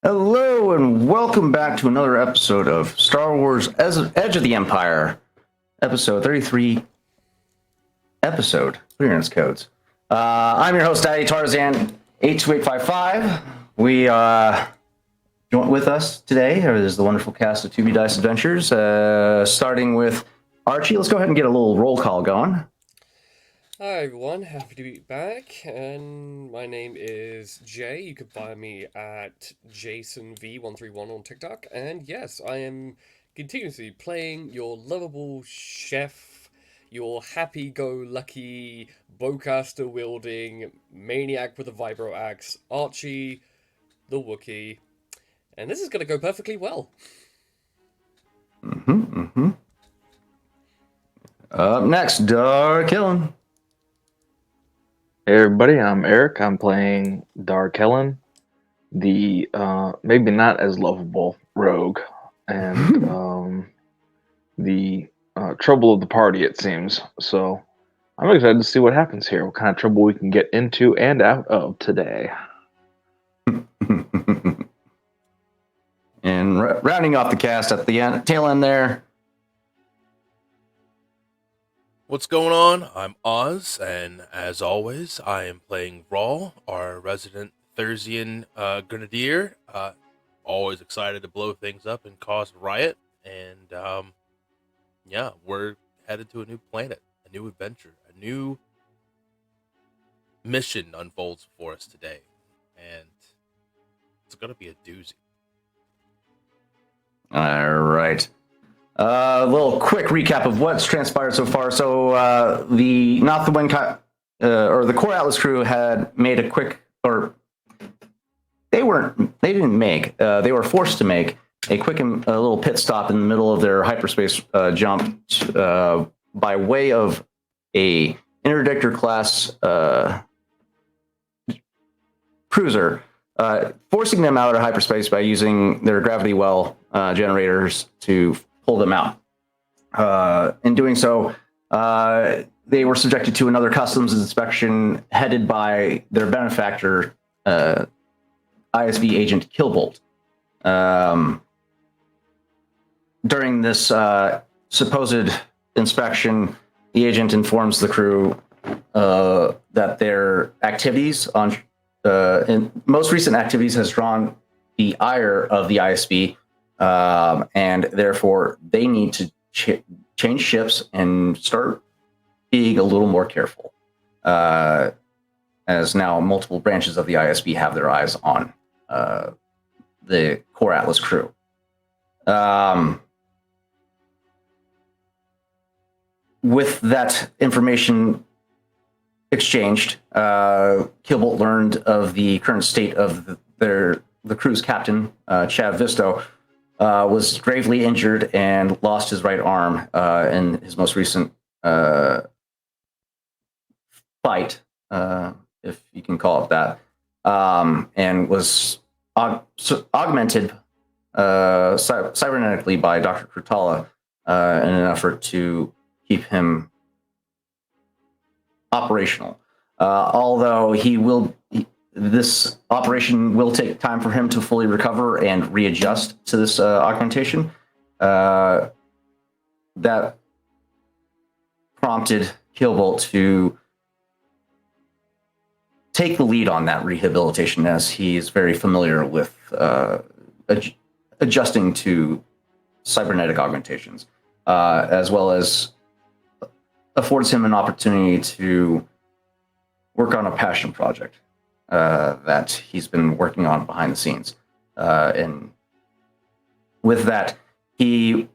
Hello and welcome back to another episode of Star Wars Edge of the Empire, episode 33, episode clearance codes. I'm your host, Daddy Tarzan, 82855. We join with us today is the wonderful cast of 2B Dice Adventures, starting with Archie. Let's go ahead and get a little roll call going. Hi everyone, happy to be back, and my name is Jay. You can find me at JasonV131 on TikTok, and yes, I am continuously playing your lovable chef, your happy-go-lucky, bowcaster wielding maniac with a vibro axe, Archie, the Wookiee, and this is going to go perfectly well. Up next, Dark Killen. Hey everybody, I'm Eric. I'm playing Dark Helen, the maybe not as lovable rogue, and the trouble of the party, it seems. So I'm excited to see what happens here, what kind of trouble we can get into and out of today. And rounding off the cast at the tail end there. What's going on? I'm Oz, and as always, I am playing Rawl, our resident Thursian grenadier. Always excited to blow things up and cause a riot. And yeah, we're headed to a new planet, a new adventure, a new mission unfolds for us today, and it's gonna be a doozy. All right. A little quick recap of what's transpired so far. So the Not the Wind or the Core Atlas crew had made a quick, or they were forced to make a quick a little pit stop in the middle of their hyperspace jump by way of a interdictor class cruiser, forcing them out of hyperspace by using their gravity well generators to pull them out. In doing so, they were subjected to another customs inspection headed by their benefactor, ISB agent Killbolt. During this supposed inspection, the agent informs the crew that their activities in most recent activities has drawn the ire of the ISB, and therefore they need to change ships and start being a little more careful, as now multiple branches of the ISB have their eyes on the Core Atlas crew. With that information exchanged, Killbolt learned of the current state of the crew's captain, Chav Visto, was gravely injured and lost his right arm in his most recent fight, if you can call it that, and was augmented cybernetically by Dr. Krutala in an effort to keep him operational. Although this operation will take time for him to fully recover and readjust to this augmentation. That prompted Killbolt to take the lead on that rehabilitation, as he is very familiar with adjusting to cybernetic augmentations, as well as affords him an opportunity to work on a passion project that he's been working on behind the scenes. And with that, he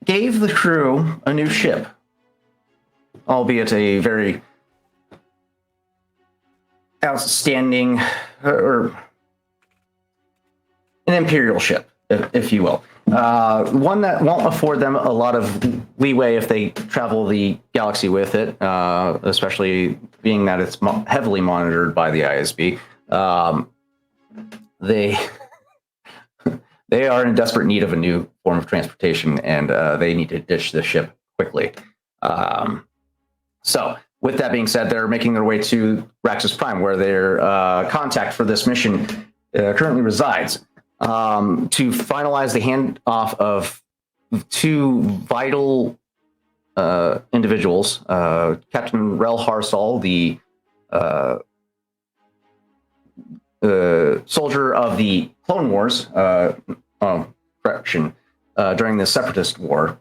gave the crew a new ship, albeit a very outstanding, or an Imperial ship, if you will. One that won't afford them a lot of leeway if they travel the galaxy with it, especially being that it's heavily monitored by the ISB. They are in desperate need of a new form of transportation, and they need to ditch the ship quickly. So with that being said, they're making their way to Raxus Prime, where their contact for this mission currently resides, to finalize the handoff of two vital individuals, Captain Rel Harsal, the soldier of the Clone Wars, during the Separatist War,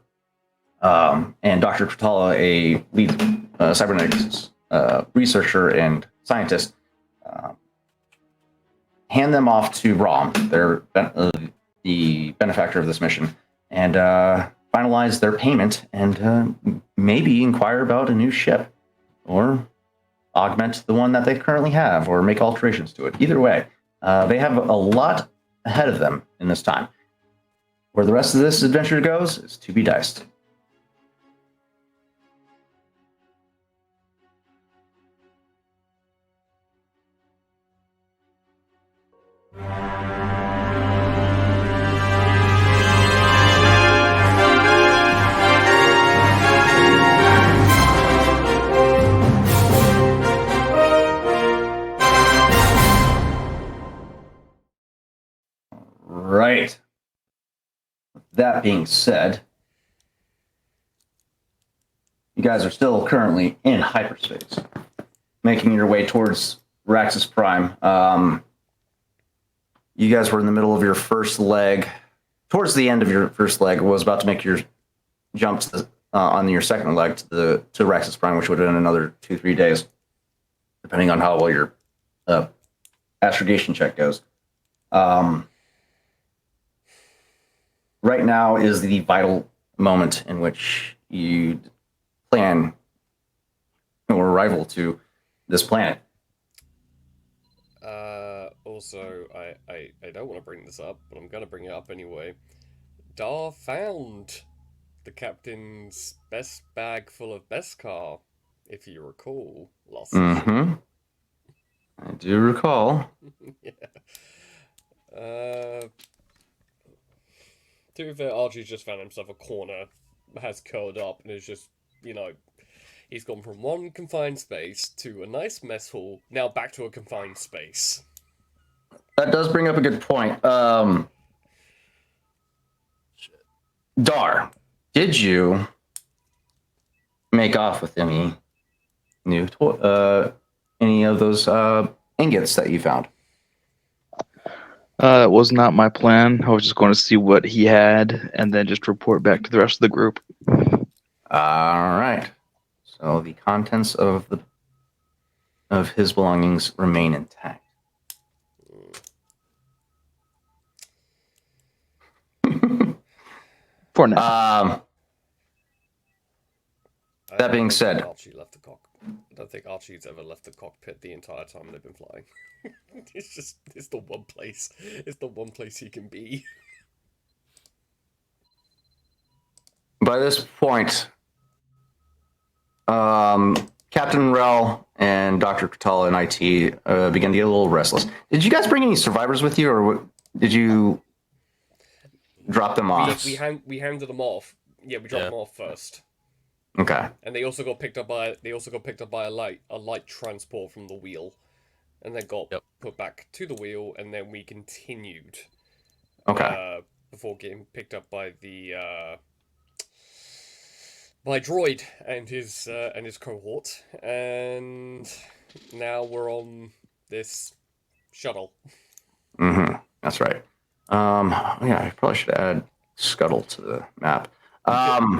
and Dr. Kratala, a lead cybernetics researcher and scientist, hand them off to Rom, the benefactor of this mission, and finalize their payment and maybe inquire about a new ship or augment the one that they currently have or make alterations to it. Either way, they have a lot ahead of them in this time. Where the rest of this adventure goes is to be diced. Right. That being said, you guys are still currently in hyperspace, making your way towards Raxus Prime. You guys were in the middle of your first leg. Towards the end of your first leg, was about to make your jump to on your second leg to Raxus Prime, which would have been another 2-3 days, depending on how well your astrogation check goes. Right now is the vital moment in which you plan your arrival to this planet. Also, I don't want to bring this up, but I'm going to bring it up anyway. Dar found the captain's best bag full of Beskar, if you recall, last Mm-hmm. I do recall. yeah. To be fair, Archie's just found himself a corner, has curled up, and is just, he's gone from one confined space to a nice mess hall, now back to a confined space. That does bring up a good point. Dar, did you make off with any new any of those ingots that you found? It was not my plan. I was just going to see what he had and then just report back to the rest of the group. All right. So the contents of his belongings remain intact. For now. That being said, Archie left the I don't think Archie's ever left the cockpit the entire time they've been flying. It's the one place. It's the one place he can be. by this point, Captain Rel and Dr. Kratala and IT began to get a little restless. Did you guys bring any survivors with you, or did you drop them off? We handed them off. Yeah, we dropped them off first. Okay. And they also got picked up by a light transport from the wheel, and then got put back to the wheel, and then we continued. Okay. Before getting picked up by the by Droid and his cohort, and now we're on this shuttle. Mm-hmm. That's right. Yeah, I probably should add Scuttle to the map.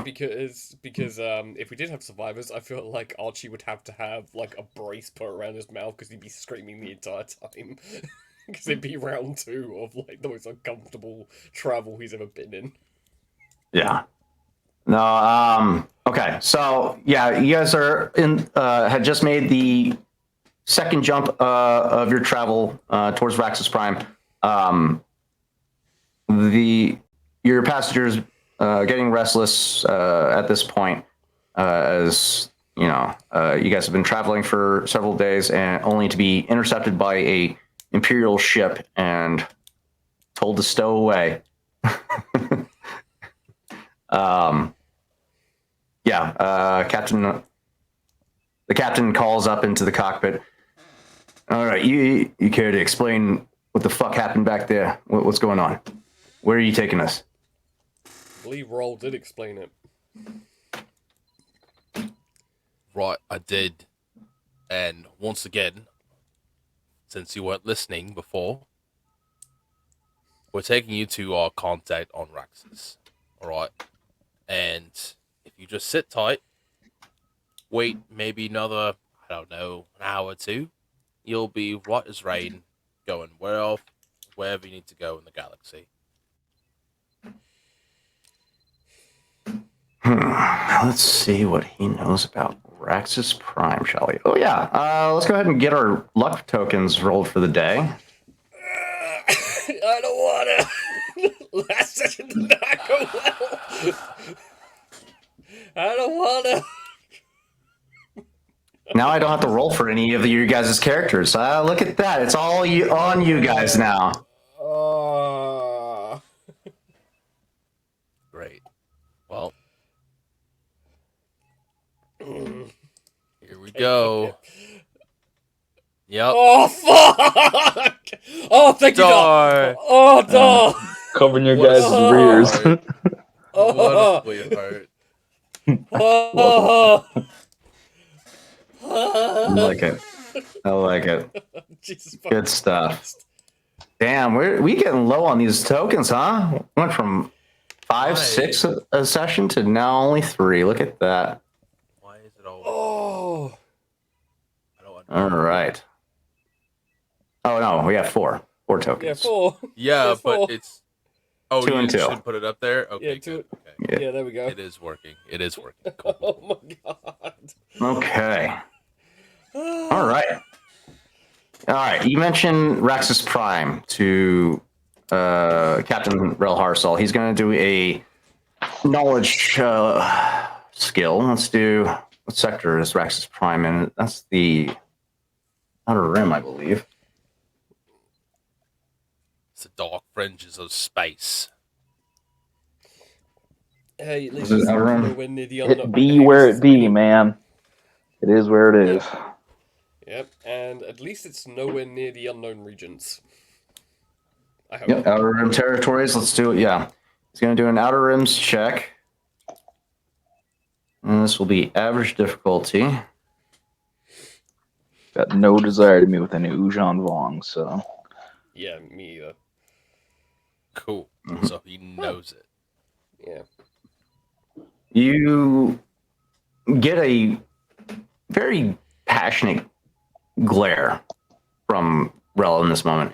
Because if we did have survivors, I feel like Archie would have to have like a brace put around his mouth because he'd be screaming the entire time. Because it'd be round 2 of like the most uncomfortable travel he's ever been in. Yeah. No. Okay. So yeah, you guys are had just made the second jump of your travel towards Raxus Prime. Your passengers getting restless at this point, as you know, you guys have been traveling for several days and only to be intercepted by a Imperial ship and told to stow away. Captain The captain calls up into the cockpit. All right, you care to explain what the fuck happened back there? What's going on? Where are you taking us? I believe Roll did explain it. Right, I did. And once again, since you weren't listening before, we're taking you to our contact on Raxus. Alright? And if you just sit tight, wait maybe another, I don't know, an hour or two, you'll be right as rain, going wherever you need to go in the galaxy. Let's see what he knows about Raxus Prime, shall we? Oh yeah, let's go ahead and get our luck tokens rolled for the day. I don't wanna. Last session did not go well. I don't wanna. Now I don't have to roll for any of you guys' characters. Look at that. It's all on you guys now. Great. Well, here we go. Yep. Oh fuck! Oh, thank you, Dar. dog. Oh, dog. Covering your What a guys' rears. sweetheart. What Oh, a sweetheart. oh. I like it. I like it. Jesus fucking Good stuff. Christ. Damn, we getting low on these tokens, huh? Went from 5, Right. 6 a session to now only 3. Look at that. Why is it all? Oh. I don't All understand. right. Oh no, we have 4 Yeah, tokens. 4. Yeah, There's but four. it's. Oh, 2 you and 2. should put it up there. Okay, Yeah, good. Okay. Yeah. Yeah, there we go. It is working. It is working. Cool. Oh my god. Okay. All right. All right. You mentioned Raxus Prime to Captain Rel Harsal. He's going to do a knowledge skill. Let's do what sector is Raxus Prime in? That's the Outer Rim, I believe. It's the dark fringes of space. Hey, at least Is it it's Outrun? nowhere near the unknown. It be where it be, man. It is where it is. Yep, and at least it's nowhere near the unknown regions. I hope. Yep, Outer Rim territories. Let's do it. Yeah. He's going to do an Outer Rims check. And this will be average difficulty. Got no desire to meet with any Ujan Vong, so. Yeah, me either. Cool. Mhm. So he knows it. Yeah. You get a very passionate glare from Rel in this moment.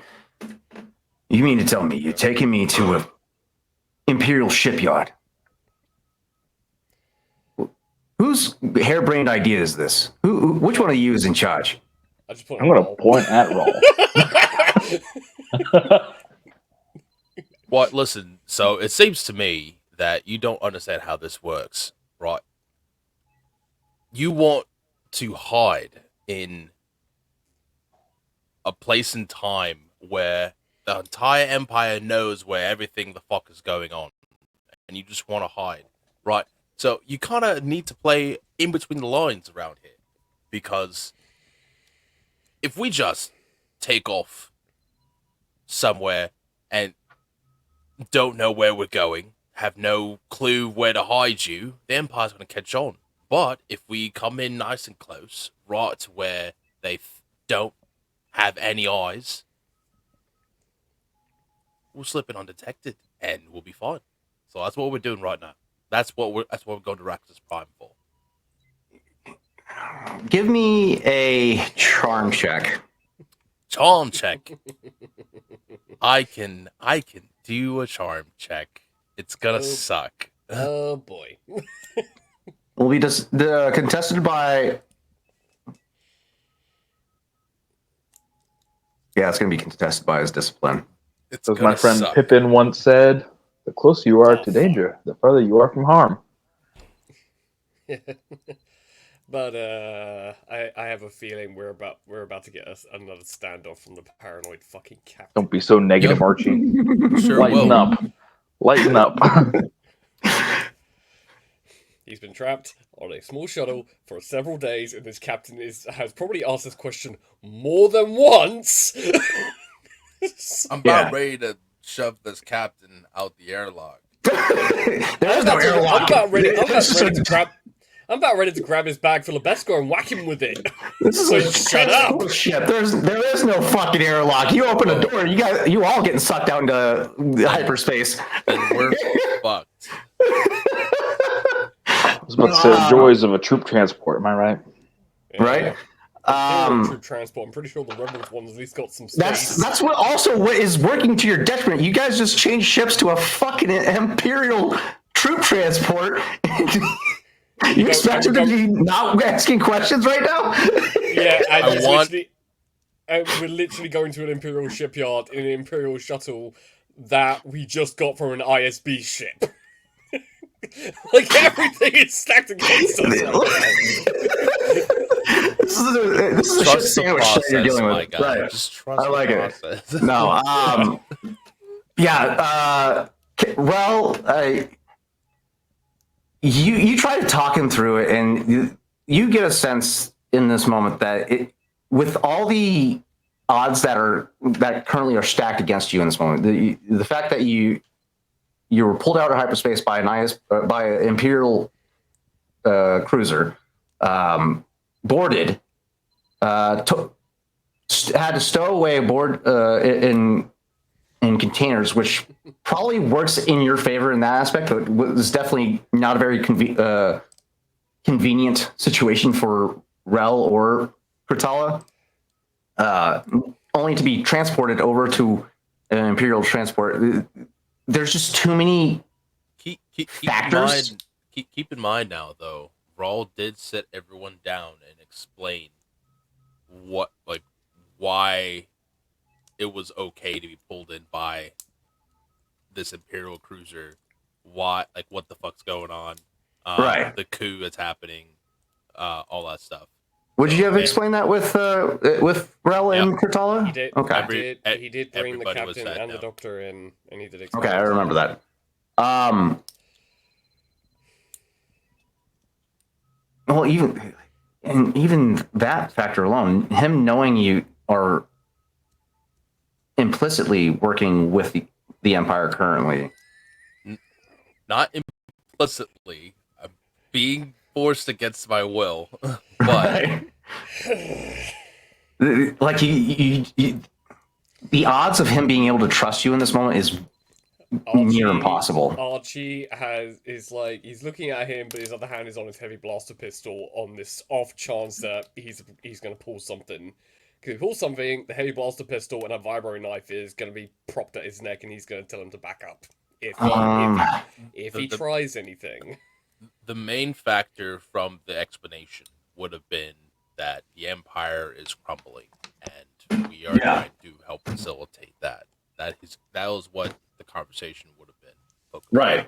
You mean to tell me you're taking me to a Imperial shipyard? Whose harebrained idea is this? Which one of you is in charge? I just put I'm going to point at Rawl. Well, listen. So it seems to me that you don't understand how this works, right? You want to hide in a place and time where the entire empire knows where everything the fuck is going on, and you just want to hide, right? So you kind of need to play in between the lines around here, because if we just take off somewhere and don't know where we're going, have no clue where to hide you, the Empire's going to catch on. But if we come in nice and close, right to where they don't have any eyes, we'll slip in undetected and we'll be fine. So that's what we're doing right now. That's what we're going to Raxus Prime for. Give me a charm check. Charm check. I can do a charm check. It's gonna Oh. suck. Oh boy. Will be contested by. Yeah, it's going to be contested by his discipline. It's As gonna my friend suck. Pippin once said, the closer you are Oh, to fuck. danger, the farther you are from harm. But I have a feeling we're about to get another standoff from the paranoid fucking captain. Don't be so negative, Yep. Archie. Sure Lighten will. up. Lighten up. He's been trapped on a small shuttle for several days, and this captain has probably asked this question more than once. I'm about ready to shove this captain out the airlock. There's no airlock. I'm about ready to grab his bag full of Beskar and whack him with it. This is So a shut up. ship. There is no fucking airlock. You open a door, you all getting sucked out into hyperspace. Then we're fucked. I was about to say the joys of a troop transport. Am I right? Right? Troop transport. I'm pretty sure the Rebels one's at least got some space. That's what is working to your detriment. You guys just changed ships to a fucking Imperial troop transport. You expect him to be not asking questions right now? Yeah, we're literally going to an Imperial shipyard in an Imperial shuttle that we just got from an ISB ship. Like, everything is stacked against us right now. This is a shit sandwich that you're dealing with. Right. Just trust I like the it. process. No, yeah, you try to talk him through it, and you get a sense in this moment that with all the odds that currently are stacked against you in this moment, the fact that you were pulled out of hyperspace by an Imperial cruiser, boarded, had to stow away aboard in containers, which probably works in your favor in that aspect, but was definitely not a very convenient situation for Rel or Kurtala. Only to be transported over to an Imperial transport. There's just too many factors. Keep in mind now, though, Raul did sit everyone down and explain why it was okay to be pulled in by this Imperial cruiser. What the fuck's going on? Right. The coup that's happening, all that stuff. Would you have explained that with Rel and Kurtala? He did. Okay. He did bring the Everybody was captain sat and the down. doctor in, and he did explain. Okay, I remember that. Well, even that factor alone, him knowing you are implicitly working with the Empire currently. Not implicitly. I'm being forced against my will, but like the odds of him being able to trust you in this moment is near impossible. Archie is looking at him, but his other hand is on his heavy blaster pistol on this off chance that he's going to pull something. Because if he pulls something, the heavy blaster pistol and a vibro knife is going to be propped at his neck, and he's going to tell him to back up if he tries anything. the main factor from the explanation would have been that the Empire is crumbling, and we are trying to help facilitate that. That was what the conversation would have been. Right.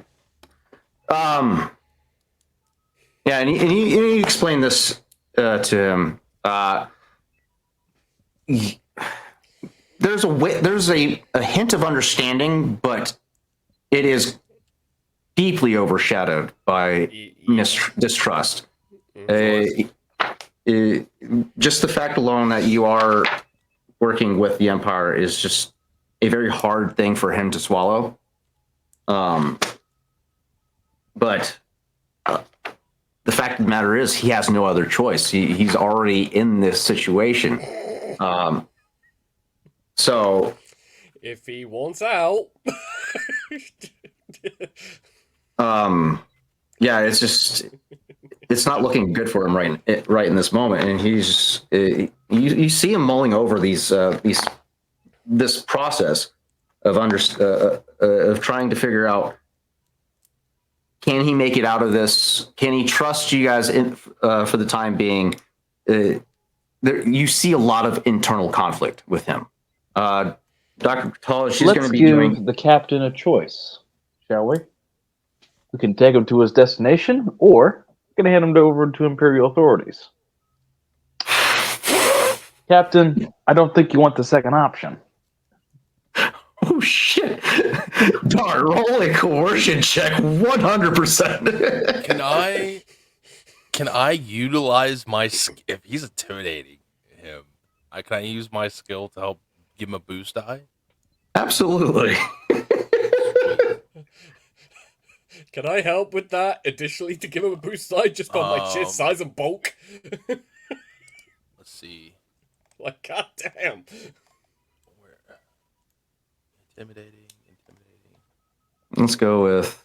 Yeah, and you explain this to him. There's a hint of understanding, but it is deeply overshadowed by distrust. Just the fact alone that you are working with the Empire is just a very hard thing for him to swallow. But the fact of the matter is, he has no other choice. He's already in this situation. So if he wants out, yeah, it's not looking good for him right in this moment, and he's you see him mulling over this process of trying to figure out, can he make it out of this? Can he trust you guys for the time being? You see a lot of internal conflict with him. Dr. Kurtala, she's going to be doing the captain a choice, shall we? We can take him to his destination, or we can hand him over to Imperial authorities. Captain, I don't think you want the second option. Oh shit! Dar, roll a coercion check 100%. Can I utilize my if he's intimidating him? Can I use my skill to help give him a boost die? Absolutely. Can I help with that? Additionally, to give him a boost die just on my sheer Um, size and bulk? Let's see. Like, goddamn. Where? Intimidating. Let's go with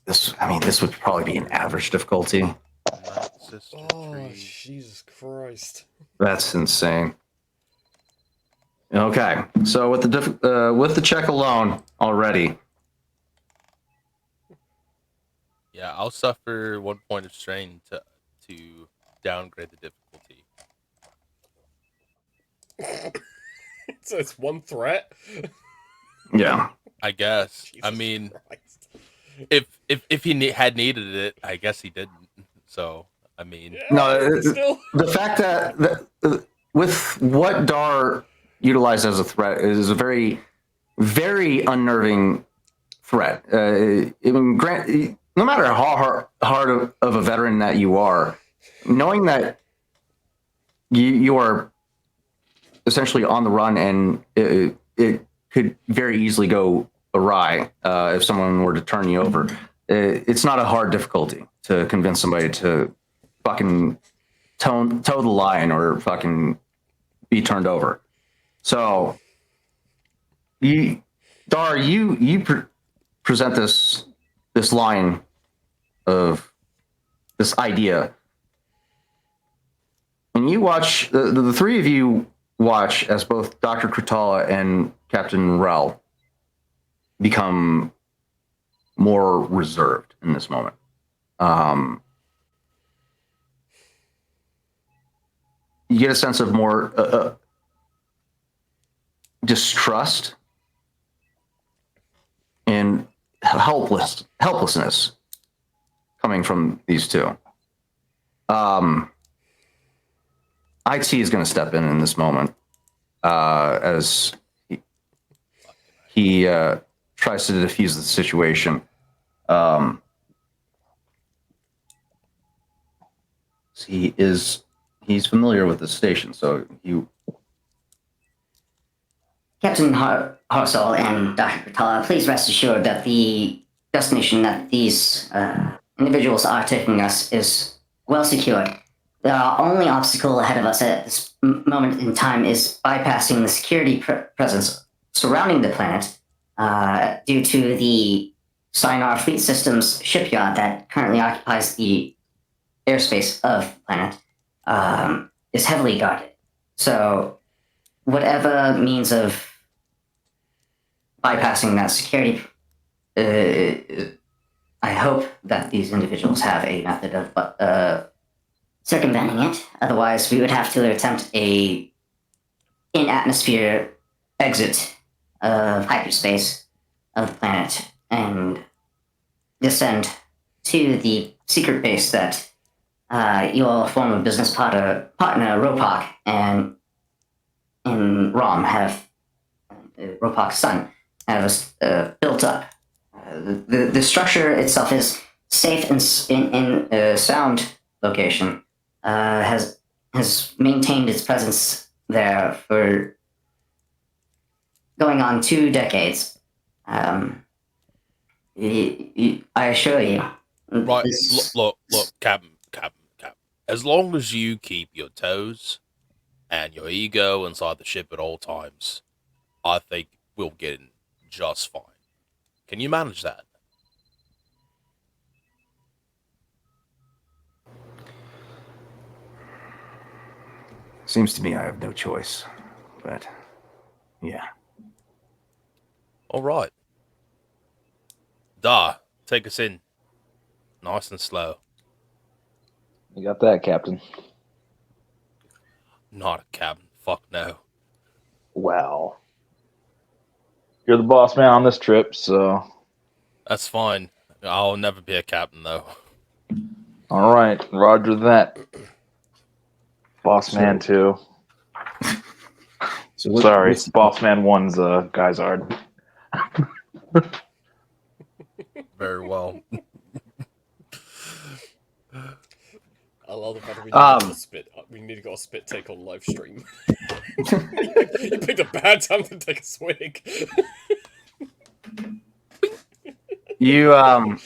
this. I mean, this would probably be an average difficulty. Sister Oh, tree. Jesus Christ. That's insane. Okay, so with the check alone already, Yeah, I'll suffer 1 point of strain to downgrade the difficulty. So it's one threat? yeah. I guess. Jesus I mean, Christ. if he had needed it, I guess he didn't. So I mean, Yeah, No, but still. the fact that with what Dar utilized as a threat is a very, very unnerving threat. I mean, no matter how hard of a veteran that you are, knowing that you are essentially on the run and it could very easily go awry if someone were to turn you over. It's not a hard difficulty to convince somebody to fucking toe the line or fucking be turned over. So, Dar, you present this line of this idea, and you watch the three of you watch as both Dr. Krutala and Captain Rel become more reserved in this moment. You get a sense of more distrust and helplessness coming from these two. IT is going to step in this moment as he tries to defuse the situation. He's familiar with the station, so you. Captain Harsol and Dr. Patala, please rest assured that the destination that these individuals are taking us is well secured. The only obstacle ahead of us at this moment in time is bypassing the security presence surrounding the planet due to the Sinar Fleet Systems shipyard that currently occupies the airspace of the planet is heavily guarded. So whatever means of bypassing that security, I hope that these individuals have a method of circumventing it. Otherwise, we would have to attempt a in-atmosphere exit of hyperspace of the planet and descend to the secret base that your former business partner Ropak and Rom have, Ropak's son, have built up. The structure itself is safe in a sound location. Has maintained its presence there for going on 2 decades. I assure you. right? Look, Captain. As long as you keep your toes and your ego inside the ship at all times, I think we'll get in just fine. Can you manage that? Seems to me I have no choice, but yeah. All right. Da, take us in. Nice and slow. You got that, Captain. Not a cabin. Fuck no. Well, you're the boss man on this trip, so. That's fine. I'll never be a captain, though. All right, Roger that. Boss man, too. So Sorry, what's- Boss Man 1's Geyzard. Very well. I love the fact that we need to go spit take on live stream. You picked a bad time to take a swig. You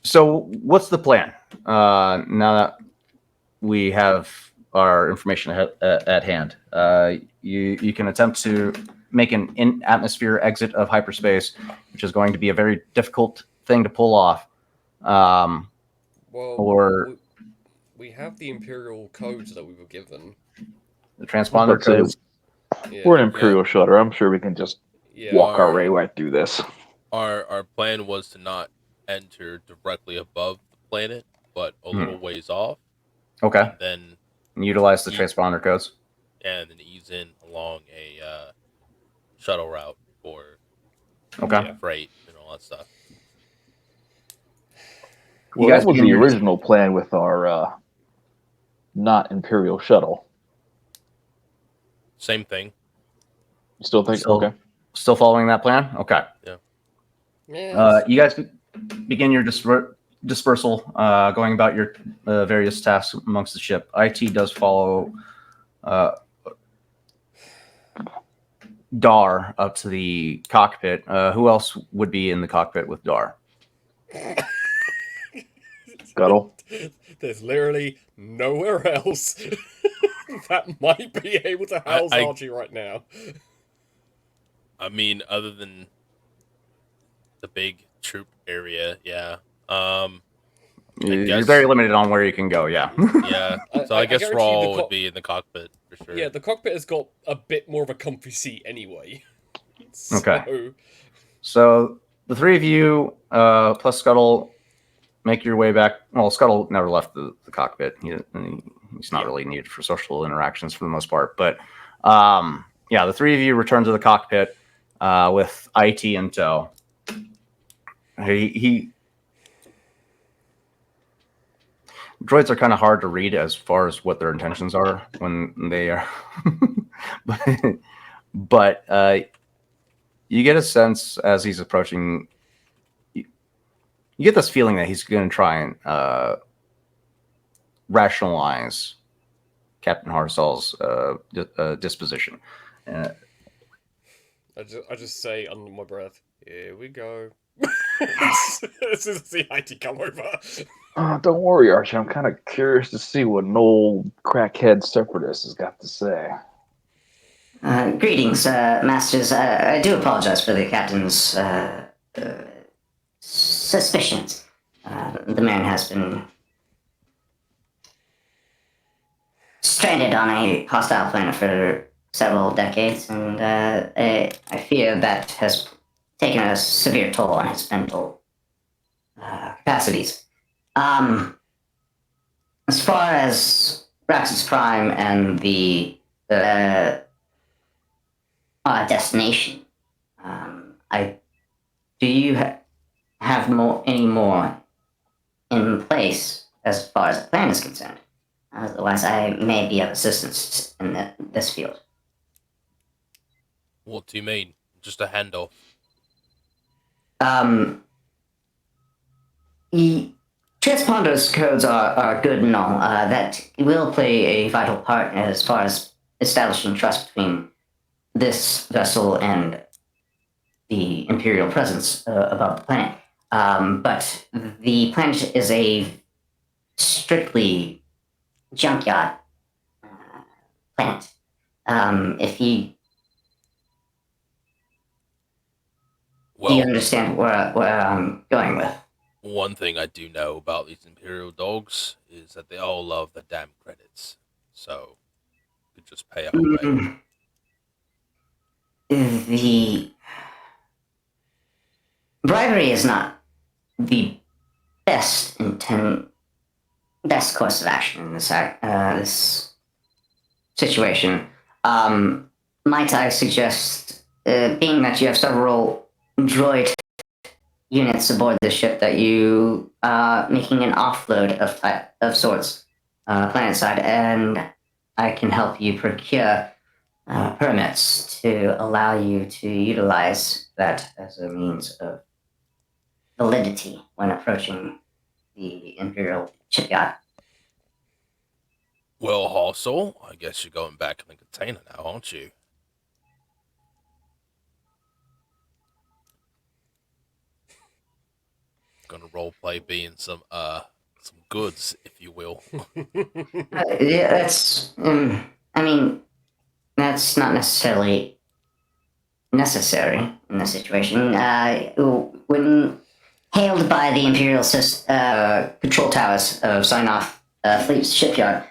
So what's the plan? Now that we have our information at hand, you can attempt to make an in-atmosphere exit of hyperspace, which is going to be a very difficult thing to pull off. Well, Or we have the Imperial codes that we were given. the transponder Let's say codes. Yeah, we're an Imperial shutter. I'm sure we can just yeah. walk our way right through this. Our plan was to not enter directly above the planet, but a little ways off. Okay. Then Utilize the transponder codes. and then ease in along a shuttle route for Okay. freight and all that stuff. Well, guys that was begin the your- original plan with our not Imperial shuttle. Same thing. You still think? Still- Okay. Still following that plan? Okay. Yeah. You guys begin your dispersal, going about your various tasks amongst the ship. IT does follow Dar up to the cockpit. Who else would be in the cockpit with Dar? Scuttle. There's literally nowhere else that might be able to house I- Archie right now. I mean, other than the big troop area, yeah. You're guess- very limited on where you can go. Yeah. Yeah. So I I guess guarantee you Raw the would be in the cockpit for sure. Yeah, the cockpit has got a bit more of a comfy seat anyway. Okay. So the three of you plus Scuttle make your way back. Well, Scuttle never left the cockpit. He's not really needed for social interactions for the most part. But yeah, the three of you return to the cockpit with IT in tow. Droids are kind of hard to read as far as what their intentions are when they are, but you get a sense as he's approaching. You get this feeling that he's going to try and rationalize Captain Harsal's disposition. I just say under my breath, "Here we go." As soon as I see IT come over. Don't worry, Archie. I'm kind of curious to see what an old crackhead separatist has got to say. Greetings, masters. I do apologize for the captain's suspicions. The man has been stranded on a hostile planet for several decades, and I fear that has taken a severe toll on his mental capacities. As far as Raxus Prime and the destination, do you have any more in place as far as the plan is concerned? Otherwise, I may be of assistance in this field. What do you mean? Just a handoff? Transponder's codes are good and all. That will play a vital part as far as establishing trust between this vessel and the Imperial presence above the planet. But the planet is a strictly junkyard planet. If you Well, do you understand where I'm going with? one thing I do know about these Imperial dogs is that they all love the damn credits. So, you could just pay our way. The bribery is not the best course of action in this situation. Might I suggest, being that you have several droid units aboard the ship, that you making an offload of sorts, planet side, and I can help you procure permits to allow you to utilize that as a means of validity when approaching the Imperial shipyard. Well, Hassel, I guess you're going back in the container now, aren't you? Gonna roleplay being some goods, if you will. Yeah, that's. I mean, that's not necessarily necessary in this situation. When hailed by the Imperial control towers of Sign-Off Fleet's shipyard,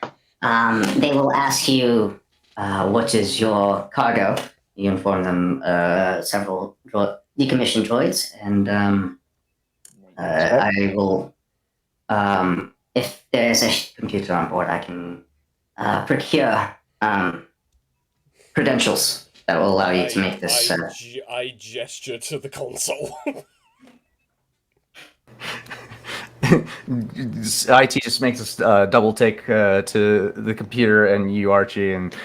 they will ask you, what is your cargo? You inform them several decommissioned droids, and I will, if there's a computer on board, I can procure credentials that will allow you to make this. I gesture to the console. IT just makes us double take to the computer and you, Archie, and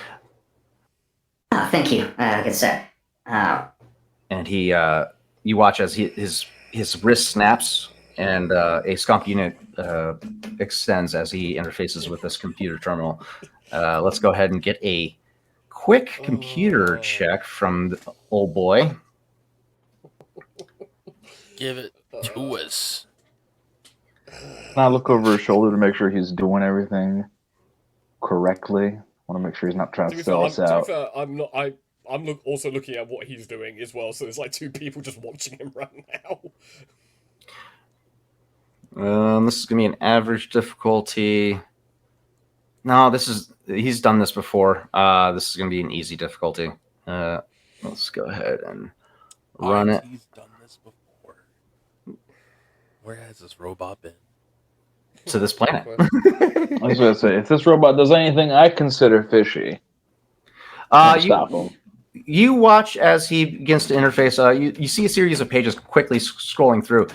Thank you, good sir. and he you watch as his wrist snaps and a skunk unit extends as he interfaces with this computer terminal. Let's go ahead and get a quick computer check from the old boy. Give it to us. Can I look over his shoulder to make sure he's doing everything correctly? Want to make sure he's not trying to sell us out. I'm not. I'm also looking at what he's doing as well. So there's like two people just watching him right now. This is gonna be an average difficulty. No, he's done this before. This is gonna be an easy difficulty. Let's go ahead and run it. He's done this before. Where has this robot been? To this planet. I was going to say, if this robot does anything I consider fishy, stop him. You watch as he begins to interface. You see a series of pages quickly scrolling through.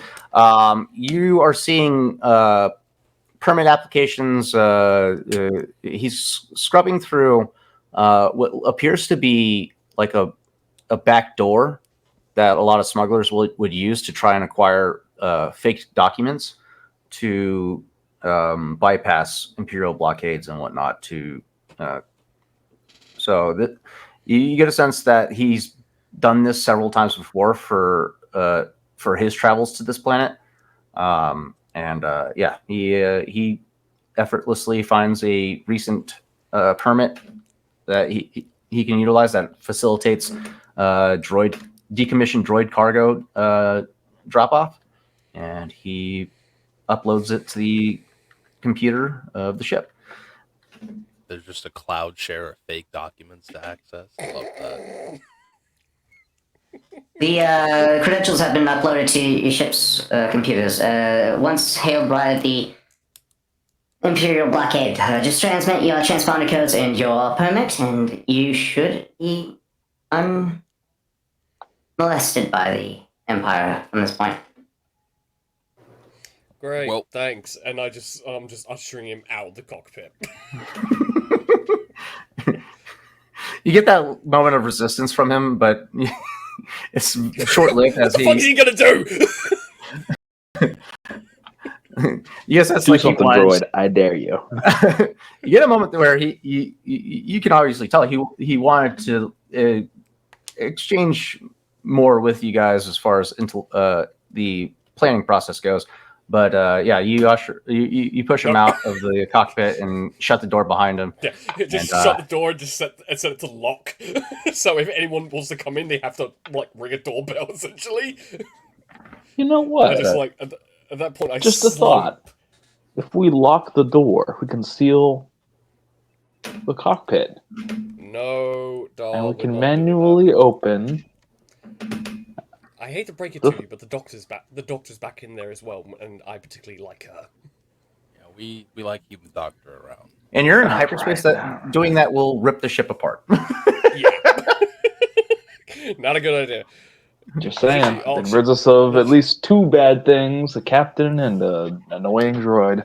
You are seeing permit applications. He's scrubbing through what appears to be like a back door that a lot of smugglers would use to try and acquire fake documents to bypass Imperial blockades and whatnot. You get a sense that he's done this several times before for his travels to this planet. He effortlessly finds a recent permit that he can utilize that facilitates decommissioned droid cargo drop off, and he uploads it to the computer of the ship. There's just a cloud share of fake documents to access. Love that. The credentials have been uploaded to your ship's computers. Once hailed by the Imperial blockade, just transmit your transponder codes and your permit, and you should be unmolested by the Empire from this point. Great, Well- thanks. And I'm just ushering him out of the cockpit. You get that moment of resistance from him, but it's short-lived as What the fuck is he gonna do? Yes, that's Do like something, droid. I dare you. You get a moment where you can obviously tell he wanted to exchange more with you guys as far as the planning process goes. But you push him out of the cockpit and shut the door behind him. Yeah, just And, shut the door and just set it to lock. So if anyone wants to come in, they have to like ring a doorbell essentially. You know what? I just like at that point, I Just a thought. If we lock the door, we can seal the cockpit, No, dog. and we can manually open. I hate to break it to you, but the doctor's back. The doctor's back in there as well, and I particularly like her. Yeah, we like keeping the doctor around. And you're in That's hyperspace. right. That doing that will rip the ship apart. Yeah, not a good idea. Just saying. Oh, It rids us of at least two bad things: a captain and an annoying droid.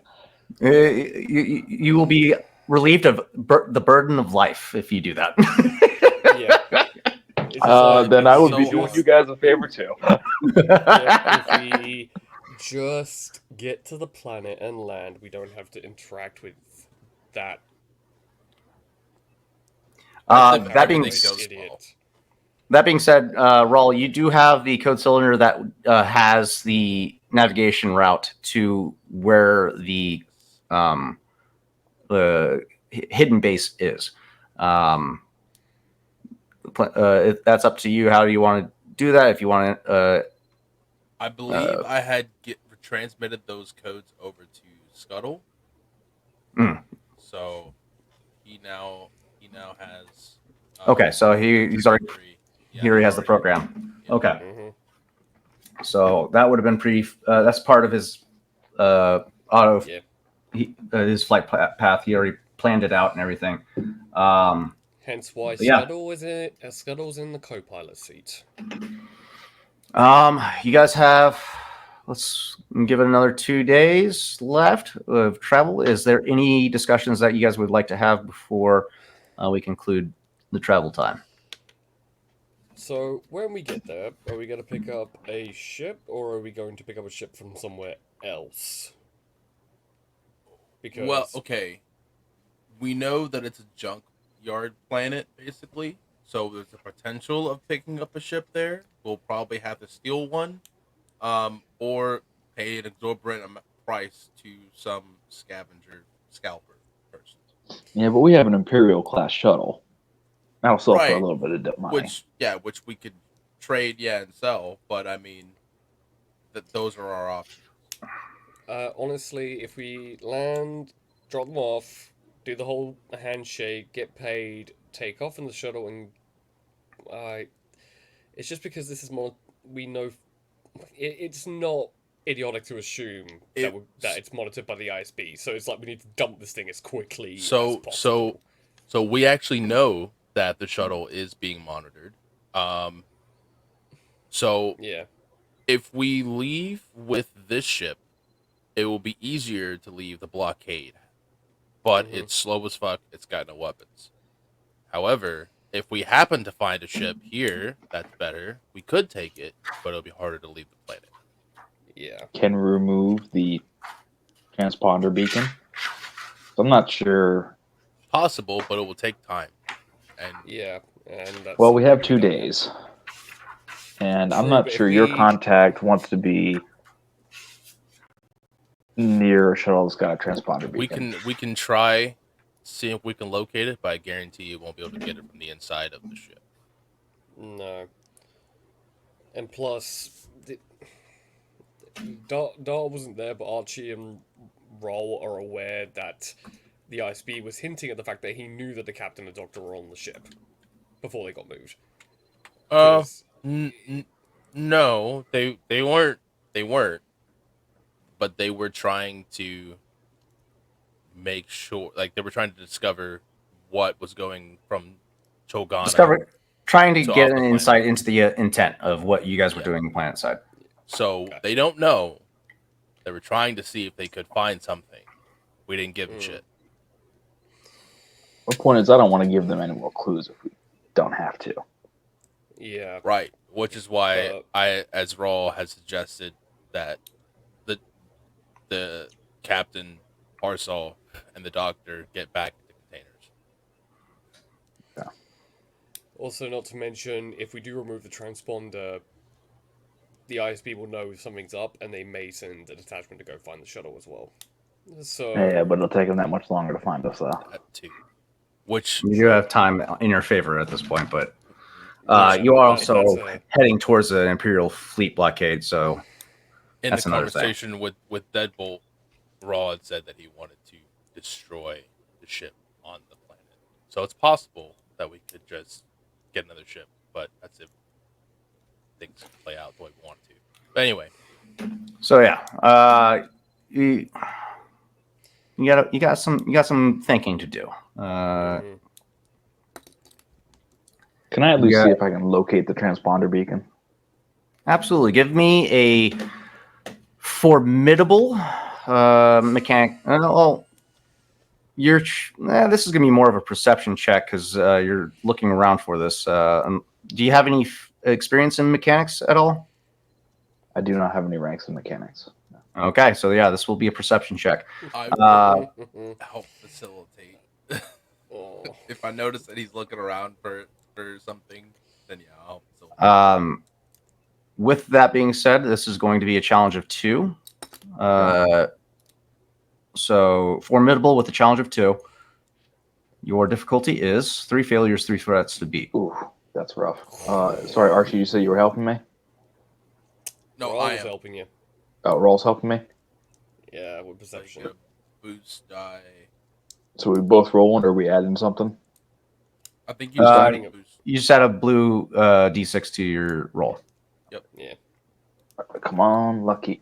You will be relieved of the burden of life if you do that. Yeah. It's just like, Then I would be so doing hard. you guys a favor too. yeah, if we just get to the planet and land, we don't have to interact with that That's if that being everything goes idiot. well. That being said, Raul, you do have the code cylinder that has the navigation route to where the hidden base is. That's up to you. How do you want to do that? If you want to, I believe I had transmitted those codes over to Scuttle. Mm. So he now has. Okay, so he's already Yeah, here. He has the already- program. yeah. Okay, Hmm. so that would have been pretty. That's part of his auto. Yeah. His flight path. He already planned it out and everything. Hence why Yeah. Scuttle's in the co-pilot seat. You guys have, let's give it another 2 days left of travel. Is there any discussions that you guys would like to have before we conclude the travel time? So when we get there, are we going to pick up a ship, or are we going to pick up a ship from somewhere else? Because Well, okay. We know that it's a junkyard planet, basically. So there's a potential of picking up a ship there. We'll probably have to steal one, or pay an exorbitant price to some scalper person. Yeah, but we have an Imperial class shuttle. That'll sell for a Right. little bit of money. Which we could trade, and sell. But I mean, those are our options. honestly, if we land, drop them off, do the whole handshake, get paid, take off in the shuttle, and it's just because this is more. We know it's not idiotic to assume that it's monitored by the ISB. So it's like we need to dump this thing as quickly as possible. So we actually know that the shuttle is being monitored. So Yeah. if we leave with this ship, it will be easier to leave the blockade. But Mhm. it's slow as fuck. It's got no weapons. However, if we happen to find a ship here that's better, we could take it, but it'll be harder to leave the planet. Yeah. Can we remove the transponder beacon? I'm not sure. Possible, but it will take time. And Yeah. And that's Well, we have something 2 don't want. days. And I'm True, not but if sure your we- contact wants to be near a shuttle that's got a transponder we beacon. can try see if we can locate it, but I guarantee you won't be able to get it from the inside of the ship. No. And plus, Dar wasn't there, but Archie and Roll are aware that the ISB was hinting at the fact that he knew that the captain and doctor were on the ship before they got moved. 'Cause- No, they weren't. They weren't. But they were trying to make sure, like they were trying to discover what was going from Chogana. Trying to So get off the an planet. insight into the intent of what you guys were Yeah. doing planet side. So Okay. they don't know. They were trying to see if they could find something. We didn't give them shit. The point is, I don't want to give them any more clues if we don't have to. yeah. Right. Which is why But- I, as Raw, has suggested that the captain, Parsal, and the doctor get back to the containers. Also, not to mention, if we do remove the transponder, the ISB will know something's up, and they may send a detachment to go find the shuttle as well. So Yeah, but it'll take them that much longer to find us, though. That too. Which You do have time in your favor at this point, but Yeah, you are that's also a- heading towards the Imperial fleet blockade. So in That's the another thing. conversation with Deadbolt, Raw had said that he wanted to destroy the ship on the planet. So it's possible that we could just get another ship, but that's if things play out the way we want to. But anyway, yeah, you got some thinking to do. Mhm. Can I at least Yeah. see if I can locate the transponder beacon? Absolutely. Give me a formidable mechanic. This is gonna be more of a perception check because you're looking around for this. Do you have any experience in mechanics at all? I do not have any ranks in mechanics. Okay, so yeah, this will be a perception check. I Uh, will help facilitate. Oh. If I notice that he's looking around for something, then yeah, I'll help facilitate. With that being said, this is going to be a challenge of 2. So formidable with a challenge of 2. Your difficulty is 3 failures, 3 threats to beat. Ooh, that's rough. Sorry, Archie, you said you were helping me? No, Raul I was am. helping you. Oh, Roll's helping me? Yeah, with So you perception. get a boost die. So we both rolling, or are we adding something? I think you Uh, just Starting adding a a- boost. You just add a blue d6 to your roll. Yeah. Come on, lucky.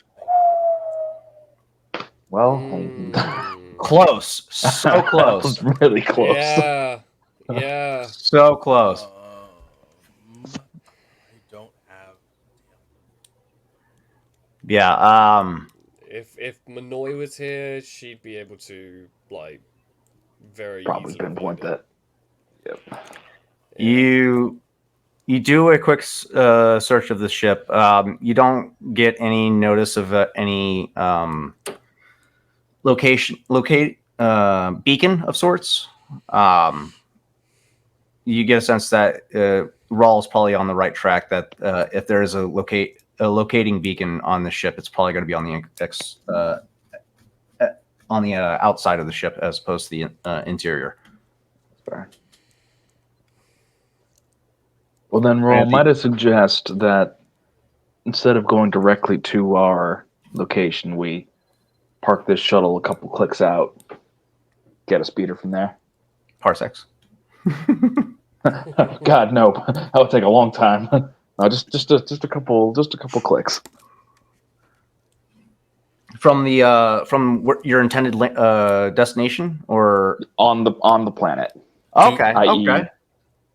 Well, Mm. Close. So that close. was really close. Yeah. Yeah. So close. I don't have. Yeah. If Manoy was here, she'd be able to like very Probably easily pinpoint find it. that. Yep. You do a quick search of the ship. You don't get any notice of any beacon of sorts. You get a sense that Rawl is probably on the right track. That if there is a locating beacon on the ship, it's probably going to be on the outside of the ship as opposed to the interior. Fair. Well, then, Roll, might I suggest that instead of going directly to our location, we park this shuttle a couple clicks out, get a speeder from there? Parsecs. God, no, that would take a long time. No, just a couple clicks. From your intended destination, or On the planet, okay, i.e.,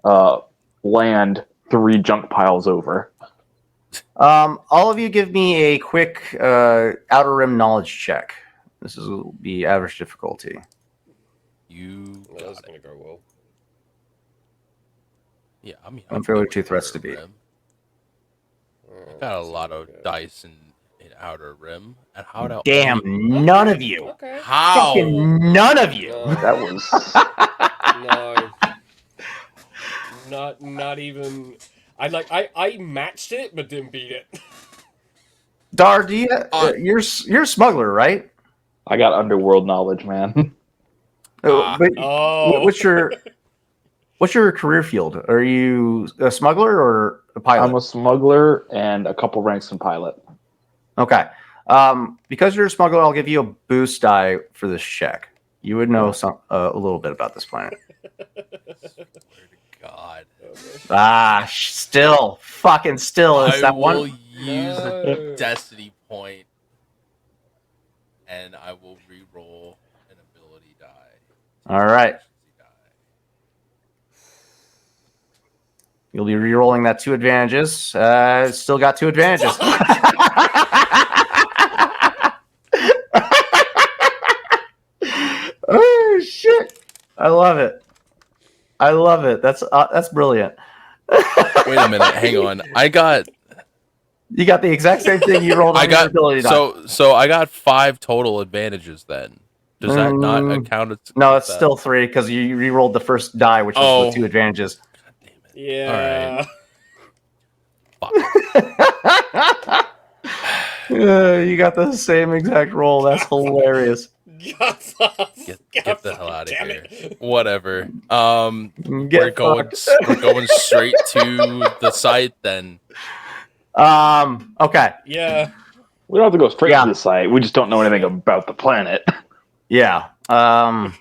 okay. land 3 junk piles over. All of you give me a quick outer rim knowledge check. This will be average difficulty. You Well, got that's it. gonna go well. Yeah, I mean, I'm I'm fairly good with 2 threats to Outer beat. Rim. Alright, Got a so lot we of go. dice in Outer Rim, and how to Damn, only- none of you. Okay. How? Fucking none of you. No. That was No. Not even. I matched it but didn't beat it. Dar, do you? You're a smuggler, right? I got underworld knowledge, man. But Oh. what's your career field? Are you a smuggler or a pilot? I'm a smuggler and a couple ranks in pilot. Okay. Because you're a smuggler, I'll give you a boost die for this check. You would know a little bit about this planet. Swear to God. Still, it's I that will one. use No. a destiny point, and I will re-roll an ability die. All right. Efficiency die. You'll be re-rolling that 2 advantages. Still got 2 advantages. Oh shit! I love it. That's brilliant. Wait a minute, hang on. I got You got the exact same thing you rolled on I your got ability die. so I got 5 total advantages then. Does that not account as No, it's that? still 3 because you re-rolled the first die, which was Oh. the 2 advantages. God damn it. Yeah. Fuck. You got the same exact roll. That's hilarious. God, Get the hell out of damn here. it. Whatever. Get We're going straight to the site then. Okay. Yeah. We don't have to go straight Yeah. to the site. We just don't know anything about the planet. Yeah. And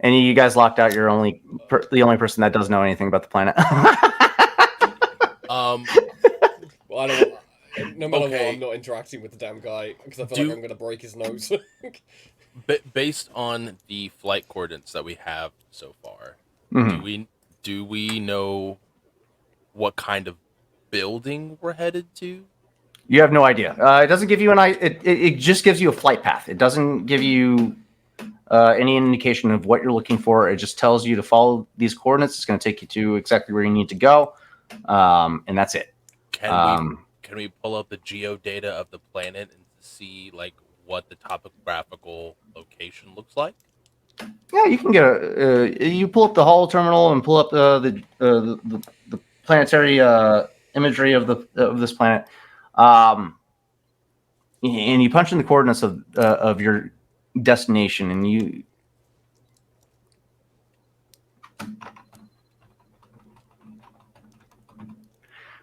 you guys locked out your the only person that does know anything about the planet. Well, I don't. No matter what, Okay. I'm not interacting with the damn guy because I feel Do- like I'm gonna break his nose. Based on the flight coordinates that we have so far, Mhm. do we know what kind of building we're headed to? You have no idea. It doesn't give you it just gives you a flight path. It doesn't give you any indication of what you're looking for. It just tells you to follow these coordinates. It's going to take you to exactly where you need to go, and that's it. Can we pull up the geodata of the planet and see like what the topographical location looks like? Yeah, you can get you pull up the holo terminal and pull up the planetary imagery of this planet, and you punch in the coordinates of your destination, and you.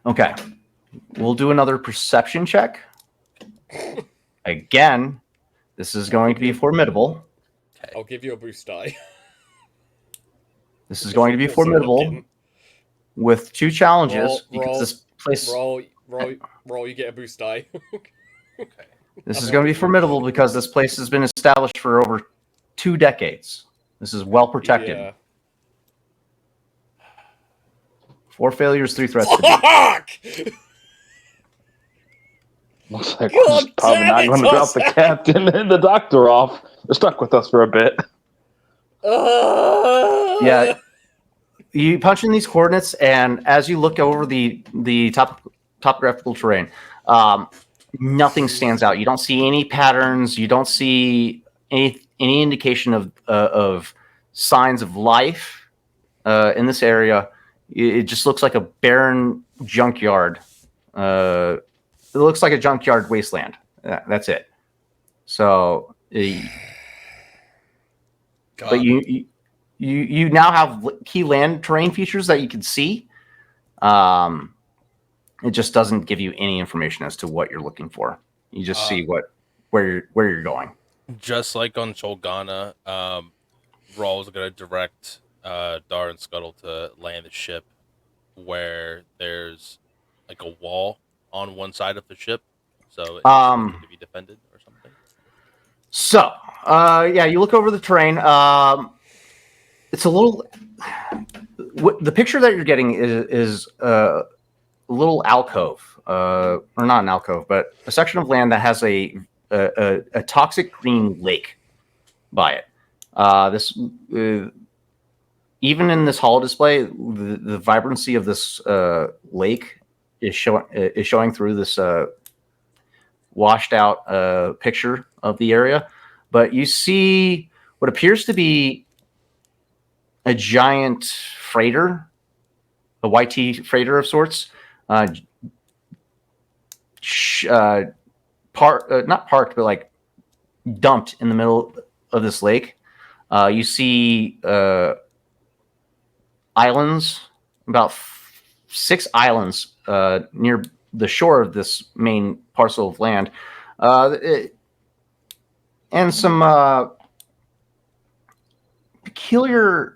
Okay, we'll do another perception check. Again, this is going to be formidable. I'll give you a boost die. This is going to be Also, I'm formidable kidding. with 2 challenges because Roll. this place. Roll, you get a boost die. Okay. This is going to be formidable because this place has been established for over 2 decades. This is well protected. Yeah. 4 failures, 3 threats. Fuck! Looks like God we're probably not damn it, going to drop the Jose. captain and the doctor off. They're stuck with us for a bit. Yeah. You punch in these coordinates, and as you look over the topographical terrain, nothing stands out. You don't see any patterns. You don't see any indication of signs of life in this area. It just looks like a barren junkyard. It looks like a junkyard wasteland. That's it. So, but you now have key land terrain features that you can see. It just doesn't give you any information as to what you're looking for. You just see where you're going. Just like on Cholgana, Rawl is going to direct Dar and Scuttle to land the ship where there's like a wall on one side of the ship, so it needs to be defended or something. So, yeah, you look over the terrain. It's a little. The picture that you're getting is a little alcove, or not an alcove, but a section of land that has a toxic green lake by it. Even in this holo display, the vibrancy of this lake is showing through this washed out picture of the area. But you see what appears to be a giant freighter, a YT freighter of sorts, not parked, but like dumped in the middle of this lake. You see islands, about 6 islands near the shore of this main parcel of land, and some peculiar.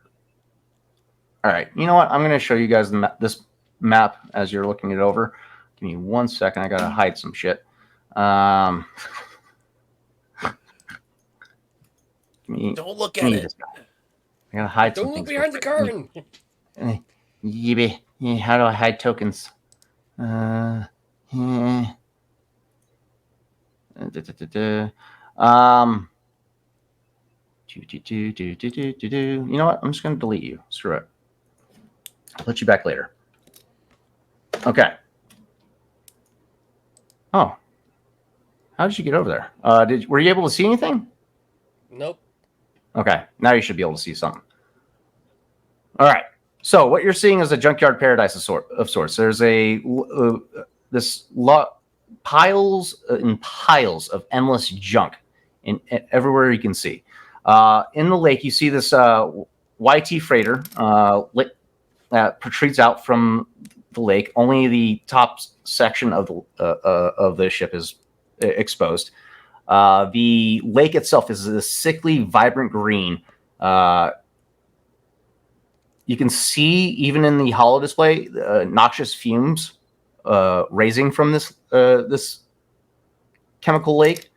All right, you know what? I'm going to show you guys this map as you're looking it over. Give me 1 second. I got to hide some shit. Don't look at it. I got to hide some Don't look things. behind the curtain. Yeah, how do I hide tokens? You know what? I'm just going to delete you. Screw it. I'll put you back later. Okay. Oh. How did you get over there? Were you able to see anything? Nope. Okay. Now you should be able to see something. All right. So what you're seeing is a junkyard paradise of sorts. There's piles and piles of endless junk in everywhere you can see. In the lake, you see this YT freighter that protrudes out from the lake. Only the top section of the ship is exposed. The lake itself is a sickly, vibrant green. You can see, even in the holo display, noxious fumes raising from this chemical lake.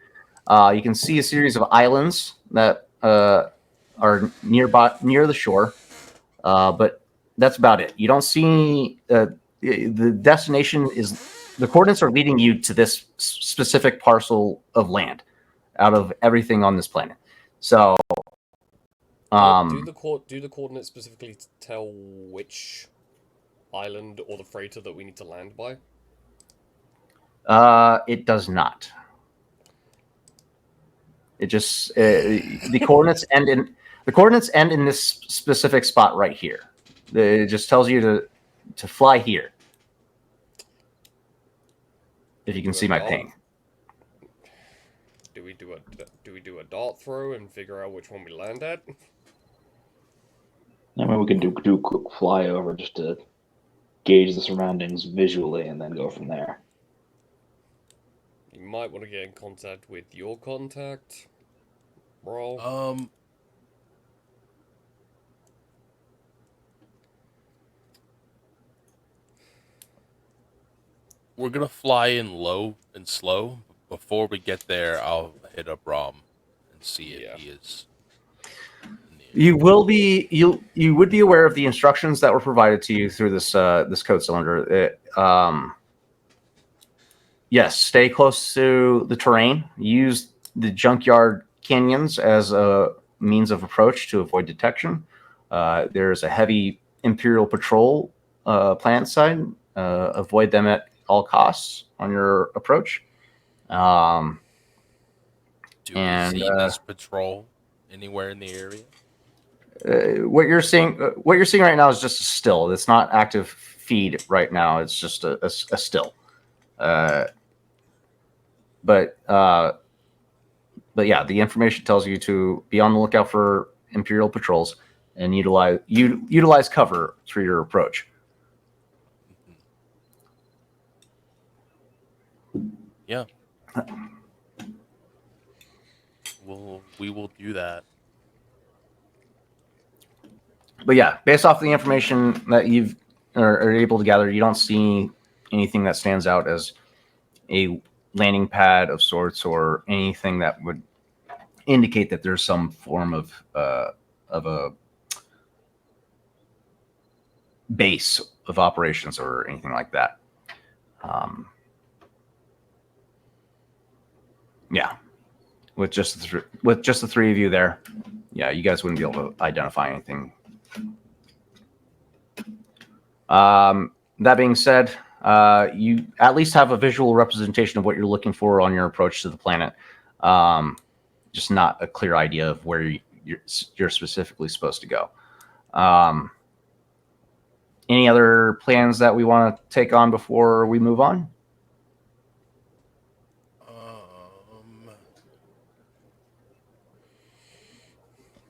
You can see a series of islands that are near the shore, but that's about it. You don't see the destination is the coordinates are leading you to this specific parcel of land out of everything on this planet. So Do the coordinates specifically tell which island or the freighter that we need to land by? It does not. It just the coordinates end in this specific spot right here. It just tells you to fly here. If you can see my ping. Do we do a dart throw and figure out which one we land at? I mean, we can do a quick flyover just to gauge the surroundings visually and then go from there. You might want to get in contact with your contact, bro. We're gonna fly in low and slow. Before we get there, I'll hit up Rom and see if he is. You would be aware of the instructions that were provided to you through this code cylinder. Yes, stay close to the terrain. Use the junkyard canyons as a means of approach to avoid detection. There's a heavy Imperial patrol plant side. Avoid them at all costs on your approach. Do we see this patrol anywhere in the area? What you're seeing right now is just a still. It's not active feed right now. It's just a still. But yeah, the information tells you to be on the lookout for Imperial patrols and utilize cover through your approach. Yeah. We will do that. But yeah, based off the information that you've are able to gather, you don't see anything that stands out as a landing pad of sorts or anything that would indicate that there's some form of a base of operations or anything like that. Yeah, with just the three of you there, yeah, you guys wouldn't be able to identify anything. That being said, you at least have a visual representation of what you're looking for on your approach to the planet. Just not a clear idea of where you're specifically supposed to go. Any other plans that we want to take on before we move on?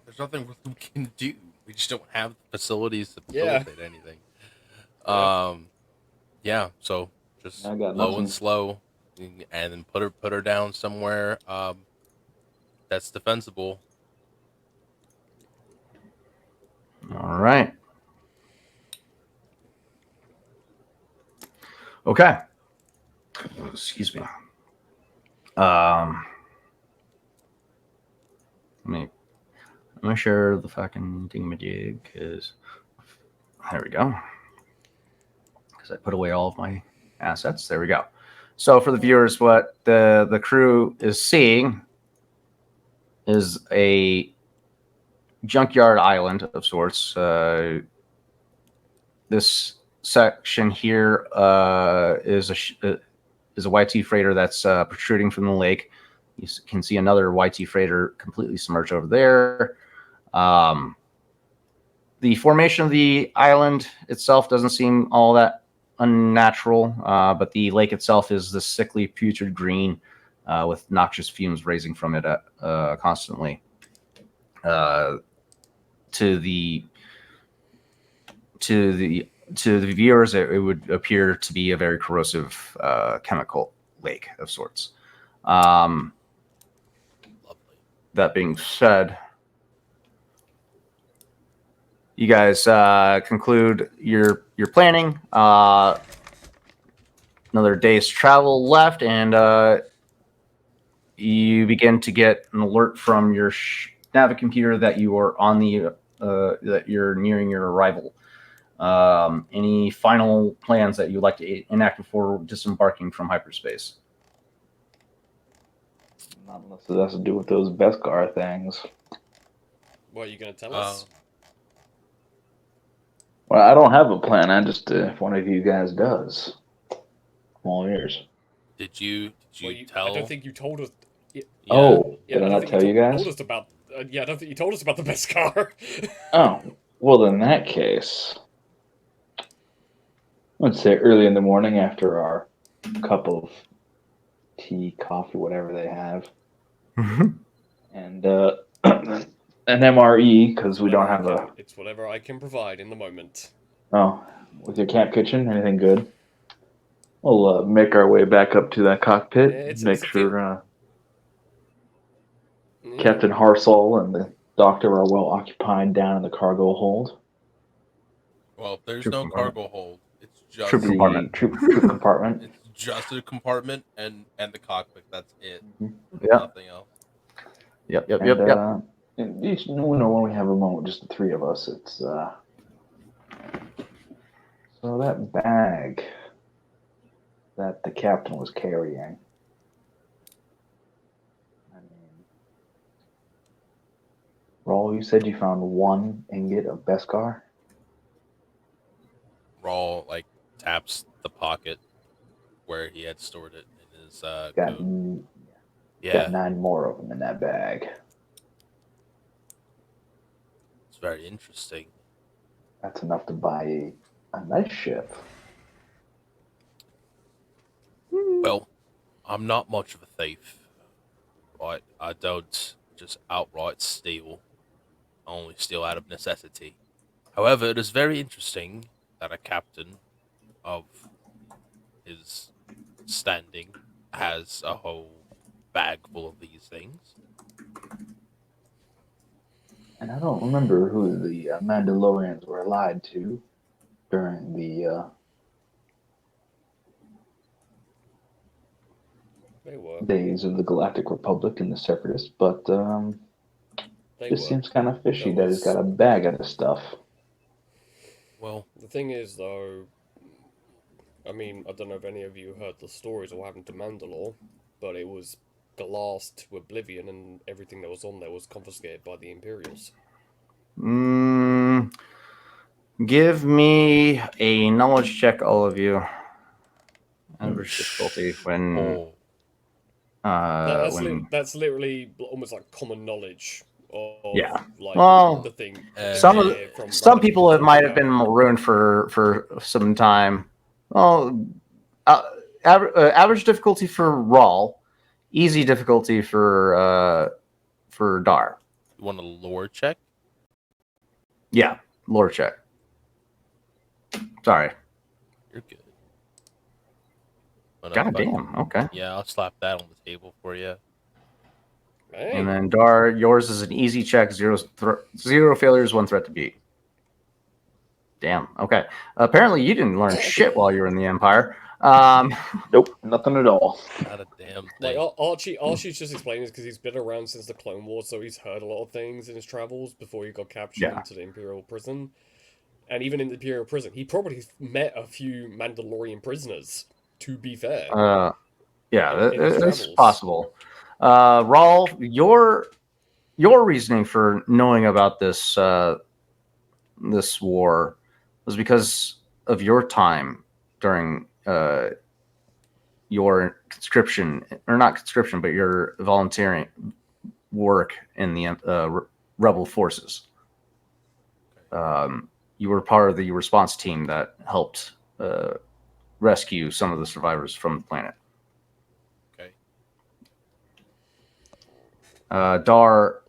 There's nothing we can do. We just don't have the facilities to facilitate anything. Yeah. So just low and slow, and then put her down somewhere that's defensible. All right. Okay. Excuse me. Let me share the fucking thingamajig, because there we go. Because I put away all of my assets. There we go. So for the viewers, what the crew is seeing is a junkyard island of sorts. This section here is a YT freighter that's protruding from the lake. You can see another YT freighter completely submerged over there. The formation of the island itself doesn't seem all that unnatural, but the lake itself is this sickly, putrid green with noxious fumes raising from it constantly. To the viewers, it would appear to be a very corrosive chemical lake of sorts. That being said, you guys conclude your planning. Another day's travel left, and you begin to get an alert from your Navicomputer that you are on the that you're nearing your arrival. Any final plans that you'd like to enact before disembarking from hyperspace? Not unless it has to do with those Beskar things. What are you going to tell us? Well, I don't have a plan. I just if one of you guys does, I'm all ears. Did you Well, I tell? don't think you told us. Yeah. Oh, Yeah, did I I don't not think tell you guys? told us about. Yeah, I don't think you told us about the best car. Oh, well, in that case, let's say early in the morning after our cup of tea, coffee, whatever they have, and an MRE because we don't have a. It's whatever I can provide in the moment. Oh, with your camp kitchen, anything good? We'll make our way back up to that cockpit. It's Make a few. sure Captain Harsall and the doctor are well occupied down in the cargo hold. Well, there's Troop no compartment. cargo hold. It's just Troop compartment. Troop compartment. it's just a compartment and the cockpit. That's it. Yeah. Nothing else. Yep. And each, when we have a moment, just the three of us, it's so that bag that the captain was carrying. I mean, Raul, you said you found one ingot of Beskar. Raw taps the pocket where he had stored it in his Got coat. got 9 more of them in that bag. It's very interesting. That's enough to buy a nice ship. Well, I'm not much of a thief, right? I don't just outright steal. I only steal out of necessity. However, it is very interesting that a captain of his standing has a whole bag full of these things. And I don't remember who the Mandalorians were allied to during the They were. days of the Galactic Republic and the Separatists, but They just were. seems kind of fishy There that he's was- got a bag of this stuff. Well, The thing is, though, I mean, I don't know if any of you heard the stories or what happened to Mandalore, but it was glassed to oblivion, and everything that was on there was confiscated by the Imperials. Give me a knowledge check, all of you. Average difficulty when oh, That's literally almost like common knowledge of Yeah. like Well, the thing. some of some random people might have yeah. been marooned for some time. Well, average difficulty for Rawl, easy difficulty for Dar. you want a lore check? Yeah, lore check. Sorry. You're good. But, God damn. Okay. Yeah, I'll slap that on the table for you. Hey. And then Dar, yours is an easy check, zero failures, 1 threat to beat. Damn. Okay. Apparently, you didn't learn shit while you were in the Empire. Nope, nothing at all. Not a damn Like thing. Archie's just explaining this because he's been around since the Clone Wars, so he's heard a lot of things in his travels before he got captured Yeah. into the Imperial prison. And even in the Imperial prison, he probably met a few Mandalorian prisoners. To be fair, Yeah, in his it's travels. possible. Raul, your reasoning for knowing about this this war was because of your time during your conscription, or not conscription, but your volunteering work in the rebel forces. You were part of the response team that helped rescue some of the survivors from the planet. Okay. Dar,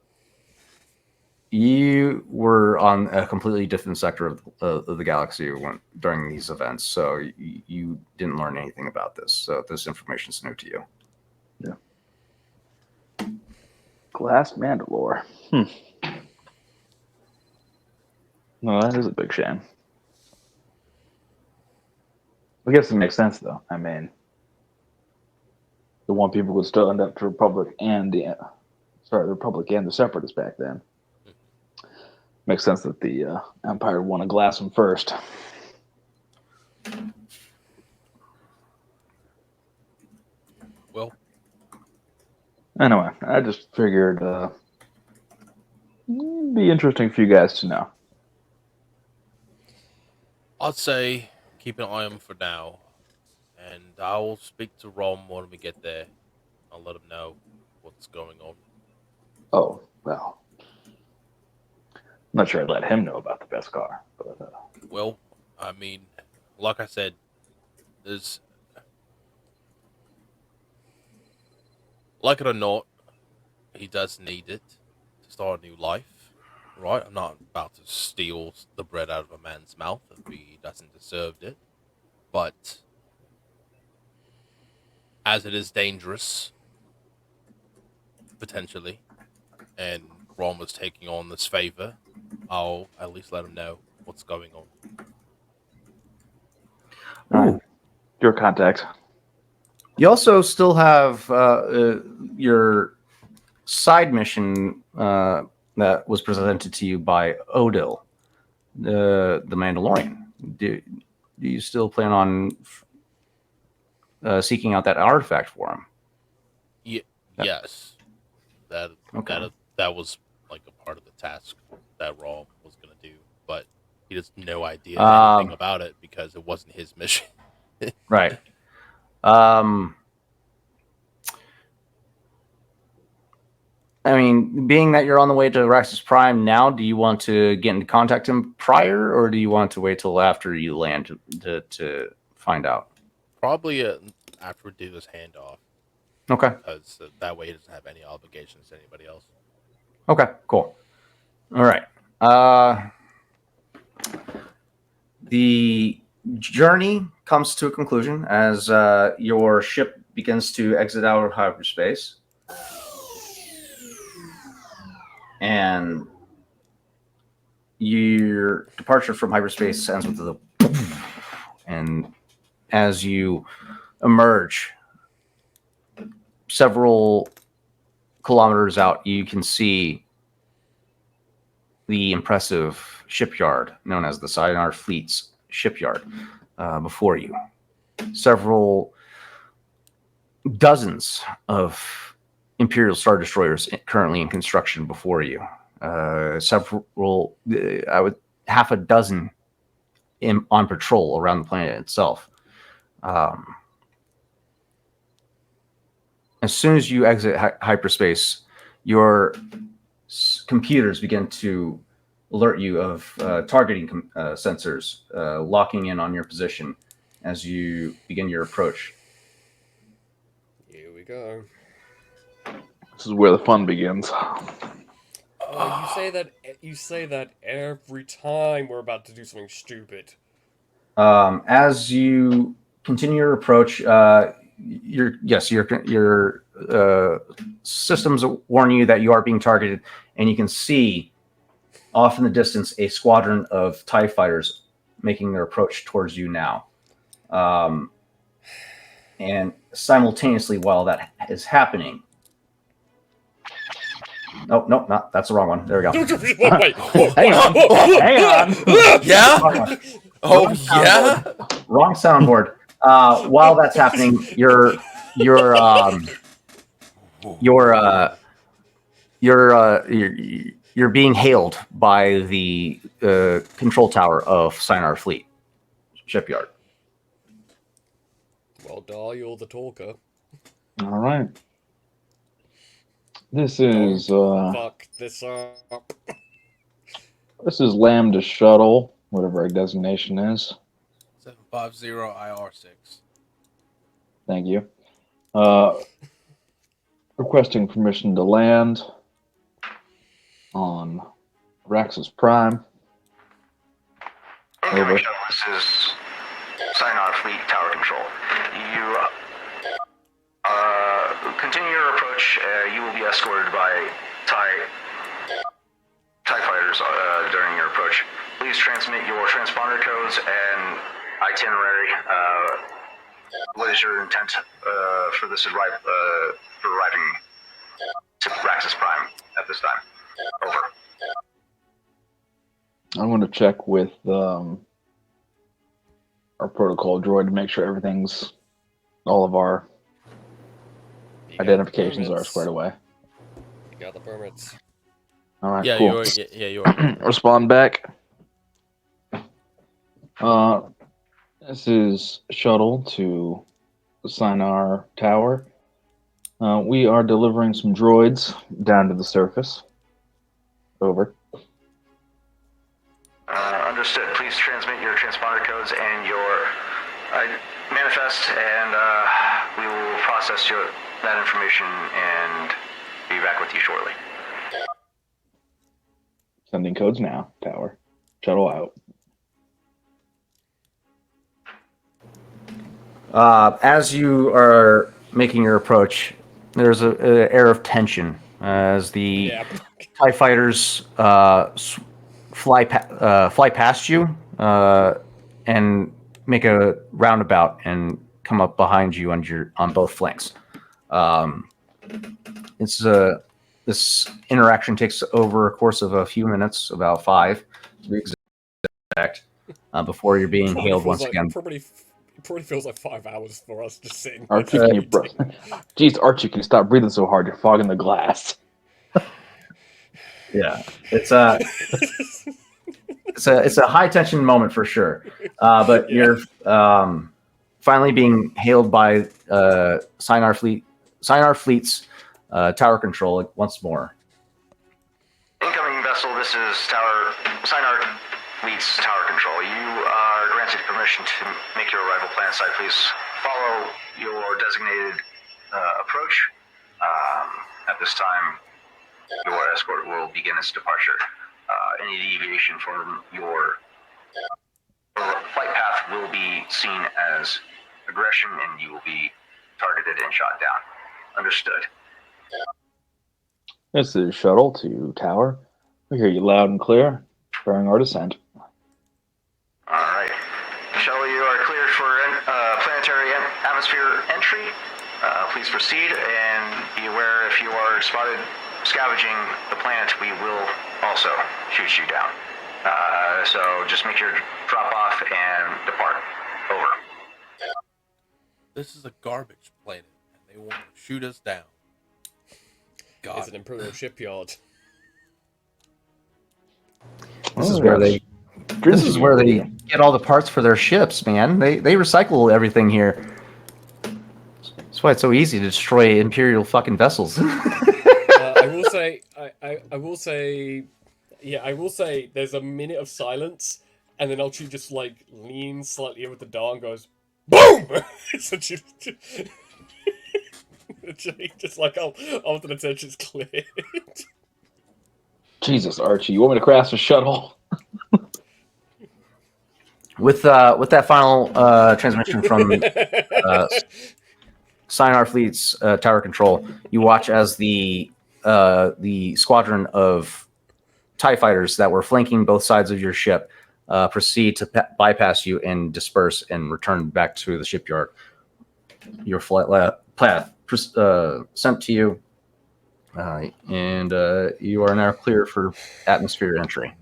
you were on a completely different sector of the galaxy during these events, so you didn't learn anything about this. So this information is new to you. Glass Mandalore. No, that is a big shame. I guess it makes sense, though. I mean, the one people would still end up to Republic and the Republic and the Separatists back then. Makes sense that the Empire would want to glass them first. Well, Anyway, I just figured Be interesting for you guys to know. I'd say keep an eye on him for now, and I'll speak to Rom when we get there. I'll let him know what's going on. Oh, well. I'm not sure I'd let him know about the best car. But, Well, I mean, like I said, there's like it or not, he does need it to start a new life, right? I'm not about to steal the bread out of a man's mouth if he doesn't deserve it, but as it is dangerous, potentially, and Ron was taking on this favor, I'll at least let him know what's going on. Ooh. your contact. You also still have your side mission that was presented to you by Odil, the Mandalorian. Do you still plan on seeking out that artifact for him? Yes, that Okay. that was like a part of the task that Ron was gonna do, but he has no idea anything about it because it wasn't his mission. Right. I mean, being that you're on the way to Raxus Prime now, do you want to get into contact him prior, or do you want to wait till after you land to find out? Probably after we do this handoff, Okay. because that way he doesn't have any obligations to anybody else. Okay. Cool. All right. The journey comes to a conclusion as your ship begins to exit out of hyperspace. And your departure from hyperspace ends with the and as you emerge several kilometers out, you can see the impressive shipyard known as the Sienar Fleet's shipyard before you. Several dozens of Imperial Star Destroyers currently in construction before you. Half a dozen on patrol around the planet itself. As soon as you exit hyperspace, your computers begin to alert you of targeting sensors locking in on your position as you begin your approach. Here we go. This is where the fun begins. You say that every time we're about to do something stupid. As you continue your approach, your systems warn you that you are being targeted, and you can see off in the distance a squadron of TIE fighters making their approach towards you now. And simultaneously, while that is happening, nope, not that's the wrong one. There we go. Wait. Hang on. Yeah? Wrong soundboard. While that's happening, you're being hailed by the control tower of Sienar Fleet shipyard. Well, Dar, you're the talker. All right. This is Fuck this up. this is Lambda Shuttle, whatever our designation is. 750 IR6. Thank you. Requesting permission to land on Raxus Prime. Over. This is Sienar Fleet Tower Control. You continue your approach. You will be escorted by TIE fighters during your approach. Please transmit your transponder codes and itinerary. What is your intent for this for arriving to Raxus Prime at this time? Over. I'm going to check with our protocol droid to make sure all of our You got identifications the are permits. squared away. You got the permits. All right, Yeah, cool. you are. Respond back. This is shuttle to Sinar Tower. We are delivering some droids down to the surface. Over. Understood. Please transmit your transponder codes and your manifest, and we will process that information and be back with you shortly. Sending codes now. Tower. Shuttle out. As you are making your approach, there's an air of tension as the Yeah. TIE fighters fly past you and make a roundabout and come up behind you on both flanks. This interaction takes over a course of a few minutes, about 5 to be exact, before you're being hailed once again. Probably feels like 5 hours for us just sitting. Archie, can you Jeez, Archie, can you stop breathing so hard? You're fogging the glass. Yeah, it's a high tension moment for sure. But Yeah. you're finally being hailed by Sinar Fleet's tower control once more. Incoming vessel, this is Sinar Fleet's tower control. You are granted permission to make your arrival plan site. Please follow your designated approach. At this time, your escort will begin its departure. Any deviation from your flight path will be seen as aggression, and you will be targeted and shot down. Understood. This is shuttle to tower. We hear you loud and clear. Preparing our descent. All right. Shuttle, you are cleared for planetary atmosphere entry. Please proceed, and be aware if you are spotted scavenging the planet, we will also shoot you down. So just make your drop off and depart. Over. This is a garbage planet, and they want to shoot us down. God. It's an Imperial shipyard. This is where they get all the parts for their ships, man. They recycle everything here. That's why it's so easy to destroy Imperial fucking vessels. I will say, there's a minute of silence, and then Archie just like leans slightly over the door and goes, BOOM! So just like, after the tension's cleared. Jesus, Archie, you want me to crash the shuttle? With that final transmission from Sinar Fleet's tower control, you watch as the squadron of TIE fighters that were flanking both sides of your ship proceed to bypass you and disperse and return back to the shipyard. Your flight path sent to you, and you are now clear for atmosphere entry.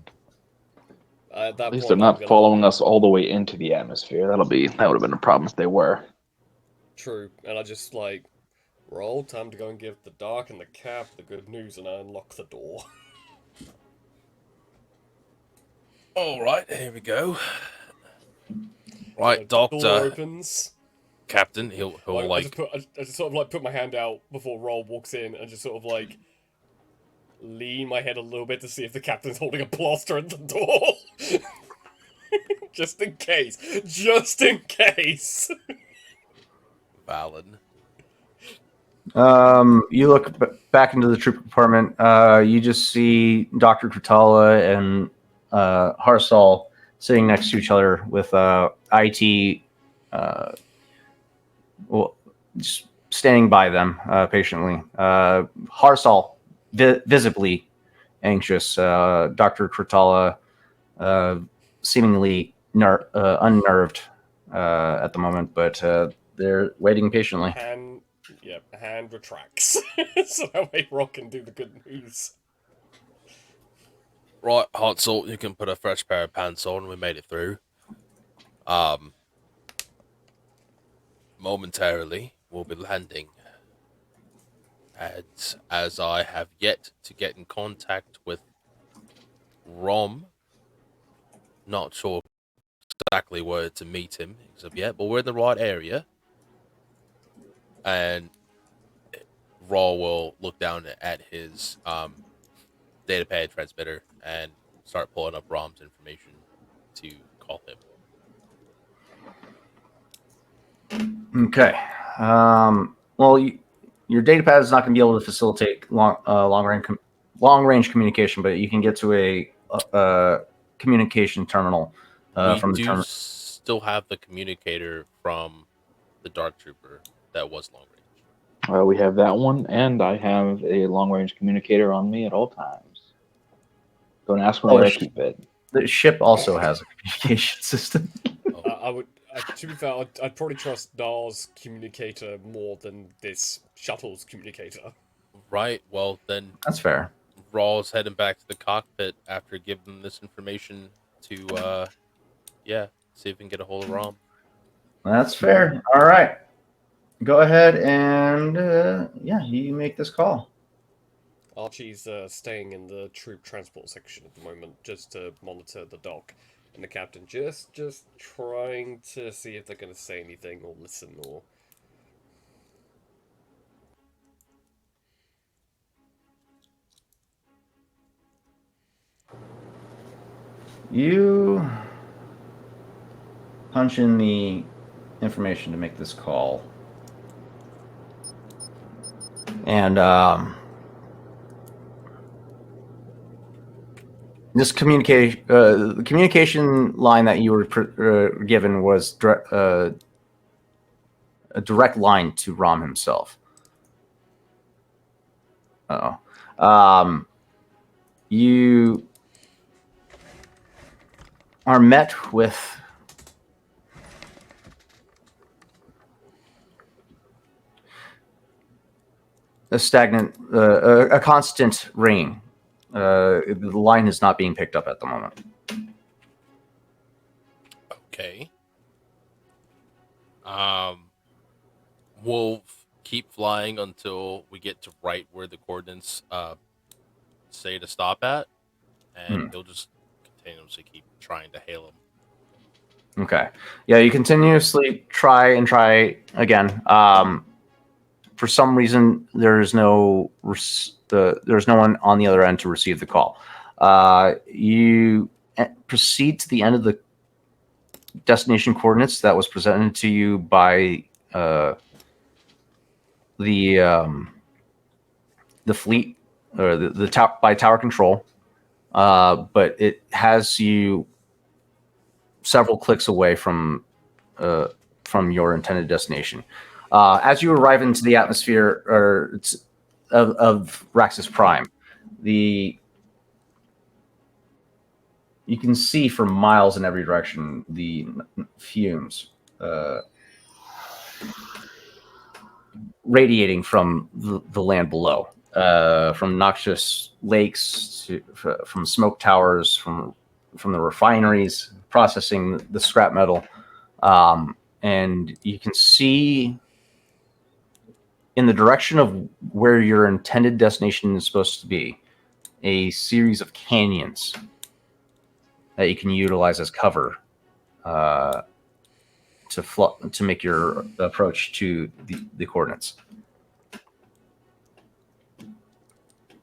At least they're not following us all the way into the atmosphere. That would have been a problem if they were. True, and I just like roll. Time to go and give the Dark and the Cap the good news, and I unlock the door. All right, here we go. Right, Doctor. Door opens. Captain, he'll I just sort of like put my hand out before Roll walks in, and just sort of like lean my head a little bit to see if the captain's holding a plaster at the door. Just in case. Just in case. Valid. You look back into the troop compartment. You just see Dr. Kratala and Harsal sitting next to each other with IT just standing by them patiently. Harsal visibly anxious. Dr. Kratala seemingly unnerved at the moment, but they're waiting patiently. Hand retracts. So that way Rock can do the good news. Right, Hot Salt, you can put a fresh pair of pants on. We made it through. Momentarily, we'll be landing. as I have yet to get in contact with Rom. Not sure exactly where to meet him as of yet, but we're in the right area. And Raw will look down at his datapad transmitter and start pulling up Rom's information to call him. Okay. Well, your data pad is not going to be able to facilitate long range communication, but you can get to a communication terminal from the We do terminal. still have the communicator from the Dark Trooper that was long range. We have that one, and I have a long range communicator on me at all times. Don't ask me where I keep it. The ship also has a communication system. I would, to be fair, I'd probably trust Dar's communicator more than this shuttle's communicator. Right. Well, then That's fair. Raw's heading back to the cockpit after giving them this information to, see if we can get a hold of Rom. That's fair. All right. Go ahead and you make this call. Archie's staying in the troop transport section at the moment, just to monitor the dock, and the captain just trying to see if they're going to say anything or listen or. You punch in the information to make this call. And this the communication line that you were given was a direct line to Rom himself. You are met with a constant ringing. The line is not being picked up at the moment. Okay. We'll keep flying until we get to right where the coordinates say to stop at, and they'll just continuously keep trying to hail him. Okay. Yeah, you continuously try again. For some reason, there's no one on the other end to receive the call. You proceed to the end of the destination coordinates that was presented to you by the fleet or by tower control, but it has you several clicks away from your intended destination. As you arrive into the atmosphere of Raxus Prime, you can see for miles in every direction the fumes radiating from the land below, from noxious lakes, from smoke towers, from the refineries processing the scrap metal. And you can see in the direction of where your intended destination is supposed to be a series of canyons that you can utilize as cover to make your approach to the coordinates.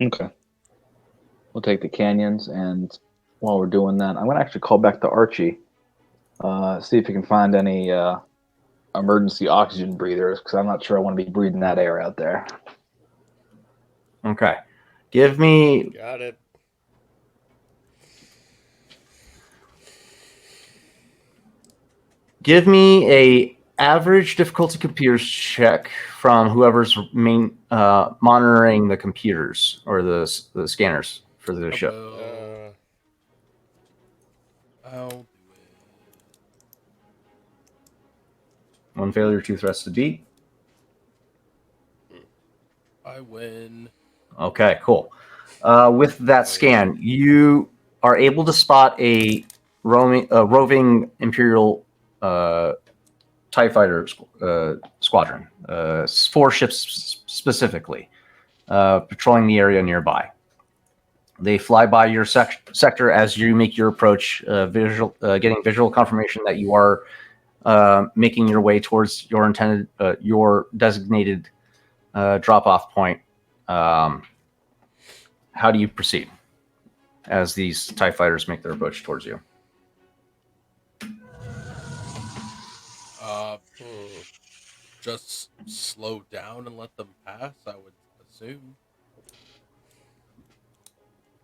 Okay. We'll take the canyons, and while we're doing that, I'm going to actually call back to Archie, see if he can find any emergency oxygen breathers, because I'm not sure I want to be breathing that air out there. Okay. Give me... Got it. Give me a average difficulty computers check from whoever's monitoring the computers or the scanners for the ship. I'll do it. One failure, two threats to beat. I win. Okay, cool. With that scan, you are able to spot a roving Imperial TIE fighter squadron, 4 ships specifically. patrolling the area nearby. They fly by your sector as you make your approach, getting visual confirmation that you are making your way towards your designated drop-off point. How do you proceed as these TIE fighters make their approach towards you? Just slow down and let them pass, I would assume.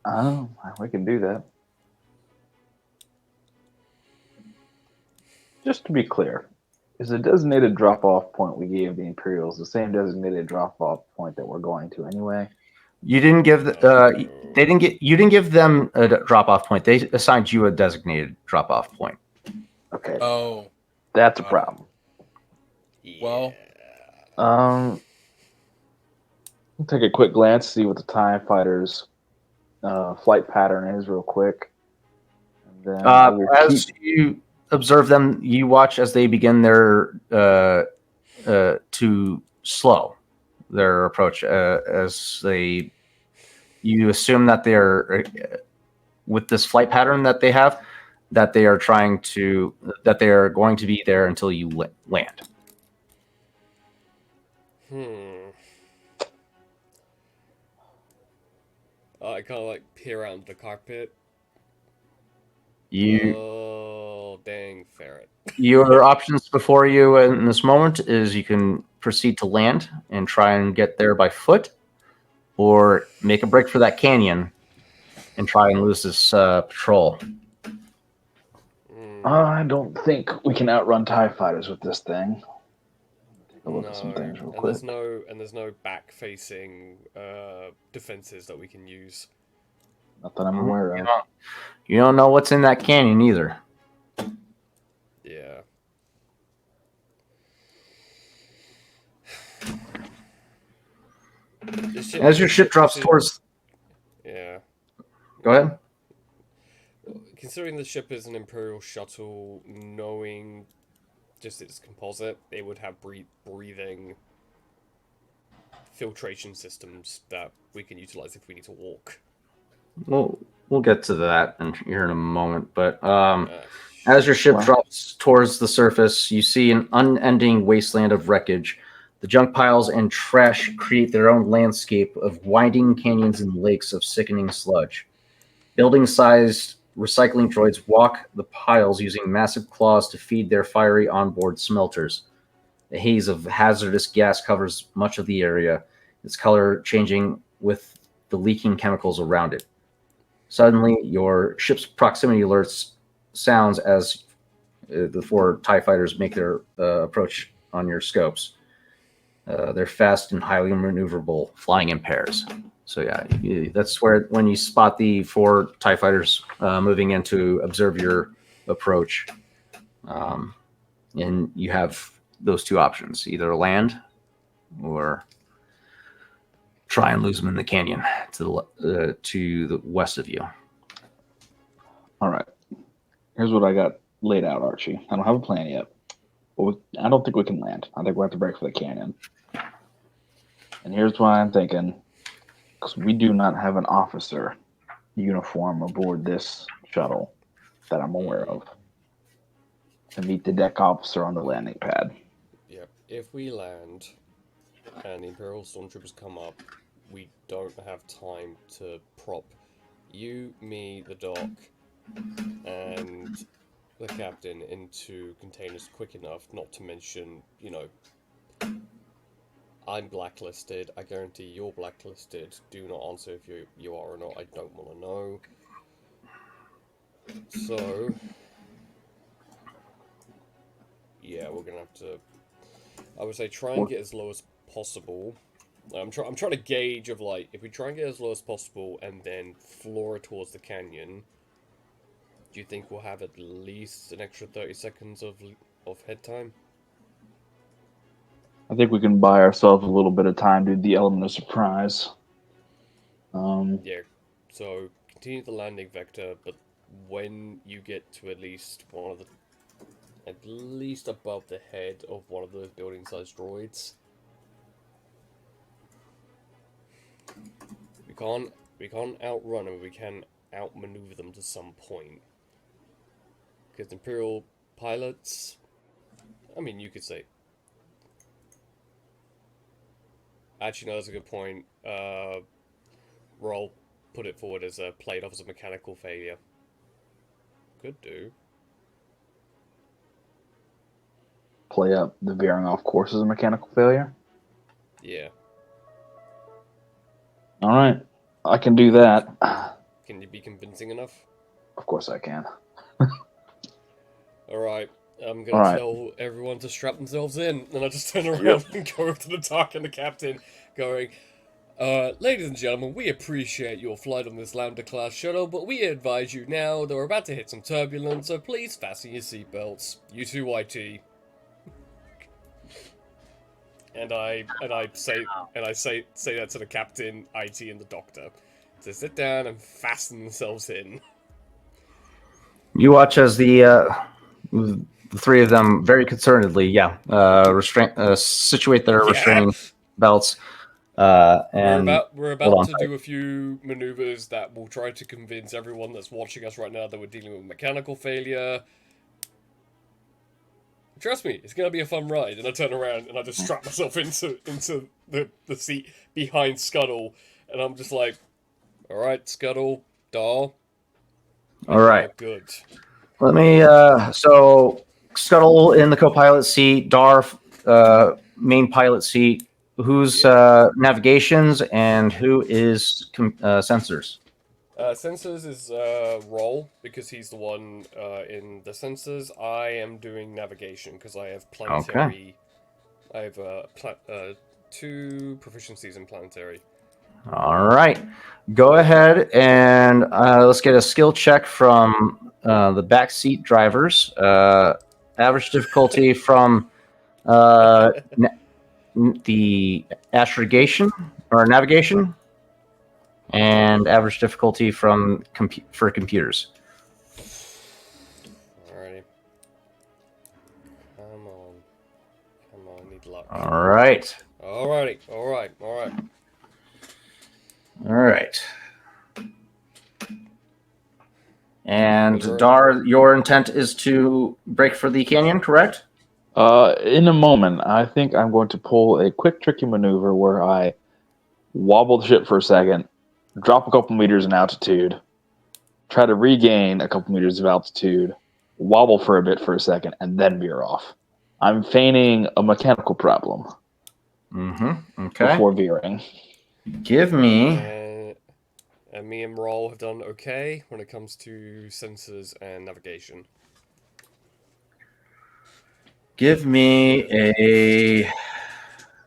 Oh, we can do that. Just to be clear, is the designated drop-off point we gave the Imperials the same designated drop-off point that we're going to anyway? You didn't give you didn't give them a drop-off point. They assigned you a designated drop-off point. Okay, Oh, that's a problem. Well, I'll take a quick glance, see what the TIE fighters' flight pattern is real quick. And then I will As you observe them, you watch as they begin their to slow their approach as you assume that they're with this flight pattern that they have, that they are going to be there until you land. I kind of like peer out the cockpit. You Oh, dang ferret. Your options before you in this moment is you can proceed to land and try and get there by foot, or make a break for that canyon and try and lose this patrol. I don't think we can outrun TIE fighters with this thing. Take a look at some things real and quick. there's no back-facing defenses that we can use. Not that I'm aware of. You don't know what's in that canyon either. Yeah. As your ship drops towards... Yeah. Go ahead. Considering the ship is an Imperial shuttle, knowing just its composite, it would have breathing filtration systems that we can utilize if we need to walk. We'll get to that here in a moment. But as your ship drops towards the surface, you see an unending wasteland of wreckage. The junk piles and trash create their own landscape of winding canyons and lakes of sickening sludge. Building-sized recycling droids walk the piles using massive claws to feed their fiery onboard smelters. A haze of hazardous gas covers much of the area, its color changing with the leaking chemicals around it. Suddenly, your ship's proximity alerts sounds as the four TIE fighters make their approach on your scopes. They're fast and highly maneuverable, flying in pairs. So yeah, that's when you spot the four TIE fighters moving in to observe your approach. And you have those two options, either land or try and lose them in the canyon to the west of you. All right. Here's what I got laid out, Archie. I don't have a plan yet. But I don't think we can land. I think we'll have to break for the canyon. And here's why I'm thinking. Because we do not have an officer uniform aboard this shuttle that I'm aware of to meet the deck officer on the landing pad. Yep. If we land and the Imperial Stormtroopers come up, we don't have time to prop you, me, the doc, and the captain into containers quick enough, not to mention, I'm blacklisted. I guarantee you're blacklisted. Do not answer if you are or not. I don't want to know. So, yeah, we're gonna have to. I would say try and get as low as possible. I'm trying to gauge of if we try and get as low as possible and then floor it towards the canyon. Do you think we'll have at least an extra 30 seconds of head time? I think we can buy ourselves a little bit of time to do the element of surprise. Yeah, so continue the landing vector, but when you get to at least above the head of one of those building-sized droids, we can't outrun them. We can outmaneuver them to some point. Because Imperial pilots, I mean, you could say. Actually, no, that's a good point. Roll put it forward as a played off as a mechanical failure. Could do. Play up the veering off course as a mechanical failure. Yeah. All right, I can do that. Can you be convincing enough? Of course I can. Alright, I'm gonna Alright. tell everyone to strap themselves in, and I just turn around and go over to the dock and the captain, going, ladies and gentlemen, we appreciate your flight on this Lambda-class shuttle, but we advise you now that we're about to hit some turbulence, so please fasten your seatbelts. You too, IT. And I say that to the captain, IT, and the doctor, to sit down and fasten themselves in. You watch as the three of them very concernedly, situate their restraining belts. And we're hold on about to do a few maneuvers that will try to convince everyone that's watching us right now that we're dealing with mechanical failure. Trust me, it's gonna be a fun ride. And I turn around and I just strap myself into the seat behind Scuttle, and I'm just like, all right, Scuttle, Dar. all right. Good. Let me. So Scuttle in the co-pilot seat, Dar main pilot seat. Who's navigations and who is sensors? Sensors is Roll, because he's the one in the sensors. I am doing navigation because I have planetary. I have 2 proficiencies in planetary. All right, go ahead and let's get a skill check from the backseat drivers. Average difficulty from the astrogation or navigation, and average difficulty from for computers. Alrighty. Come on, I need luck. All right. Alrighty, alright. All right. And Dar, your intent is to break for the canyon, correct? In a moment, I think I'm going to pull a quick, tricky maneuver where I wobble the ship for a second, drop a couple meters in altitude, try to regain a couple meters of altitude, wobble for a bit for a second, and then veer off. I'm feigning a mechanical problem Okay. before veering. Give me. And me and Roll have done okay when it comes to sensors and navigation. Give me a.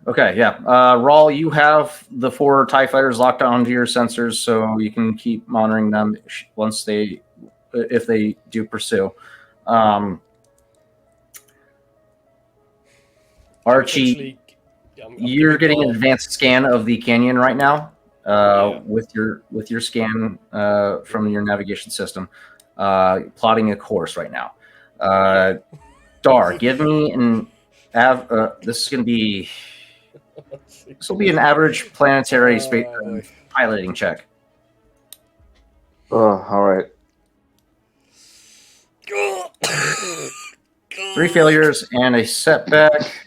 Okay, yeah. Raul, you have the 4 TIE fighters locked onto your sensors, so you can keep monitoring them if they do pursue. Archie, you're getting an advanced scan of the canyon right now with your scan from your navigation system, plotting a course right now. Dar, give me an this is going to be. This will be an average planetary space piloting check. All right. 3 failures and a setback.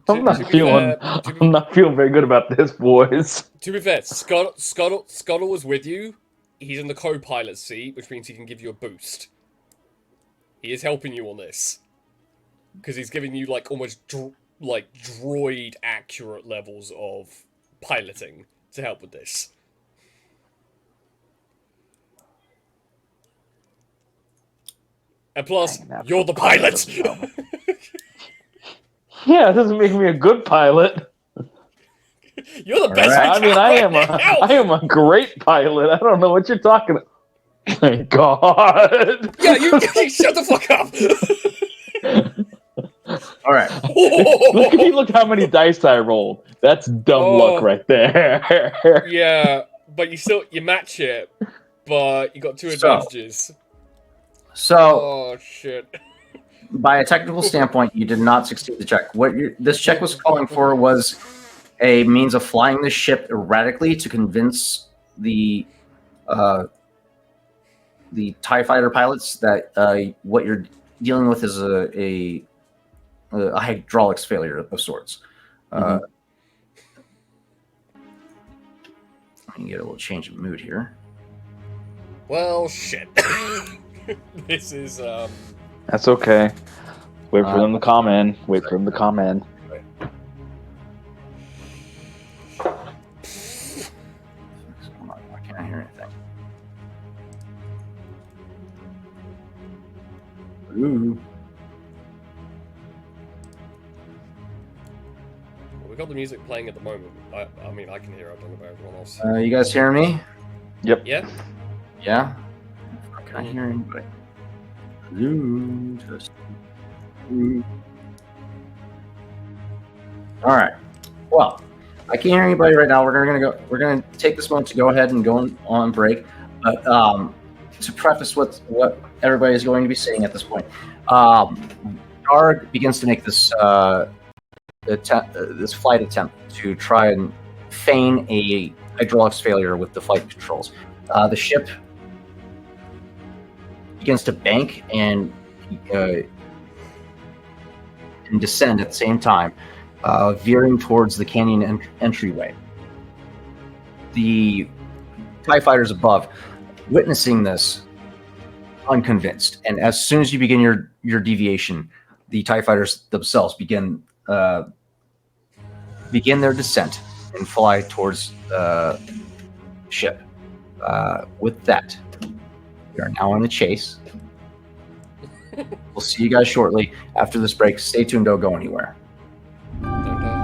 I'm not feeling very good about this, boys. To be fair, Scuttle was with you. He's in the co-pilot seat, which means he can give you a boost. He is helping you on this. Because he's giving you, like, almost, droid-accurate levels of piloting to help with this. And plus, you're the pilot! Yeah, it doesn't make me a good pilot. You're the best. Right. I mean, I am a great pilot. I don't know what you're talking about. Thank God. Yeah, you shut the fuck up. All right. Look how many dice I rolled. That's dumb luck right there. Yeah, but you match it, but you got 2 advantages. So, oh shit. By a technical standpoint, you did not succeed the check. This check was calling for was a means of flying the ship erratically to convince the TIE fighter pilots that what you're dealing with is a hydraulics failure of sorts. I can get a little change of mood here. Well, shit. This is That's okay. Wait for them to come in. Wait for them to come in. I can't hear anything. Ooh. we got the music playing at the moment. I mean, I can hear. I don't know about everyone else. You guys hear me? Yep. Yeah. Yeah. Can I hear anybody? Hello. All right. Well, I can't hear anybody right now. We're gonna take this moment to go ahead and go on break. But to preface what everybody is going to be saying at this point, Darg begins to make this this flight attempt to try and feign a hydraulics failure with the flight controls. The ship begins to bank and descend at the same time, veering towards the canyon entryway. The TIE fighters above, witnessing this, unconvinced, and as soon as you begin your deviation, the TIE fighters themselves begin their descent and fly towards the ship. With that, we are now on the chase. We'll see you guys shortly after this break. Stay tuned, don't go anywhere. Dun, dun.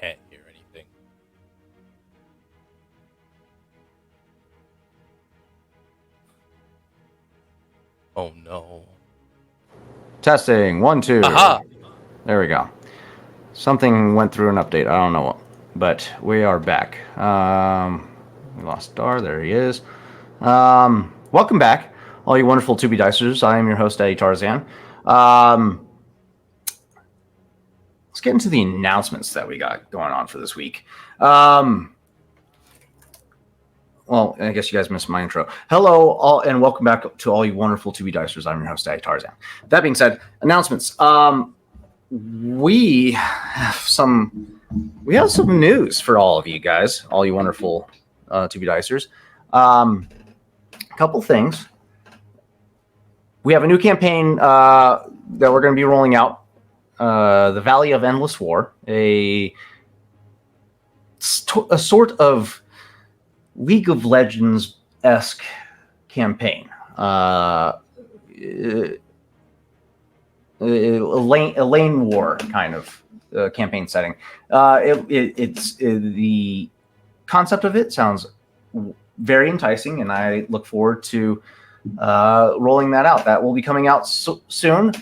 can't hear anything. Oh no. Testing 1 2. Aha! There we go. Something went through an update. I don't know what, but we are back. We lost Dar. There he is. Welcome back, all you wonderful 2B Dicers. I am your host, Eddie Tarzan. Let's get into the announcements that we got going on for this week. Well, I guess you guys missed my intro. Hello, all, and welcome back to all you wonderful 2B Dicers. I'm your host, Eddie Tarzan. That being said, announcements. We have some news for all of you guys, all you wonderful 2B Dicers. A couple things. We have a new campaign that we're going to be rolling out. The Valley of Endless War, a sort of League of Legends-esque campaign. A lane war kind of campaign setting. It's the concept of it sounds very enticing, and I look forward to rolling that out. That will be coming out soon.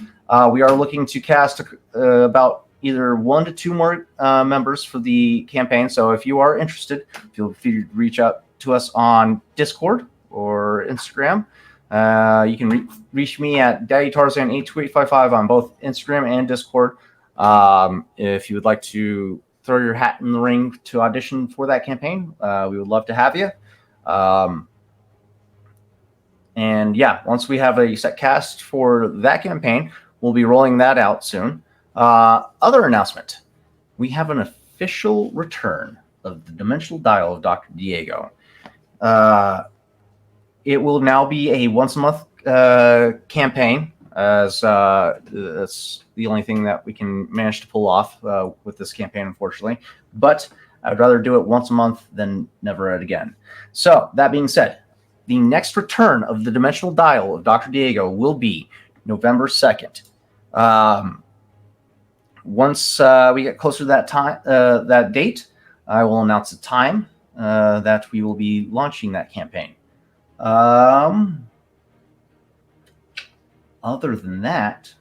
We are looking to cast about either 1 to 2 more members for the campaign. So if you are interested, feel free to reach out to us on Discord or Instagram. You can reach me at DaddyTarzan82855 on both Instagram and Discord. If you would like to throw your hat in the ring to audition for that campaign, we would love to have you. And yeah, once we have a set cast for that campaign, we'll be rolling that out soon. Other announcement. We have an official return of the Dimensional Dial of Dr. Diego. It will now be a once-a-month campaign, as that's the only thing that we can manage to pull off with this campaign, unfortunately. But I'd rather do it once a month than never again. So, that being said, the next return of the Dimensional Dial of Dr. Diego will be November 2nd. Once we get closer to that date, I will announce the time that we will be launching that campaign. Other than that,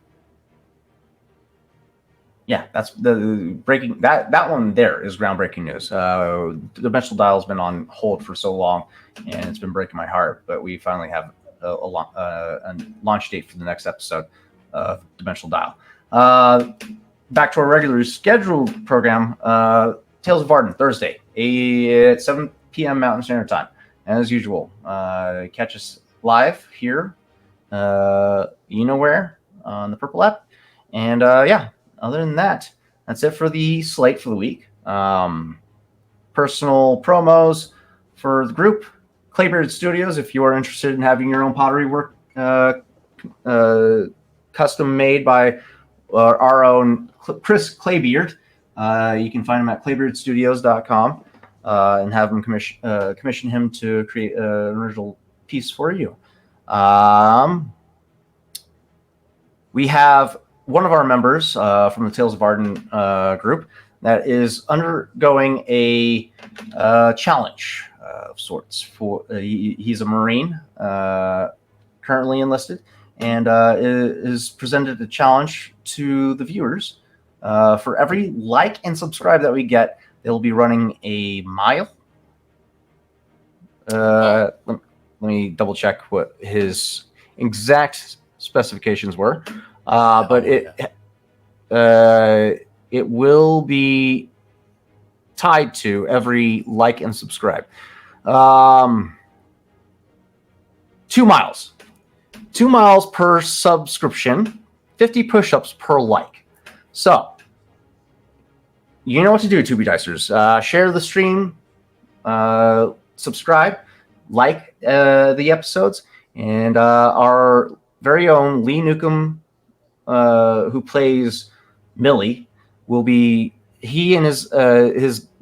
yeah, that's the breaking. That one there is groundbreaking news. The Dimensional Dial has been on hold for so long, and it's been breaking my heart. But we finally have a launch date for the next episode of Dimensional Dial. Back to our regular scheduled program. Tales of Arden, Thursday, at 7 p.m. Mountain Standard Time. As usual, catch us live here, you know where, on the Purple app. And yeah, other than that, that's it for the slate for the week. Personal promos for the group, Claybeard Studios, if you are interested in having your own pottery work custom made by our own Chris Claybeard. You can find him at claybeardstudios.com and have him commission him to create an original piece for you. We have one of our members from the Tales of Arden group that is undergoing a challenge of sorts. He's a Marine, currently enlisted, and is presented a challenge to the viewers. For every like and subscribe that we get, they'll be running a mile. Let me double check what his exact specifications were. But it will be tied to every like and subscribe. 2 miles. 2 miles per subscription, 50 push-ups per like. So, you know what to do, 2B Dicers. Share the stream, subscribe, like the episodes, and our very own Lee Newcomb, who plays Millie, will be, he and his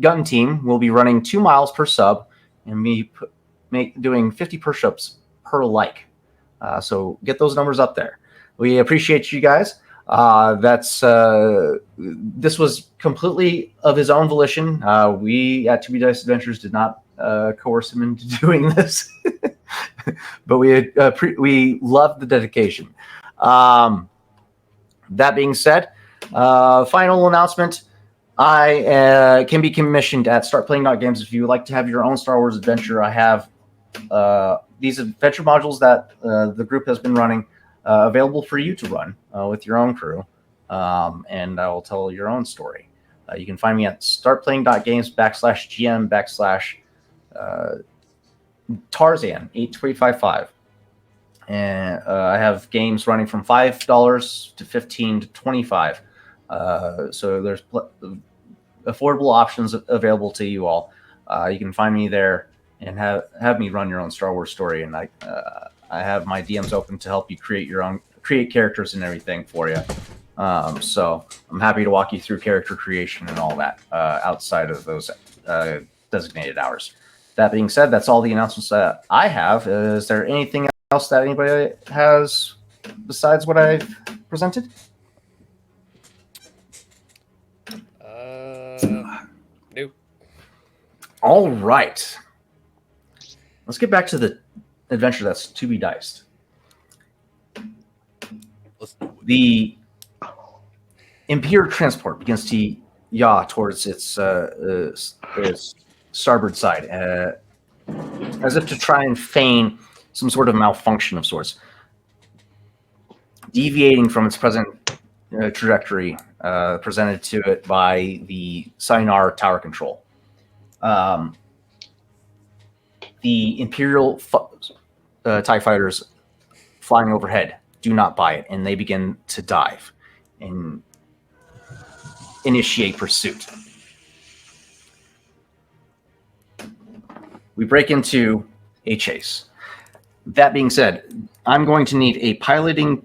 gun team will be running 2 miles per sub and doing 50 push-ups per like. So get those numbers up there. We appreciate you guys. This was completely of his own volition. We at 2B Dice Adventures did not coerce him into doing this, but we loved the dedication. That being said, final announcement. I can be commissioned at StartPlaying.games if you would like to have your own Star Wars adventure. I have these adventure modules that the group has been running available for you to run with your own crew, and I will tell your own story. You can find me at startplaying.games/GM/Tarzan82355. And I have games running from $5 to $15 to $25. So there's affordable options available to you all. You can find me there and have me run your own Star Wars story. And I have my DMs open to help you create characters and everything for you. So I'm happy to walk you through character creation and all that outside of those designated hours. That being said, that's all the announcements that I have. Is there anything else that anybody has besides what I've presented? Nope. All right. Let's get back to the adventure that's to be diced. The Imperial transport begins to yaw towards its starboard side, as if to try and feign some sort of malfunction of sorts, deviating from its present trajectory presented to it by the Sayonara tower control. The Imperial TIE fighters flying overhead do not buy it, and they begin to dive and initiate pursuit. We break into a chase. That being said, I'm going to need a piloting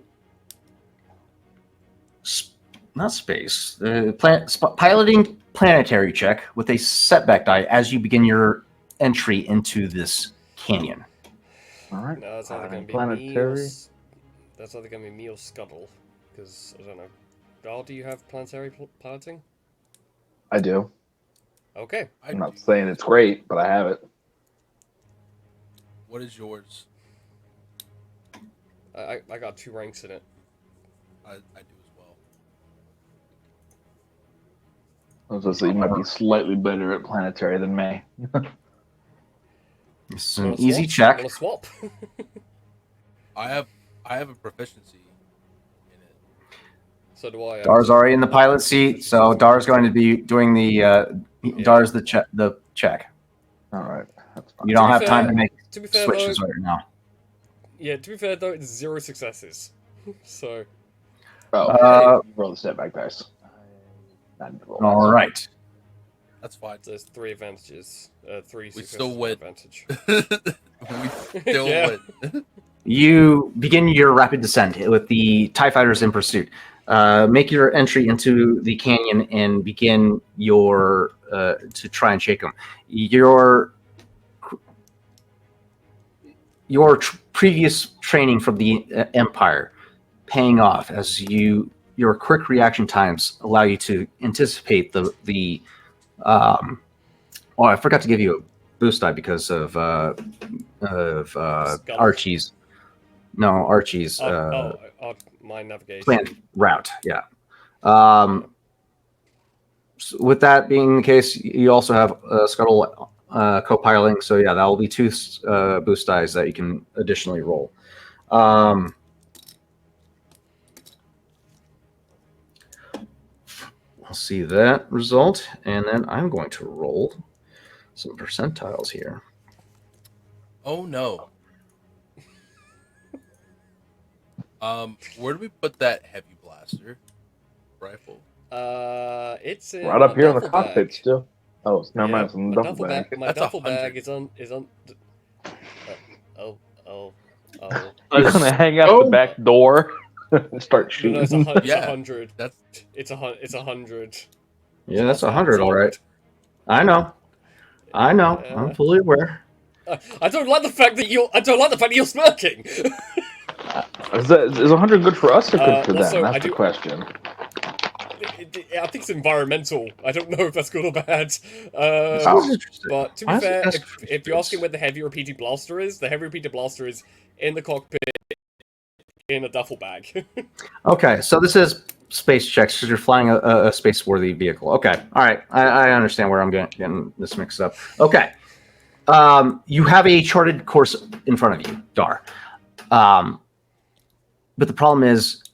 piloting planetary check with a setback die as you begin your entry into this canyon. All right. No, that's either going to be planetary. That's either going to be me or Scuttle, because I don't know. Gal, do you have planetary piloting? I do. Okay. I'm not saying it's great, but I have it. What is yours? I got 2 ranks in it. I do as well. I was going to say you might be slightly better at planetary than me. This is an Wanna easy swap? check. Wanna swap? I have a proficiency in it. So do I. Dar's already in the pilot seat, so Dar's going to be doing Dar's the check. All right. That's fine. You don't To be have time fair- to make To be fair, switches though, right now. yeah. To be fair, though, it's 0 successes. So Oh, you roll the setback dice. Not roll All dice. right. That's fine. there's 3 advantages. 3 We successes. still one win. Advantage. We still Yeah. win. You begin your rapid descent with the TIE fighters in pursuit. Make your entry into the canyon and begin your to try and shake them. Your previous training from the Empire paying off as your quick reaction times allow you to anticipate the I forgot to give you a boost die because of Archie's. No, Archie's My navigation. planned route. Yeah. So with that being the case, you also have Scuttle co-piloting. So yeah, that will be 2 boost dice that you can additionally roll. We'll see that result, and then I'm going to roll some percentiles here. Oh no. Where do we put that heavy blaster rifle? It's in Right up my here in the duffel cockpit bag. still. Oh, never Yeah, mind. It's in the my duffel bag. My That's duffel 100. bag is on. Oh. You're gonna hang out the back door and start No, shooting. it's a Yeah. 100. That's It's 100. Yeah, that's So 100, all right. I know. I'm Yeah. fully aware. I don't like the fact that you're smirking. Is 100 good for us or good for also, them? I That's the do- question. I think it's environmental. I don't know if that's good or bad. This Um, is interesting. But to Why be does it fair, ask for if you're asking space? where the heavy repeating blaster is, the heavy repeating blaster is in the cockpit in a duffel bag. Okay, so this is space checks because you're flying a space-worthy vehicle. Okay, all right, I understand where I'm getting this mixed up. Okay, you have a charted course in front of you, Dar. But the problem is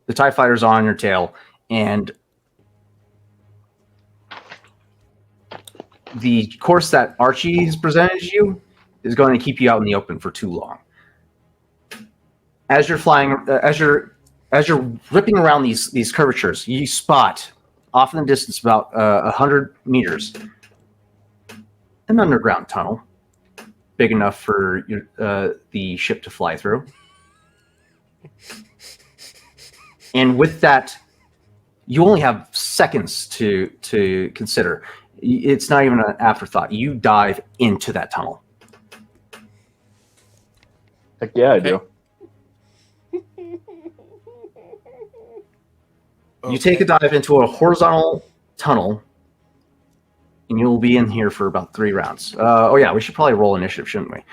the TIE fighter's on your tail, and the course that Archie has presented you is going to keep you out in the open for too long. As you're flying, as you're ripping around these curvatures, you spot off in the distance about 100 meters an underground tunnel big enough for the ship to fly through. And with that, you only have seconds to consider. It's not even an afterthought. You dive into that tunnel. Heck yeah, I Okay. do. You take a dive into a horizontal tunnel, and you'll be in here for about 3 rounds. Oh yeah, we should probably roll initiative, shouldn't we?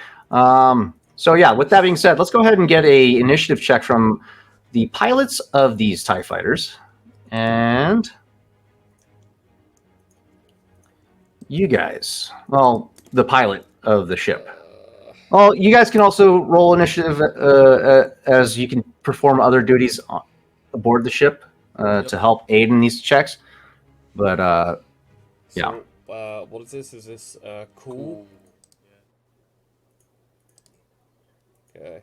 So yeah, with that being said, let's go ahead and get a initiative check from the pilots of these TIE fighters. And you guys, well, the pilot of the ship. Well, you guys can also roll initiative as you can perform other duties aboard the ship to help aid in these checks. But yeah. So, what is this? Is this cool? Okay.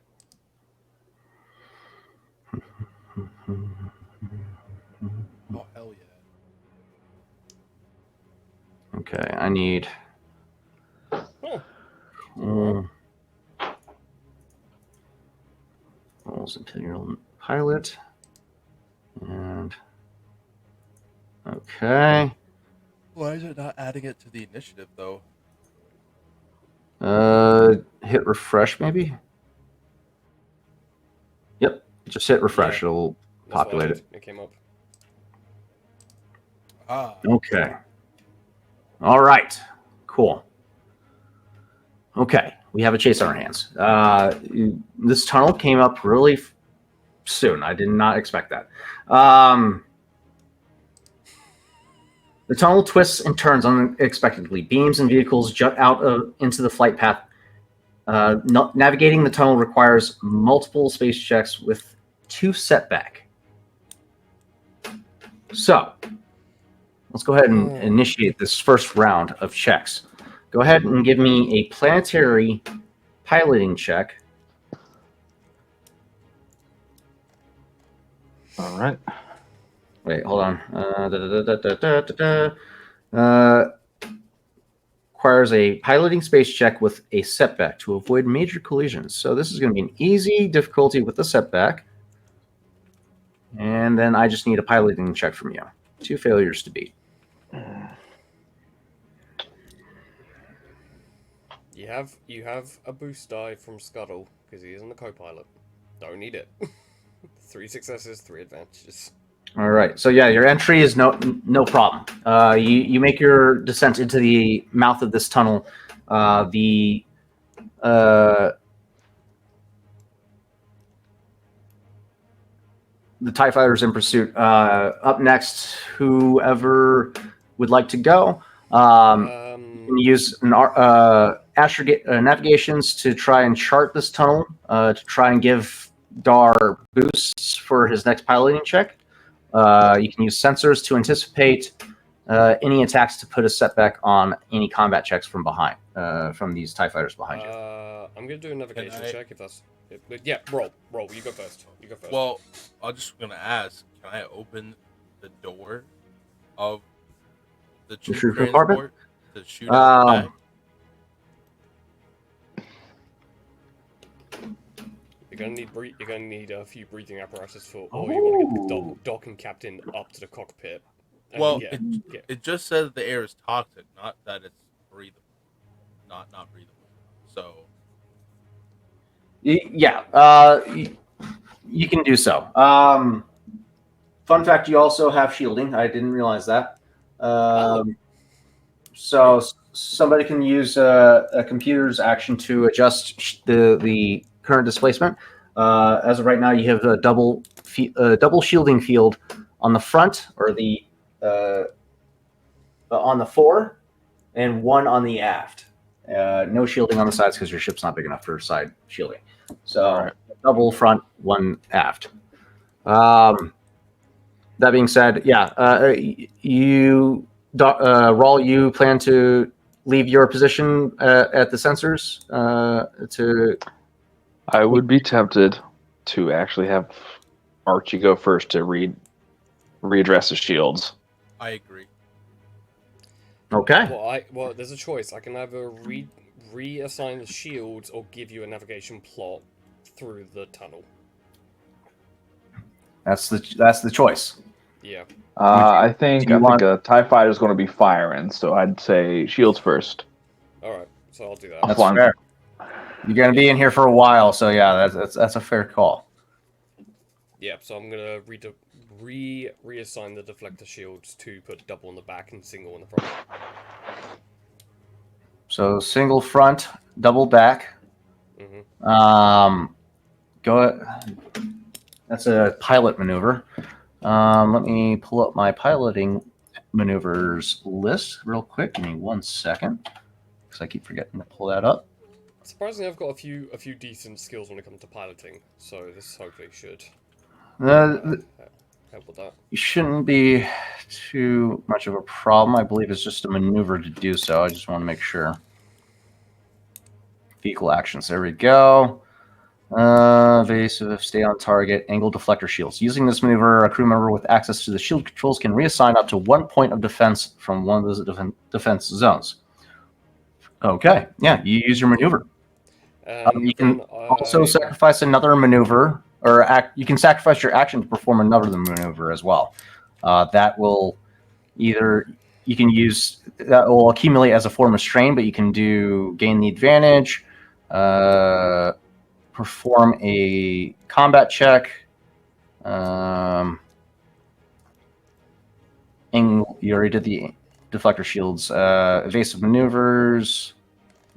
Oh hell yeah! Okay, I need. Rolls Imperial Pilot. And. Okay. Why is it not adding it to the initiative though? Hit refresh maybe? Yep, just hit refresh. Yeah. It'll That's what I populate did. it. It came up. Ah. Okay. All right. Cool. Okay, we have a chase on our hands. This tunnel came up really soon. I did not expect that. The tunnel twists and turns unexpectedly. Beams and vehicles jut out into the flight path. Navigating the tunnel requires multiple space checks with 2 setback. So, let's go ahead and initiate this first round of checks. Go ahead and give me a planetary piloting check. All right. Wait, hold on. Requires a piloting space check with a setback to avoid major collisions. So this is going to be an easy difficulty with a setback. And then I just need a piloting check from you. 2 failures to beat. You have a boost die from Scuttle because he isn't the co-pilot. Don't need it. 3 successes, 3 advantages. All right. So yeah, your entry is no problem. You make your descent into the mouth of this tunnel. The TIE fighters in pursuit. Up next, whoever would like to go. You can use navigations to try and chart this tunnel to try and give Dar boosts for his next piloting check. You can use sensors to anticipate any attacks to put a setback on any combat checks from behind, from these TIE fighters behind you. I'm gonna do a navigation check if that's. But yeah, roll. You go first. Well, I'm just gonna ask. Can I open the door of the troop transport compartment? to shoot out the back? You're gonna need a few breathing apparatus for, or you want to get the docking captain up to the cockpit. And Well, yeah. it just says that the air is toxic, not that it's breathable. Not breathable. So Yeah. You can do so. Fun fact: you also have shielding. I didn't realize that. So somebody can use a computer's action to adjust the current displacement. As of right now, you have a double shielding field on the front or the on the fore, and one on the aft. No shielding on the sides because your ship's not big enough for side shielding. So Alright. double front, one aft. That being said, yeah, Rawl, you plan to leave your position at the sensors to. I would be tempted to actually have Archie go first to readdress the shields. I agree. Okay. Well, there's a choice. I can either reassign the shields or give you a navigation plot through the tunnel. That's the choice. Yeah. I think do you want- a TIE fighter is going to be firing, so I'd say shields first. All right. So I'll do that. That's Fine. fair. You're going to be in here for a while, so yeah, that's a fair call. Yeah. So I'm gonna reassign the deflector shields to put double on the back and single on the front. So single front, double back. Mm-hmm. Go. That's a pilot maneuver. Let me pull up my piloting maneuvers list real quick. Give me 1 second, because I keep forgetting to pull that up. Surprisingly, I've got a few decent skills when it comes to piloting, so this hopefully should help with that. It shouldn't be too much of a problem. I believe it's just a maneuver to do so. I just want to make sure. Vehicle actions. There we go. Evasive, stay on target, angle deflector shields. Using this maneuver, a crew member with access to the shield controls can reassign up to 1 point of defense from one of those defense zones. Okay, yeah, you use your maneuver. You can also sacrifice another maneuver, or you can sacrifice your action to perform another maneuver as well. That will either you can use that will accumulate as a form of strain, but you can gain the advantage. Perform a combat check. And you already did the deflector shields. Evasive maneuvers,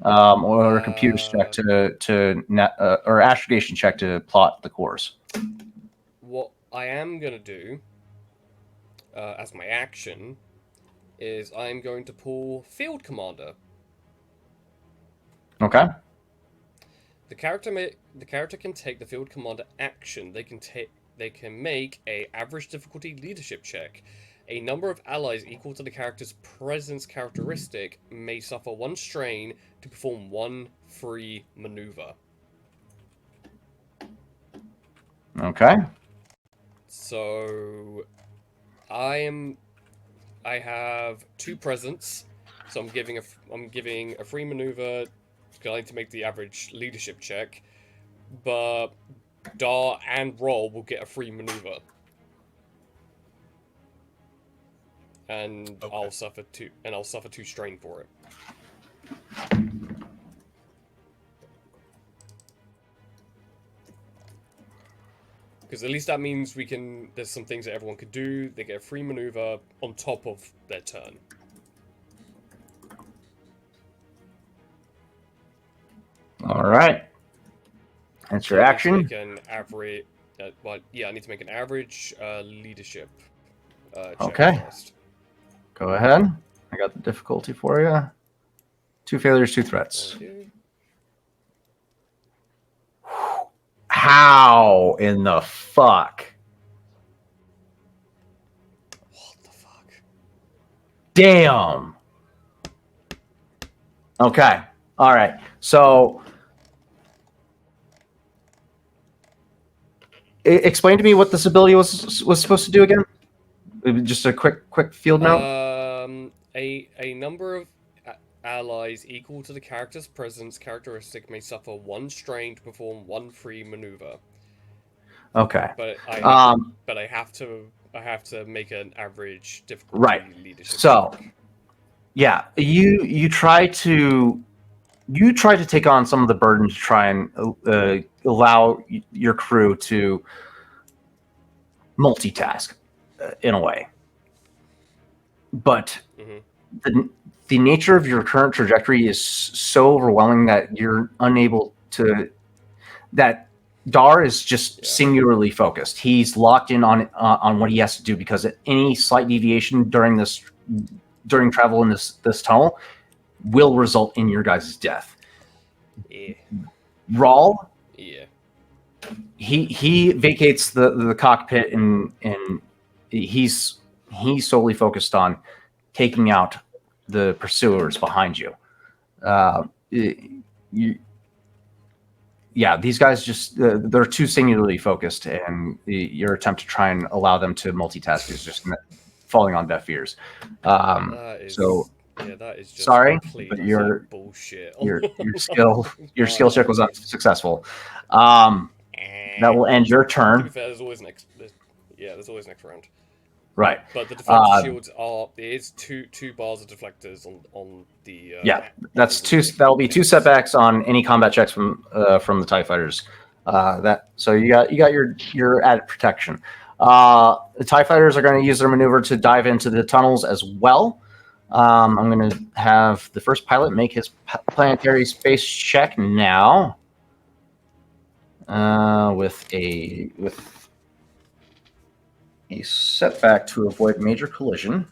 or a computer check or astrogation check to plot the course. What I am gonna do as my action is I'm going to pull Field Commander. Okay. The character can take the Field Commander action. They can make a average difficulty leadership check. A number of allies equal to the character's presence characteristic may suffer 1 strain to perform 1 free maneuver. Okay. So I have 2 presence, so I'm giving a free maneuver. I need to make the average leadership check, but Dar and Roll will get a free maneuver, and Okay. I'll suffer 2 strain for it. Because at least that means there's some things that everyone could do. They get a free maneuver on top of their turn. All right. That's your action. I need to make an average. I need to make an average leadership check Okay. first. Go ahead. I got the difficulty for you. 2 failures, 2 threats. Thank you. How in the fuck? What the fuck? Damn. Okay. All right. So explain to me what this ability was supposed to do again. Just a quick field note. A number of allies equal to the character's presence characteristic may suffer 1 strain to perform 1 free maneuver. Okay. But I have to make an average difficulty Right. leadership So, check. yeah, you try to you try to take on some of the burden to try and allow your crew to multitask in a way. But the nature of your current trajectory is so overwhelming that you're unable to. That Dar is just singularly focused. He's locked in on what he has to do, because any slight deviation during travel in this tunnel will result in your guys' death. Yeah. Rawl, Yeah. he vacates the cockpit and he's solely focused on taking out the pursuers behind you. These guys just they're too singularly focused, and your attempt to try and allow them to multitask is just falling on deaf ears. That is just sorry, complete but your bullshit. your skill check was unsuccessful. That will end your To be turn. fair, there's always next next round. Right. But the deflector shields is two bars of deflectors on the That's two. That'll be 2 setbacks on any combat checks from the TIE fighters. So you got your added protection. The TIE fighters are going to use their maneuver to dive into the tunnels as well. I'm going to have the first pilot make his planetary space check now. With a setback to avoid major collision.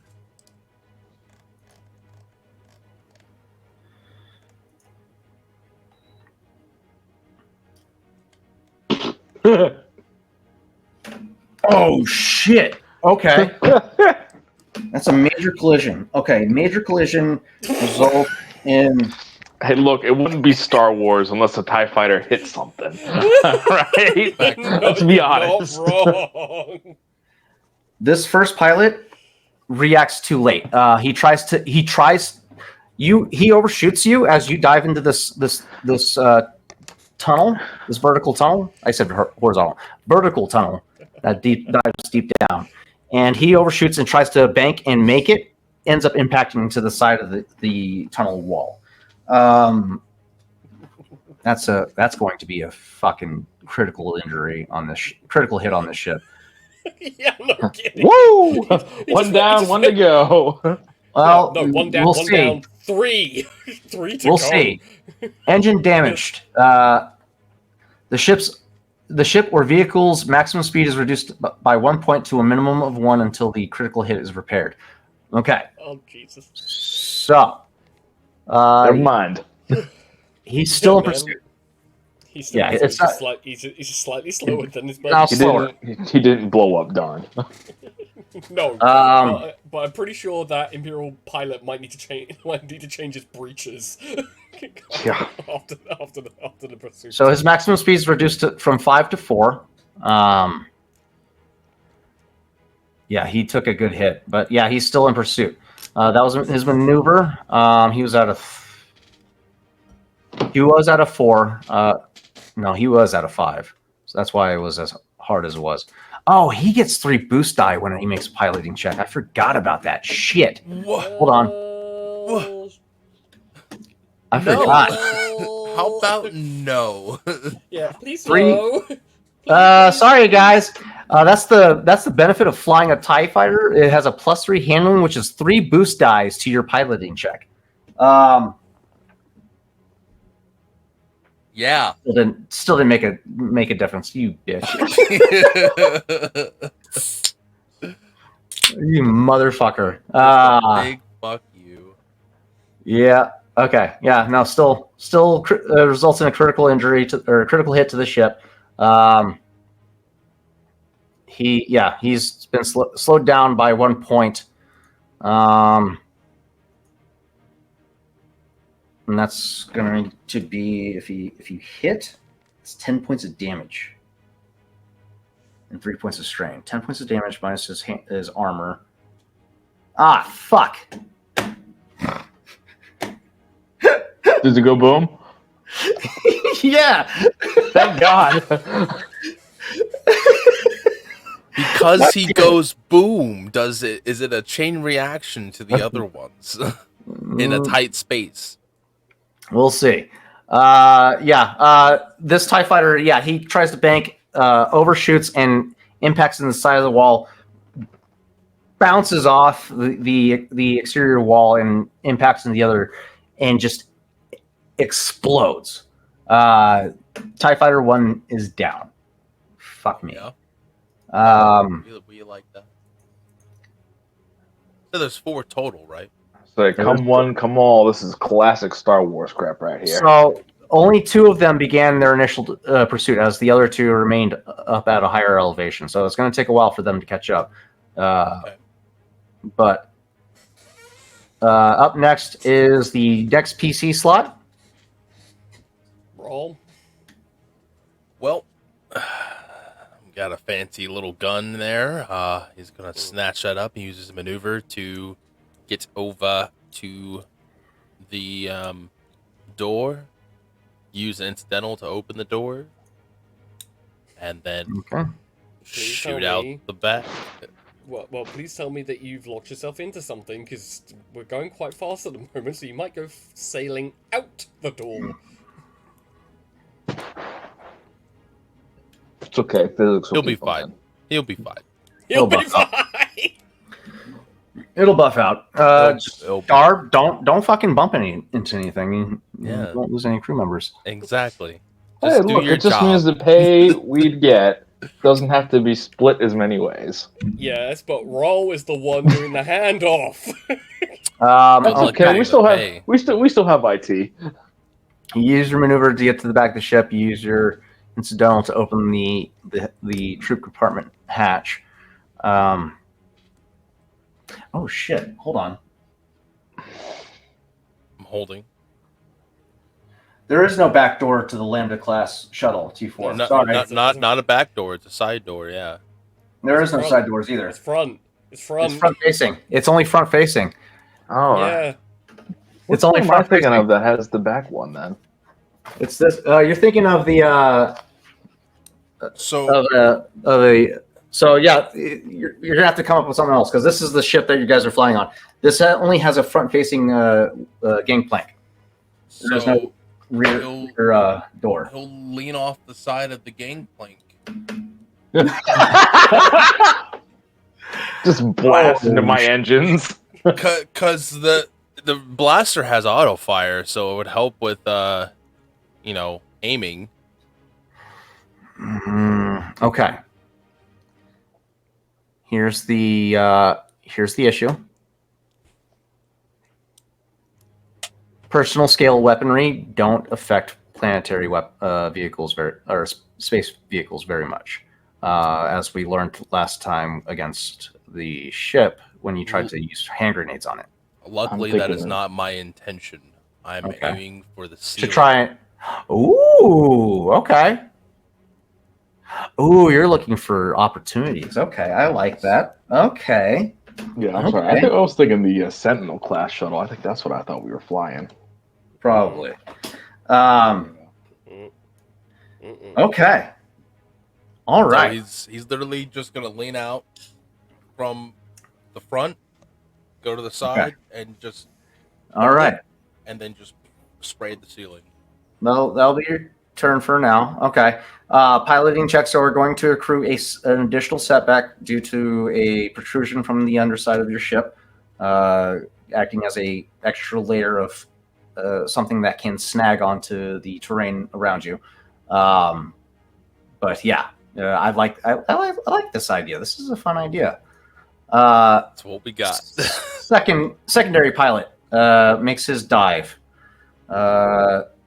Oh shit! Okay, that's a major collision. Okay, major collision result in. Hey, look, it wouldn't be Star Wars unless a TIE fighter hit something. Right? Let's be honest. Not wrong. This first pilot reacts too late. He overshoots you as you dive into this tunnel, this vertical tunnel. I said horizontal, vertical tunnel that dives deep down, and he overshoots and tries to bank and make it. Ends up impacting to the side of the tunnel wall. That's going to be a fucking critical injury on this critical hit on this ship. Yeah, no kidding. Woo! One down, one to go. Well, no, one down, we'll one see. down, three to We'll go. see. Engine damaged. The ship or vehicle's maximum speed is reduced by 1 point to a minimum of 1 until the critical hit is repaired. Okay. Oh Jesus. So, Never mind. he's still in Man. pursuit. He's still it's not. he's just slightly slower than his Now buddy. slower. He didn't blow up Darn. No, Um, but I'm pretty sure that Imperial pilot might need to change his breeches. Yeah. after the pursuit. So his maximum speed is reduced from 5 to 4. Yeah, he took a good hit, but yeah, he's still in pursuit. That was his maneuver. He was at a 4. No, he was at a 5. So that's why it was as hard as it was. Oh, he gets 3 boost die when he makes a piloting check. I forgot about that. Shit. What? Hold on. I No. forgot. How about no? Yeah, please 3. no. Sorry guys. That's the benefit of flying a TIE fighter. It has a +3 handling, which is 3 boost dies to your piloting check. Yeah. Still didn't make a difference. You bitch. You motherfucker. Big fuck you. Yeah. Okay. Yeah. No. Still results in a critical injury or a critical hit to the ship. He's been slowed down by 1 point. And that's going to be if you hit, it's 10 points of damage and 3 points of strain. 10 points of damage minus his armor. Ah, fuck. Does it go boom? Yeah. Thank God. Because he goes boom, is it a chain reaction to the other ones in a tight space? We'll see. This TIE fighter, he tries to bank, overshoots and impacts in the side of the wall, bounces off the exterior wall and impacts in the other, and just explodes. TIE fighter 1 is down. Fuck me. Yeah. Um, We like that. So there's 4 total, right? So come one, come all. This is classic Star Wars crap right here. So only 2 of them began their initial pursuit, as the other 2 remained up at a higher elevation. So it's going to take a while for them to catch up. Okay. But up next is the next PC slot. Roll. Well, got a fancy little gun there. He's gonna snatch that up. He uses a maneuver to get over to the door. Use incidental to open the door, and then Okay. Please shoot tell out me. the back. Well, please tell me that you've locked yourself into something, because we're going quite fast at the moment, so you might go sailing out the door. It's okay. Physics will He'll be keep him fine. in. He'll be fine. He'll be buff up. fine! It'll buff out. He'll be- Darb, don't fucking bump into anything. You Yeah. won't lose any crew members. Exactly. Hey, Just do look, your it just job. means the pay we'd get doesn't have to be split as many ways. Yes, but Roll is the one doing the handoff. Um, But look, Okay, pay we still the have pay. we still have IT. You use your maneuver to get to the back of the ship. You use your incidental to open the troop compartment hatch. Oh shit! Hold on. I'm holding. There is no back door to the Lambda class shuttle T4. Not, Sorry, not a back door. It's a side door. Yeah. there is no front. side doors either. It's front. It's front. It's front facing. It's only front facing. Oh, Yeah. It's only am I front thinking facing. of that has the back one then? It's this. You're thinking of the So So yeah, you're gonna have to come up with something else, because this is the ship that you guys are flying on. This only has a front-facing gangplank. There's so no rear he'll door. he'll lean off the side of the gangplank. Just blast Oh, into my engines. Cause the blaster has auto fire, so it would help with aiming. Okay. Here's the issue. Personal scale weaponry don't affect planetary vehicles or space vehicles very much, as we learned last time against the ship when you tried to use hand grenades on it. Luckily, I'm that is thinking- not my intention. I'm Okay. aiming for the To ceiling. try it. Ooh, okay. Ooh, you're looking for opportunities. Okay, I like that. Okay. Yeah, I'm sorry. Okay. I was thinking the Sentinel class shuttle. I think that's what I thought we were flying. Probably. Mm-mm. Okay. All So right. he's literally just gonna lean out from the front, go to the side, and just All right. and then just spray the ceiling. That'll be your turn for now. Okay. Piloting checks are going to accrue an additional setback due to a protrusion from the underside of your ship, acting as a extra layer of something that can snag onto the terrain around you. But yeah, I like this idea. This is a fun idea. That's what we got. Secondary pilot makes his dive.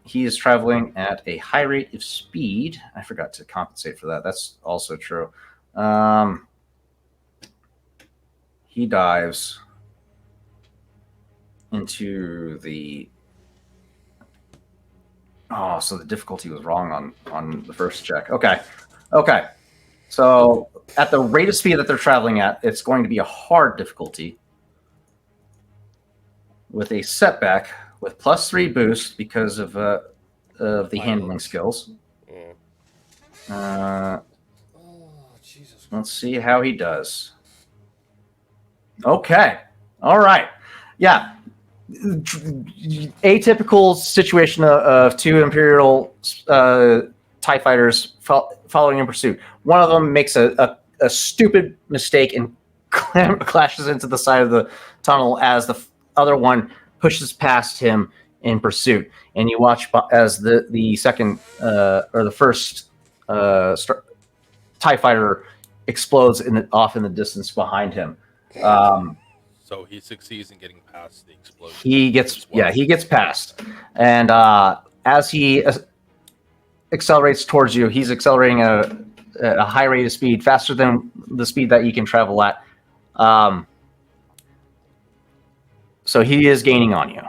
He is traveling at a high rate of speed. I forgot to compensate for that. That's also true. He dives into the. Oh, so the difficulty was wrong on the first check. Okay. So at the rate of speed that they're traveling at, it's going to be a hard difficulty with a setback with +3 boost because of the handling skills. Yeah. Oh, Jesus. Let's see how he does. Okay. All right. Yeah. atypical situation of two Imperial TIE fighters following in pursuit. One of them makes a stupid mistake and clashes into the side of the tunnel as the other one pushes past him in pursuit. And you watch as the second or the first TIE fighter explodes off in the distance behind him. So he succeeds in getting past the explosion. He gets past, and as he accelerates towards you, he's accelerating at a high rate of speed, faster than the speed that you can travel at. So he is gaining on you.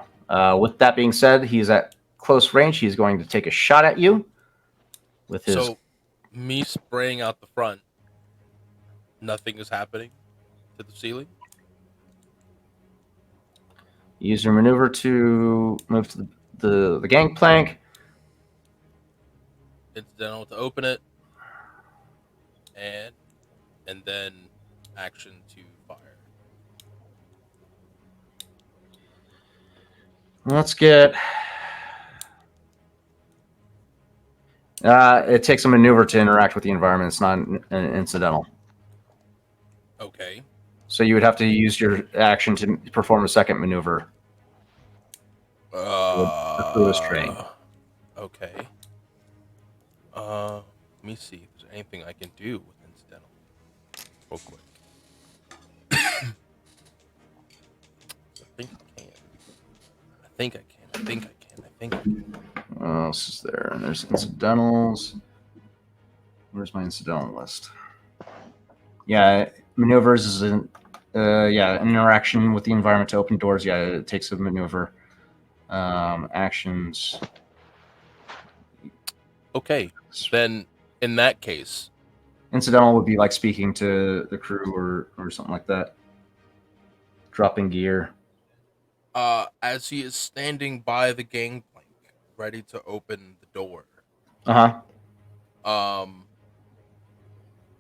With that being said, he's at close range. He's going to take a shot at you with his. So, me spraying out the front, nothing is happening to the ceiling. Use your maneuver to move to the gangplank. Incidental to open it, and then action to fire. Let's get. It takes a maneuver to interact with the environment. It's not incidental. Okay. So you would have to use your action to perform a second maneuver. Cruise train. Okay. Let me see if there's anything I can do with incidental. Real quick. I think I can. What else is there? There's incidentals. Where's my incidental list? Yeah, maneuvers is an interaction with the environment to open doors. Yeah, it takes a maneuver. Actions. Okay, then in that case, incidental would be like speaking to the crew or something like that. Dropping gear. as he is standing by the gangplank, ready to open the door,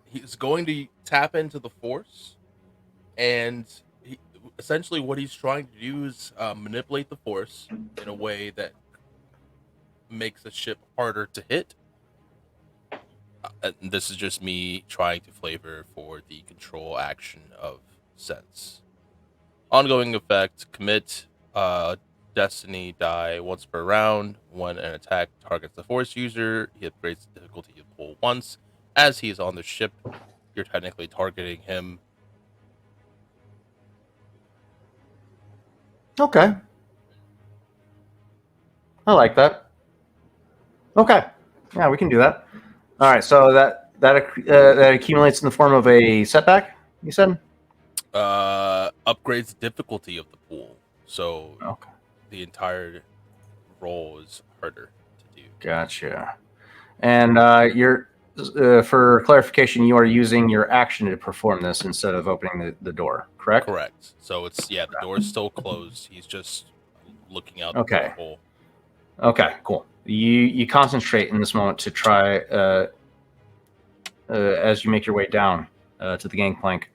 he's going to tap into the Force, and essentially what he's trying to do is manipulate the Force in a way that makes the ship harder to hit. And this is just me trying to flavor for the control action of Sense. Ongoing effect: commit Destiny die once per round. When an attack targets the Force user, he upgrades the difficulty of pull once. As he is on the ship, you're technically targeting him. Okay. I like that. Okay. Yeah, we can do that. All right. So that accumulates in the form of a setback, you said? Upgrades the difficulty of the pool. So Okay. the entire roll is harder to do. Gotcha. And you're for clarification, you are using your action to perform this instead of opening the door, correct? Correct. So it's, the door's still closed. He's just looking out Okay. the hole. Okay, cool. You concentrate in this moment to try as you make your way down to the gangplank,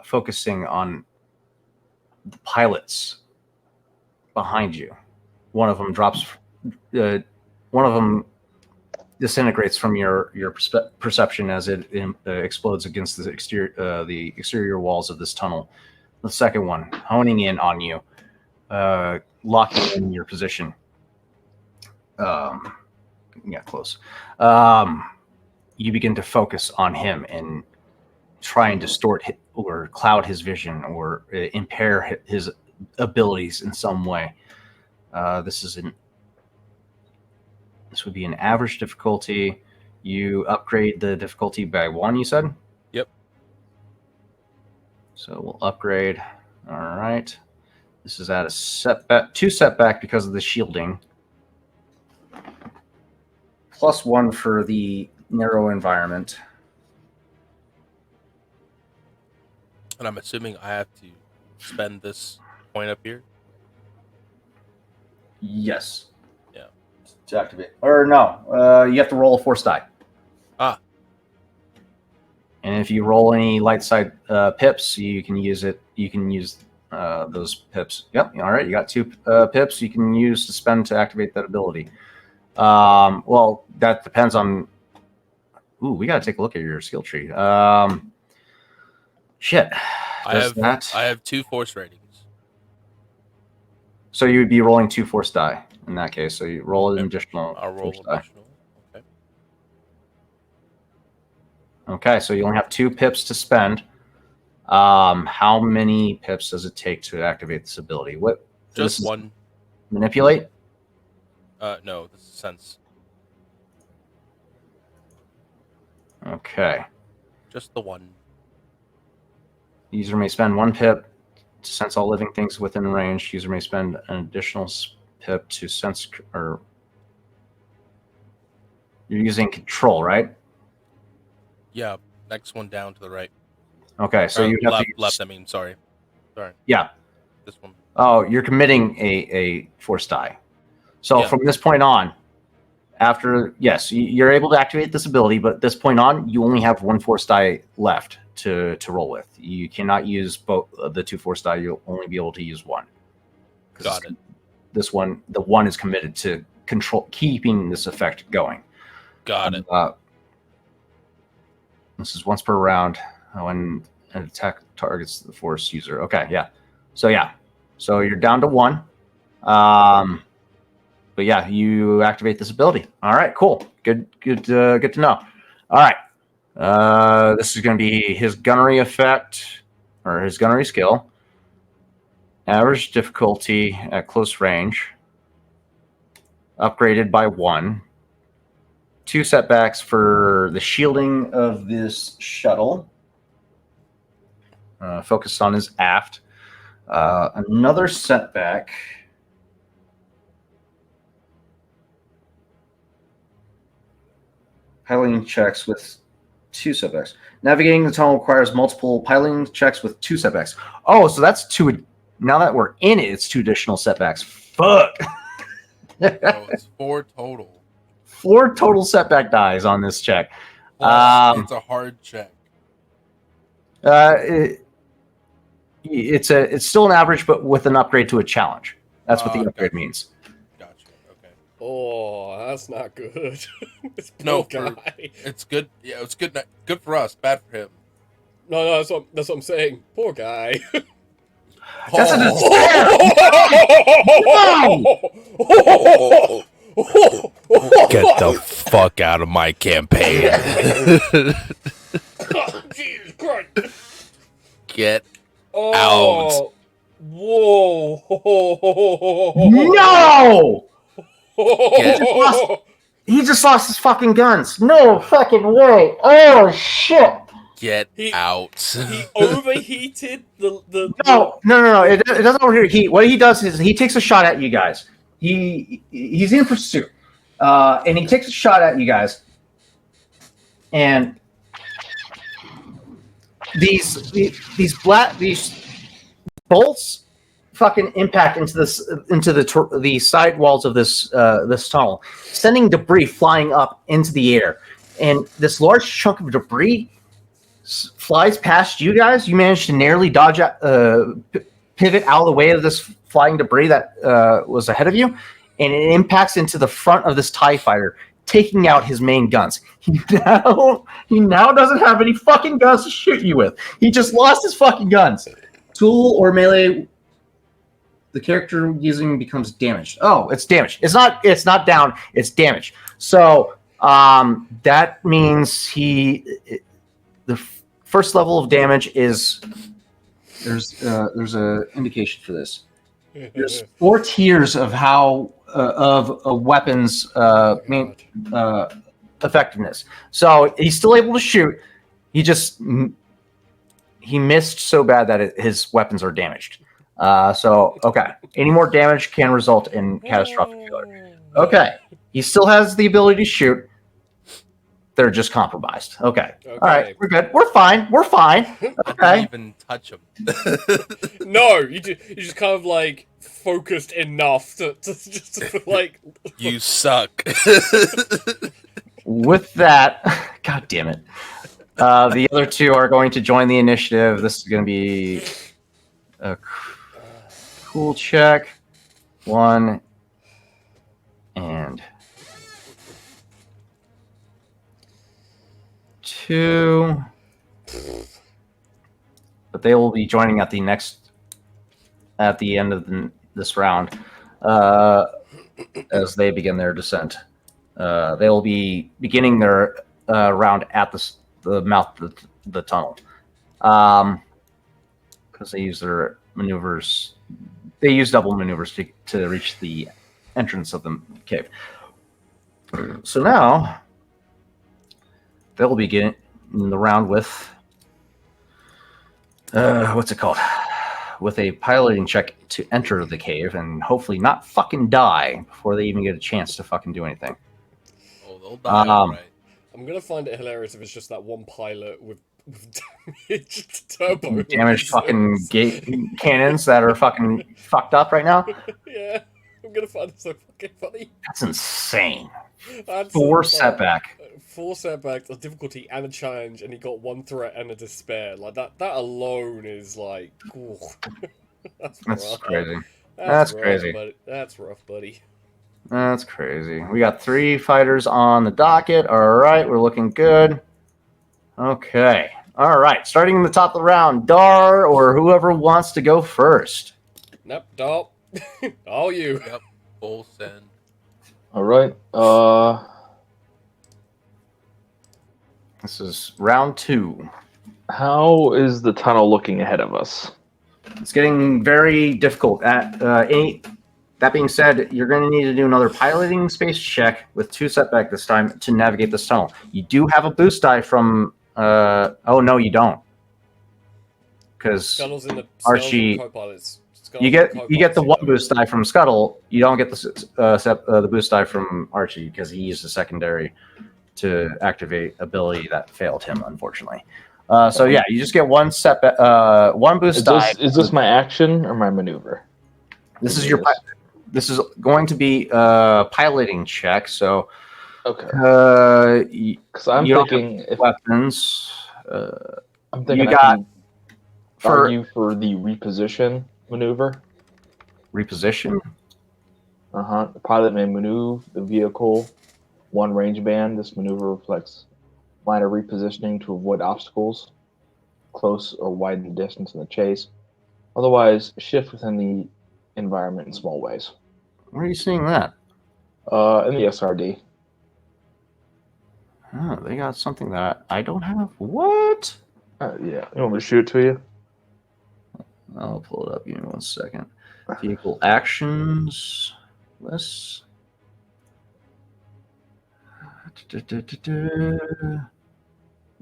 focusing on the pilots behind you. One of them drops. One of them disintegrates from your perception as it explodes against the exterior walls of this tunnel. The second one honing in on you, locking in your position. Close. You begin to focus on him and try and distort or cloud his vision or impair his abilities in some way. This would be an average difficulty. You upgrade the difficulty by 1, you said? Yep. So we'll upgrade. All right. This is at a setback, 2 setback because of the shielding. +1 for the narrow environment. And I'm assuming I have to spend this point up here. Yes. Yeah. To activate. Or no, you have to roll a force die. Ah. And if you roll any light side pips, you can use it. You can use those pips. Yep. All right. You got 2 pips you can use to spend to activate that ability. Well, that depends on. Ooh, we got to take a look at your skill tree. Shit. I Does have that. I have 2 force ratings. So you would be rolling 2 force die in that case. So you roll an additional I'll roll force die. additional. Okay. Okay, so you only have 2 pips to spend. How many pips does it take to activate this ability? What? Just this is one. Manipulate. No, this is sense. Okay. Just the one. User may spend 1 pip to sense all living things within range. User may spend an additional pip to sense, or you're using control, right? Yeah, next one down to the right. Okay, so Or you have left, to use, left. I mean, sorry. Yeah. This one. Oh, you're committing a force die. So Yeah. from this point on, after yes, you're able to activate this ability, but at this point on, you only have 1 force die left to roll with. You cannot use both the 2 force die. You'll only be able to use 1. Got it. This one, the 1 is committed to keeping this effect going. Got it. This is once per round when an attack targets the force user. Okay, yeah. So you're down to 1. But yeah, you activate this ability. All right, cool. Good to know. All right. This is going to be his gunnery effect, or his gunnery skill. Average difficulty at close range. Upgraded by 1. 2 setbacks for the shielding of this shuttle. Focused on his aft. Another setback. Piloting checks with 2 setbacks. Navigating the tunnel requires multiple piloting checks with 2 setbacks. Oh, so that's 2. Now that we're in it, it's 2 additional setbacks. Fuck. So it's 4 total. 4 total setback dies on this check. It's a hard check. It's still an average, but with an upgrade to a challenge. That's what the upgrade Gotcha. means. Gotcha. Okay. Oh, that's not good. This No, poor guy. It's good. Yeah, it's good. Good for us. Bad for him. No, that's what I'm saying. Poor guy. That's a Get the fuck out of my campaign. Jesus Christ. Get Oh. Whoa. No! Oh. He just lost his fucking guns. No fucking way. Oh shit. get He- out. He overheated the No. It doesn't overheat heat. What he does is he takes a shot at you guys. He's in pursuit, and he takes a shot at you guys. And these bolts fucking impact into the side walls of this tunnel, sending debris flying up into the air. And this large chunk of debris flies past you guys. You manage to narrowly dodge, pivot out of the way of this flying debris that was ahead of you, and it impacts into the front of this TIE fighter, taking out his main guns. He now doesn't have any fucking guns to shoot you with. He just lost his fucking guns. Tool or melee, the character using becomes damaged. Oh, it's damaged. It's not down. It's damaged. So that means the first level of damage is there's a indication for this. There's 4 tiers of how of weapons effectiveness. So he's still able to shoot. He missed so bad that his weapons are damaged. So okay, any more damage can result in catastrophic failure. Okay, he still has the ability to shoot. They're just compromised. Okay. All right, we're good. We're fine. Didn't Okay. even touch him. No, you just kind of like focused enough to just like You suck. With that, God damn it. The other 2 are going to join the initiative. This is going to be Cool check. 1 and 2. But they will be joining at the end of this round as they begin their descent. They will be beginning their round at the mouth of the tunnel. Because they use their maneuvers. They use double maneuvers to reach the entrance of the cave. So now they'll begin the round with what's it called? With a piloting check to enter the cave and hopefully not fucking die before they even get a chance to fucking do anything. Oh, they'll die, alright. I'm gonna find it hilarious if it's just that one pilot with damaged turbo. Damaged fucking gate cannons that are fucking fucked up right now. Yeah, I'm gonna find it so fucking funny. That's insane. That's 4 setback. 4 setbacks, a difficulty and a challenge, and he got 1 threat and a despair. Like that alone is like, ooh. That's rough. Crazy. That's That's rough, crazy. Buddy. That's rough, buddy. That's crazy. We got 3 fighters on the docket. All right, we're looking good. Okay. All right. Starting in the top of the round, Dar or whoever wants to go first. Nope, don't. All you. Yep, full send. All right. This is round 2. How is the tunnel looking ahead of us? It's getting very difficult. That being said, you're going to need to do another piloting space check with 2 setback this time to navigate this tunnel. You do have a boost die from. Oh no, you don't. Because Scuttle's in the Archie- co-pilots. you get the 1 boost die from Scuttle. You don't get the boost die from Archie because he used a secondary to activate ability that failed him, unfortunately. So yeah, you just get 1 setback, 1 boost die. Is this my action or my maneuver? This is your. This is going to be a piloting check. So Okay. because I'm you don't thinking if weapons. I'm thinking you I got can for argue for the reposition maneuver. reposition. The pilot may maneuver the vehicle 1 range band. This maneuver reflects minor repositioning to avoid obstacles, close or widen the distance in the chase. Otherwise, shift within the environment in small ways. Where are you seeing that? In the SRD. Oh, they got something that I don't have. What? Yeah. You want me to shoot it to you? I'll pull it up. Give me 1 second. Vehicle actions list.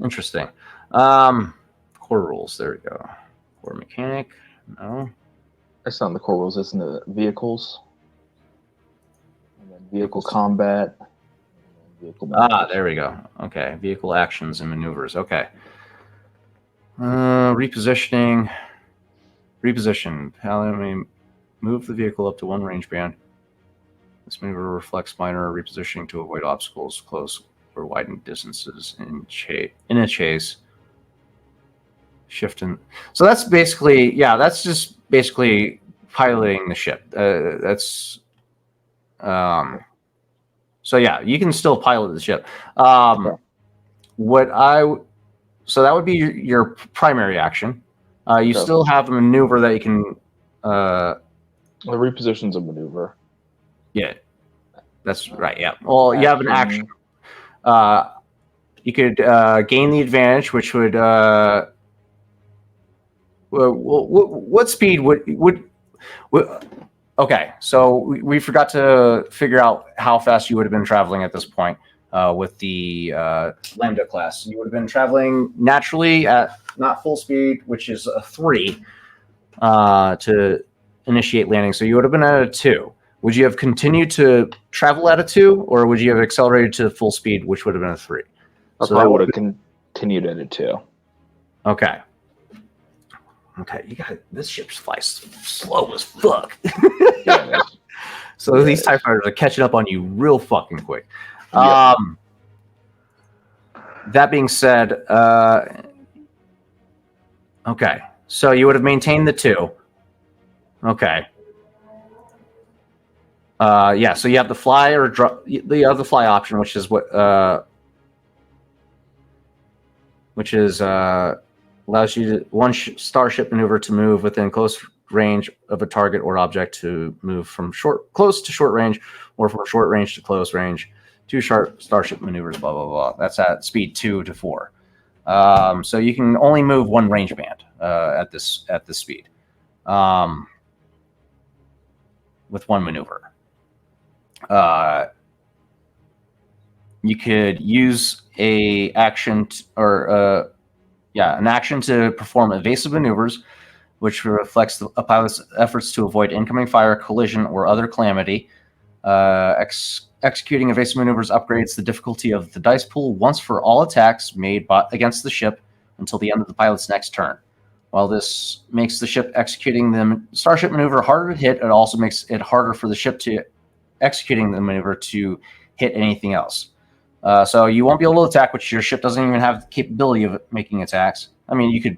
Interesting. Core rules. There we go. Core mechanic. No. It's not in the core rules. It's in the vehicles. And then vehicle combat. Vehicle There we go. Okay. Vehicle actions and maneuvers. Okay. Repositioning. Reposition. Pilot may move the vehicle up to 1 range band. This maneuver reflects minor repositioning to avoid obstacles, close or widened distances in a chase. Shift in. So that's basically, yeah, that's just basically piloting the ship. So yeah, you can still pilot the ship. So that would be your primary action. You Okay. still have a maneuver that you can. The reposition's a maneuver. Yeah, that's right. Yeah. Well, you have an action. You could gain the advantage, which would. What speed would? Okay, so we forgot to figure out how fast you would have been traveling at this point with the Lambda class. You would have been traveling naturally at not full speed, which is a 3 to initiate landing. So you would have been at a 2. Would you have continued to travel at a 2, or would you have accelerated to full speed, which would have been a 3? I So probably that would have continued at it too. Okay. Okay, you got this ship flies slow as fuck. Yeah, it is. So Yeah, these it TIE is. fighters are catching up on you real fucking quick. Yeah. That being said, okay, so you would have maintained the 2. Okay, Yeah, so you have the fly or drop. The other fly option, which is allows you to starship maneuver to move within close range of a target or object, to move from close to short range, or from short range to close range. 2 starship maneuvers. Blah blah blah. That's at speed 2 to 4. So you can only move 1 range band at this speed, with 1 maneuver. You could use an action to perform evasive maneuvers, which reflects a pilot's efforts to avoid incoming fire, collision, or other calamity. Executing evasive maneuvers upgrades the difficulty of the dice pool once for all attacks made against the ship until the end of the pilot's next turn. While this makes the ship executing the starship maneuver harder to hit, it also makes it harder for the ship to executing the maneuver to hit anything else. So you won't be able to attack, which your ship doesn't even have the capability of making attacks. I mean, you could.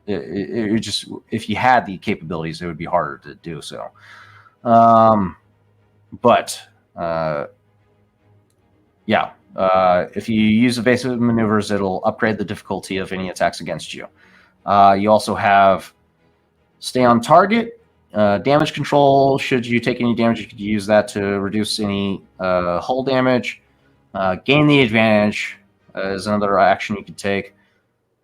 It just, if you had the capabilities, it would be harder to do so. If you use evasive maneuvers, it'll upgrade the difficulty of any attacks against you. You also have stay on target, damage control. Should you take any damage, you could use that to reduce any hull damage. Gain the advantage is another action you could take.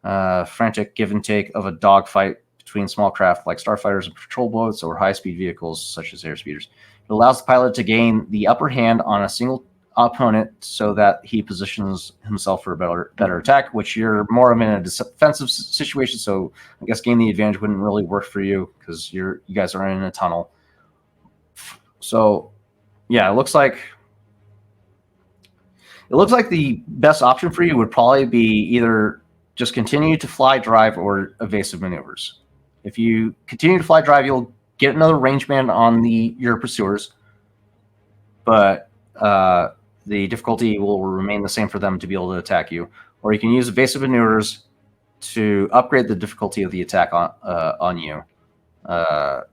Frantic give and take of a dogfight between small craft like starfighters and patrol boats, or high-speed vehicles such as airspeeders. It allows the pilot to gain the upper hand on a single opponent so that he positions himself for a better attack, which you're more of in a defensive situation, so I guess gain the advantage wouldn't really work for you because you guys are in a tunnel. So yeah, it looks like the best option for you would probably be either just continue to fly drive or evasive maneuvers. If you continue to fly drive, you'll get another range band on your pursuers, but the difficulty will remain the same for them to be able to attack you. Or you can use evasive maneuvers to upgrade the difficulty of the attack on you, but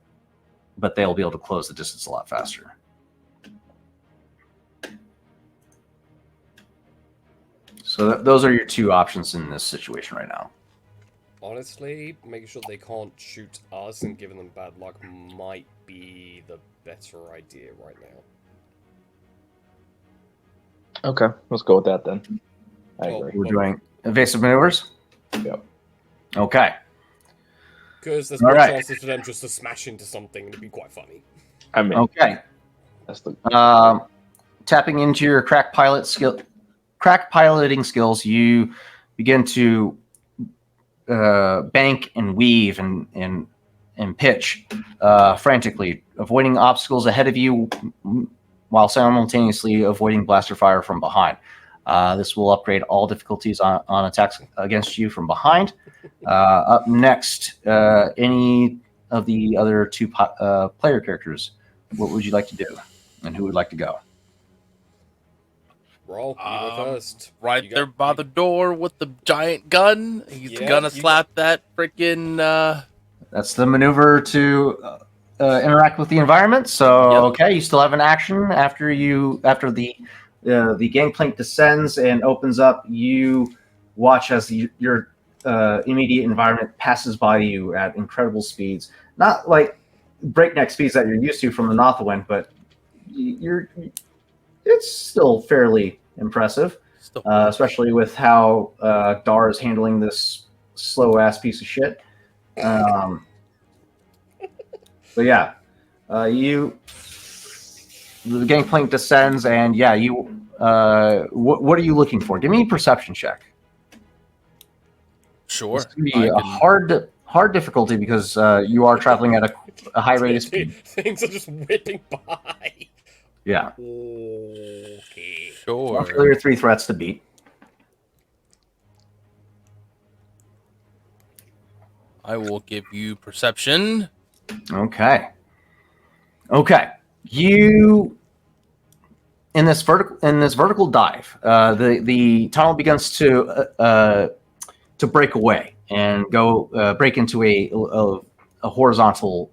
they'll be able to close the distance a lot faster. So those are your 2 options in this situation right now. Honestly, making sure they can't shoot us and giving them bad luck might be the better idea right now. Okay, let's go with that then. I Oh, agree. We're doing evasive maneuvers? Yep. Because Okay. there's All more right. chances for them just to smash into something and it'd be quite funny. I mean, Okay. that's the Tapping into your crack piloting skills, you begin to bank and weave and pitch frantically, avoiding obstacles ahead of you while simultaneously avoiding blaster fire from behind. This will upgrade all difficulties on attacks against you from behind. Up next, any of the other 2 player characters, what would you like to do, and who would like to go? Roll, you go first. Right You there got- by the door with the giant gun. He's Yeah, gonna you slap that freaking. That's the maneuver to interact with the environment. So Yep. okay, you still have an action after the gangplank descends and opens up. You watch as your immediate environment passes by you at incredible speeds, not like breakneck speeds that you're used to from the Northwind, but it's still fairly impressive, Still, especially with how Dar is handling this slow ass piece of shit. But yeah, the gangplank descends, and yeah, what are you looking for? Give me a perception check. sure. It's gonna be I a can- hard difficulty because you are traveling at a high rate of speed. Things are just whipping by. Yeah, Okay. Sure. luckily your 3 threats to beat. I will give you perception. Okay. You in this vertical dive, the tunnel begins to break away and go break into a horizontal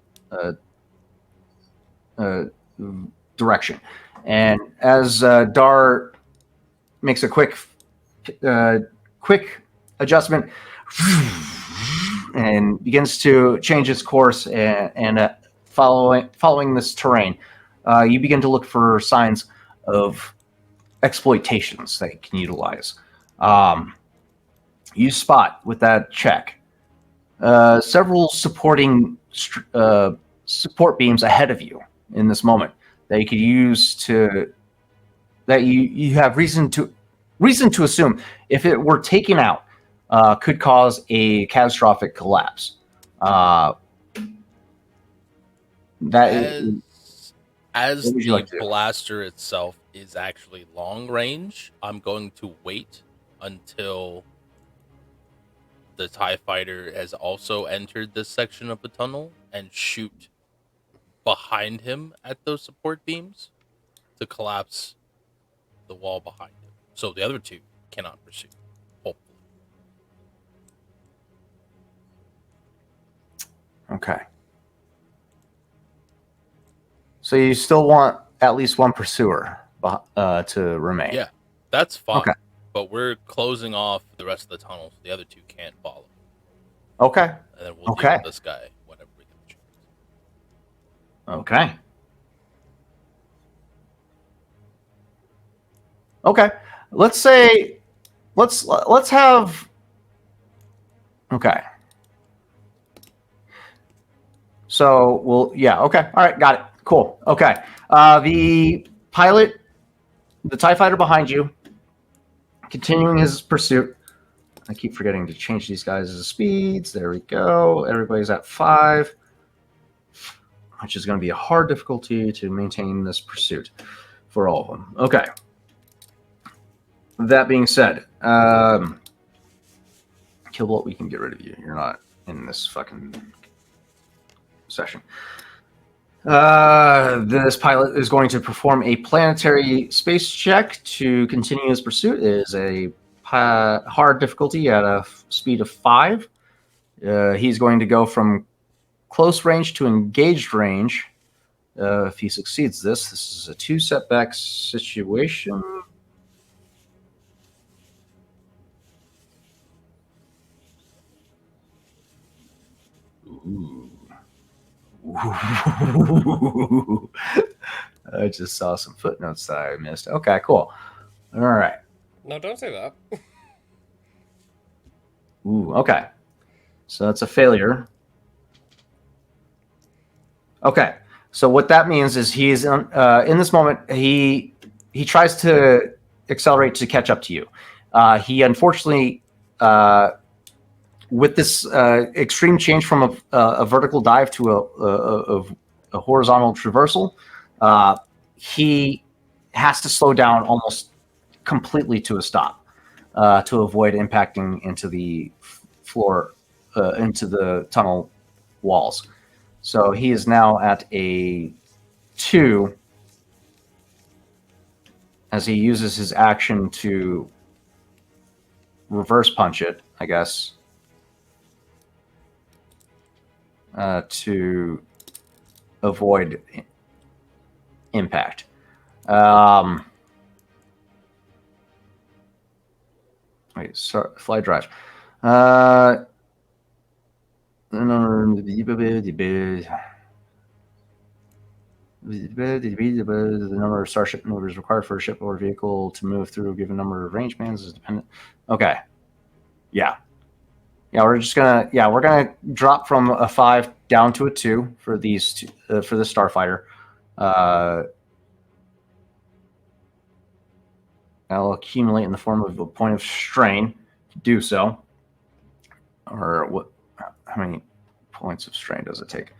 direction. And as Dar makes a quick adjustment and begins to change its course and following this terrain, you begin to look for signs of exploitations that you can utilize. You spot with that check several supporting support beams ahead of you in this moment that you could use to that you have reason to assume if it were taken out could cause a catastrophic collapse. As What would you the like to do? blaster itself is actually long range, I'm going to wait until the TIE fighter has also entered this section of the tunnel and shoot behind him at those support beams to collapse the wall behind him. So the other two cannot pursue, hopefully. Okay. So you still want at least one pursuer to remain. Yeah, that's fine. Okay. But we're closing off the rest of the tunnel, so the other two can't follow. Okay. And then we'll Okay. deal with this guy whenever we get the chance. Okay. Okay. Let's say let's have okay. So okay. All right, got it. Cool. Okay. The pilot, the TIE fighter behind you, continuing his pursuit. I keep forgetting to change these guys' speeds. There we go. Everybody's at 5, which is going to be a hard difficulty to maintain this pursuit for all of them. Okay. That being said, Killbolt, we can get rid of you. You're not in this fucking session. This pilot is going to perform a planetary space check to continue his pursuit. It is a hard difficulty at a speed of 5. He's going to go from close range to engaged range. If he succeeds this is a 2 setback situation. Ooh. I just saw some footnotes that I missed. Okay, cool. All right. No, don't say that. Ooh, okay. So that's a failure. Okay. So what that means is he's in this moment he tries to accelerate to catch up to you. He unfortunately with this extreme change from a vertical dive to a horizontal traversal, he has to slow down almost completely to a stop to avoid impacting into the floor, into the tunnel walls. So he is now at a 2 as he uses his action to reverse punch it, I guess. To avoid impact. Wait, sorry, fly drive. The number of starship maneuvers required for a ship or vehicle to move through a given number of range bands is dependent. Okay. Yeah. Yeah, we're gonna drop from a 5 down to a 2 for these two, for the starfighter. That'll accumulate in the form of a point of strain to do so. Or what? How many points of strain does it take?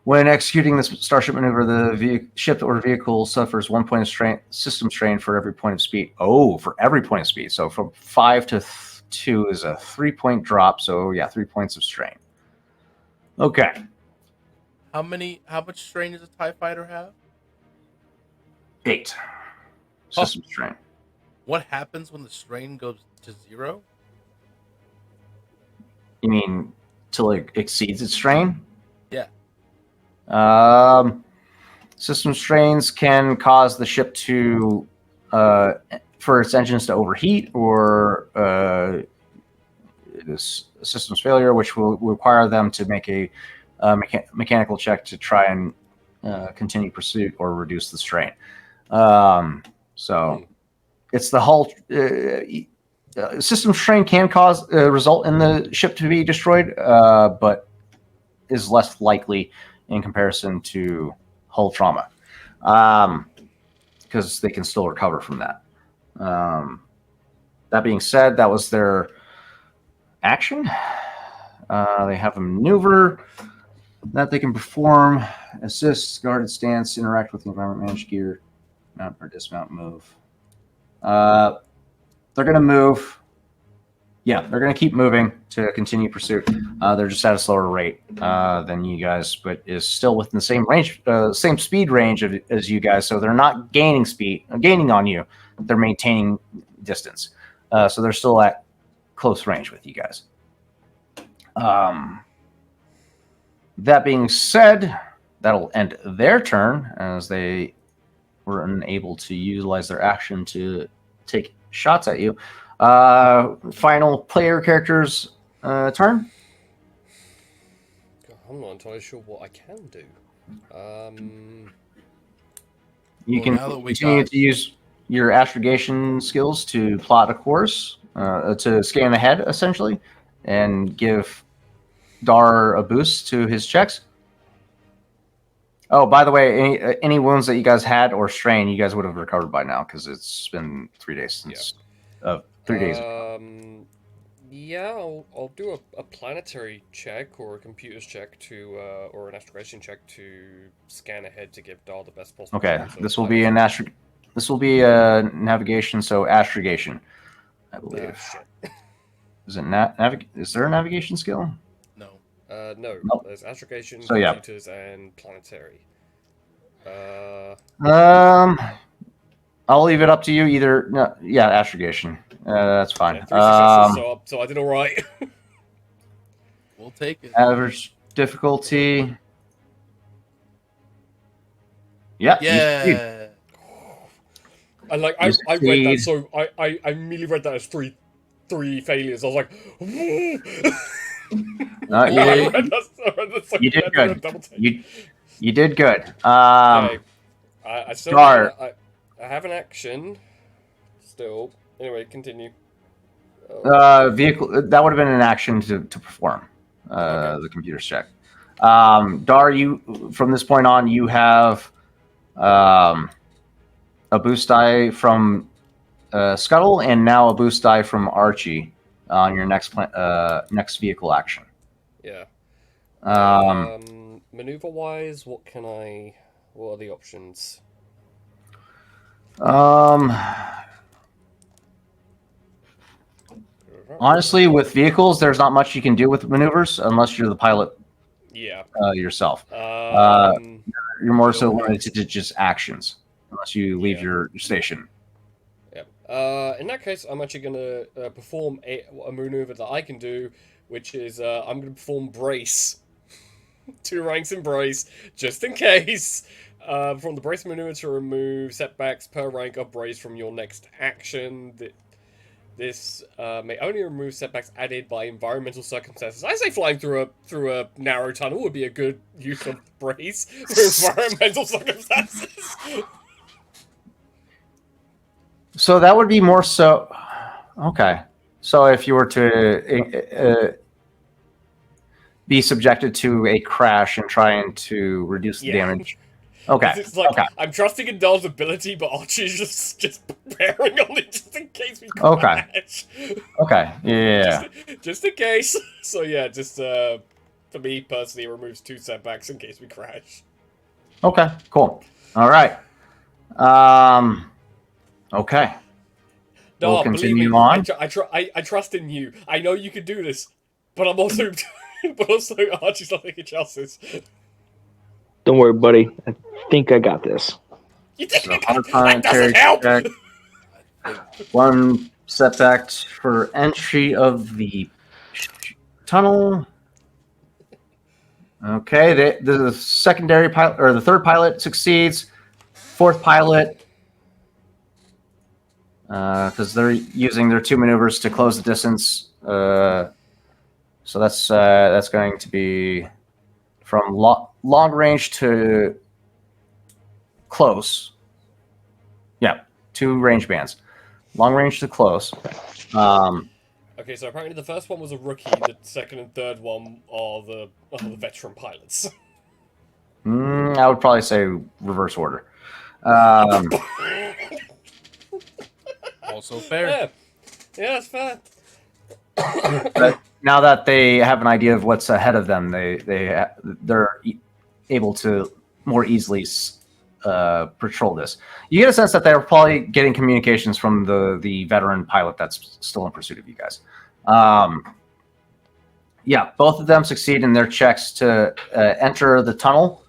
When executing this starship maneuver, the ship or vehicle suffers 1 point of strain, system strain for every point of speed. Oh, for every point of speed. So from 5 to 2 is a 3-point drop. So yeah, 3 points of strain. Okay. How much strain does a TIE fighter have? 8 system strain. What happens when the strain goes to 0? You mean till it exceeds its strain? Yeah. System strains can cause the ship to for its engines to overheat, or this systems failure, which will require them to make a mechanical check to try and continue pursuit or reduce the strain. So it's the hull. System strain can cause result in the ship to be destroyed, but is less likely in comparison to hull trauma, because they can still recover from that. That being said, that was their action. They have a maneuver that they can perform: assist, guarded stance, interact with the environment, manage gear, mount or dismount, move. They're going to move. Yeah, they're going to keep moving to continue pursuit. They're just at a slower rate than you guys, but is still within the same range, same speed range as you guys. So they're not gaining on you. They're maintaining distance. So they're still at close range with you guys. That being said, that'll end their turn, as they were unable to utilize their action to take shots at you. Final player character's turn. I'm not entirely sure what I can do. You Well, now that can we continue got- to use your astrogation skills to plot a course, to scan ahead, essentially, and give Dar a boost to his checks. Oh, by the way, any wounds that you guys had or strain, you guys would have recovered by now, because it's been 3 days since. 3 days. Yeah, I'll do a planetary check or a computer's check to, or an astrogation check to scan ahead to give Dar the best possible. Okay, chance of this will be planetary- This will be a navigation, so astrogation, I Ah, believe. shit. Is it Is there a navigation skill? No. No. Nope. There's astrogation, So, yeah. computers, and planetary. I'll leave it up to you. Either, no, yeah, astrogation. That's fine. Yeah, 3 successes, so I did all right. We'll take it. Average difficulty. Yeah. you succeed. Yeah. And like You I read that, succeed. so I immediately read that as three failures. I was like, You I did- read that, so that's like, you did I did a good. double take. You did good. Okay. I still Dar. I have an action. Still. Anyway, continue. Vehicle, that would have been an action to perform Okay. the computer's check. Dar, you from this point on, you have a boost die from Scuttle, and now a boost die from Archie on your next vehicle action. Yeah. Um, Maneuver wise, what are the options? Honestly, with vehicles, there's not much you can do with maneuvers unless you're the pilot Yeah. yourself. Um, You're more so limited to just actions unless you leave Yeah. your station. yeah. In that case, I'm actually gonna perform a maneuver that I can do, which is I'm gonna perform brace. 2 ranks in brace, just in case. Perform the brace maneuver to remove setbacks per rank of brace from your next action. This may only remove setbacks added by environmental circumstances. I say flying through a narrow tunnel would be a good use of brace for environmental circumstances. So that would be more so. Okay. So if you were to be subjected to a crash and trying to reduce the Yeah. damage. Okay. It's like Okay. I'm trusting in Dar's ability, but Archie's just preparing on it just in case we Okay. crash. Okay. Yeah. Just in case. So yeah, just for me personally, it removes 2 setbacks in case we crash. Okay. Cool. All right. Okay. No, We'll believe continue me, on. I trust in you. I know you can do this, but I'm also, but also Archie's not taking chances. Don't worry, buddy. I think I got this. You think So that hard time doesn't carry help? check. 1 setback for entry of the tunnel. Okay, the secondary pilot or the third pilot succeeds. Fourth pilot, because they're using their 2 maneuvers to close the distance. So that's going to be from long range to close. Yeah, 2 range bands, long range to close. Okay, so apparently the first one was a rookie. The second and third one are the veteran pilots. I would probably say reverse order. Um, Also fair. Yeah, that's fair. but now that they have an idea of what's ahead of them, they're able to more easily patrol this. You get a sense that they're probably getting communications from the veteran pilot that's still in pursuit of you guys. Yeah, both of them succeed in their checks to enter the tunnel.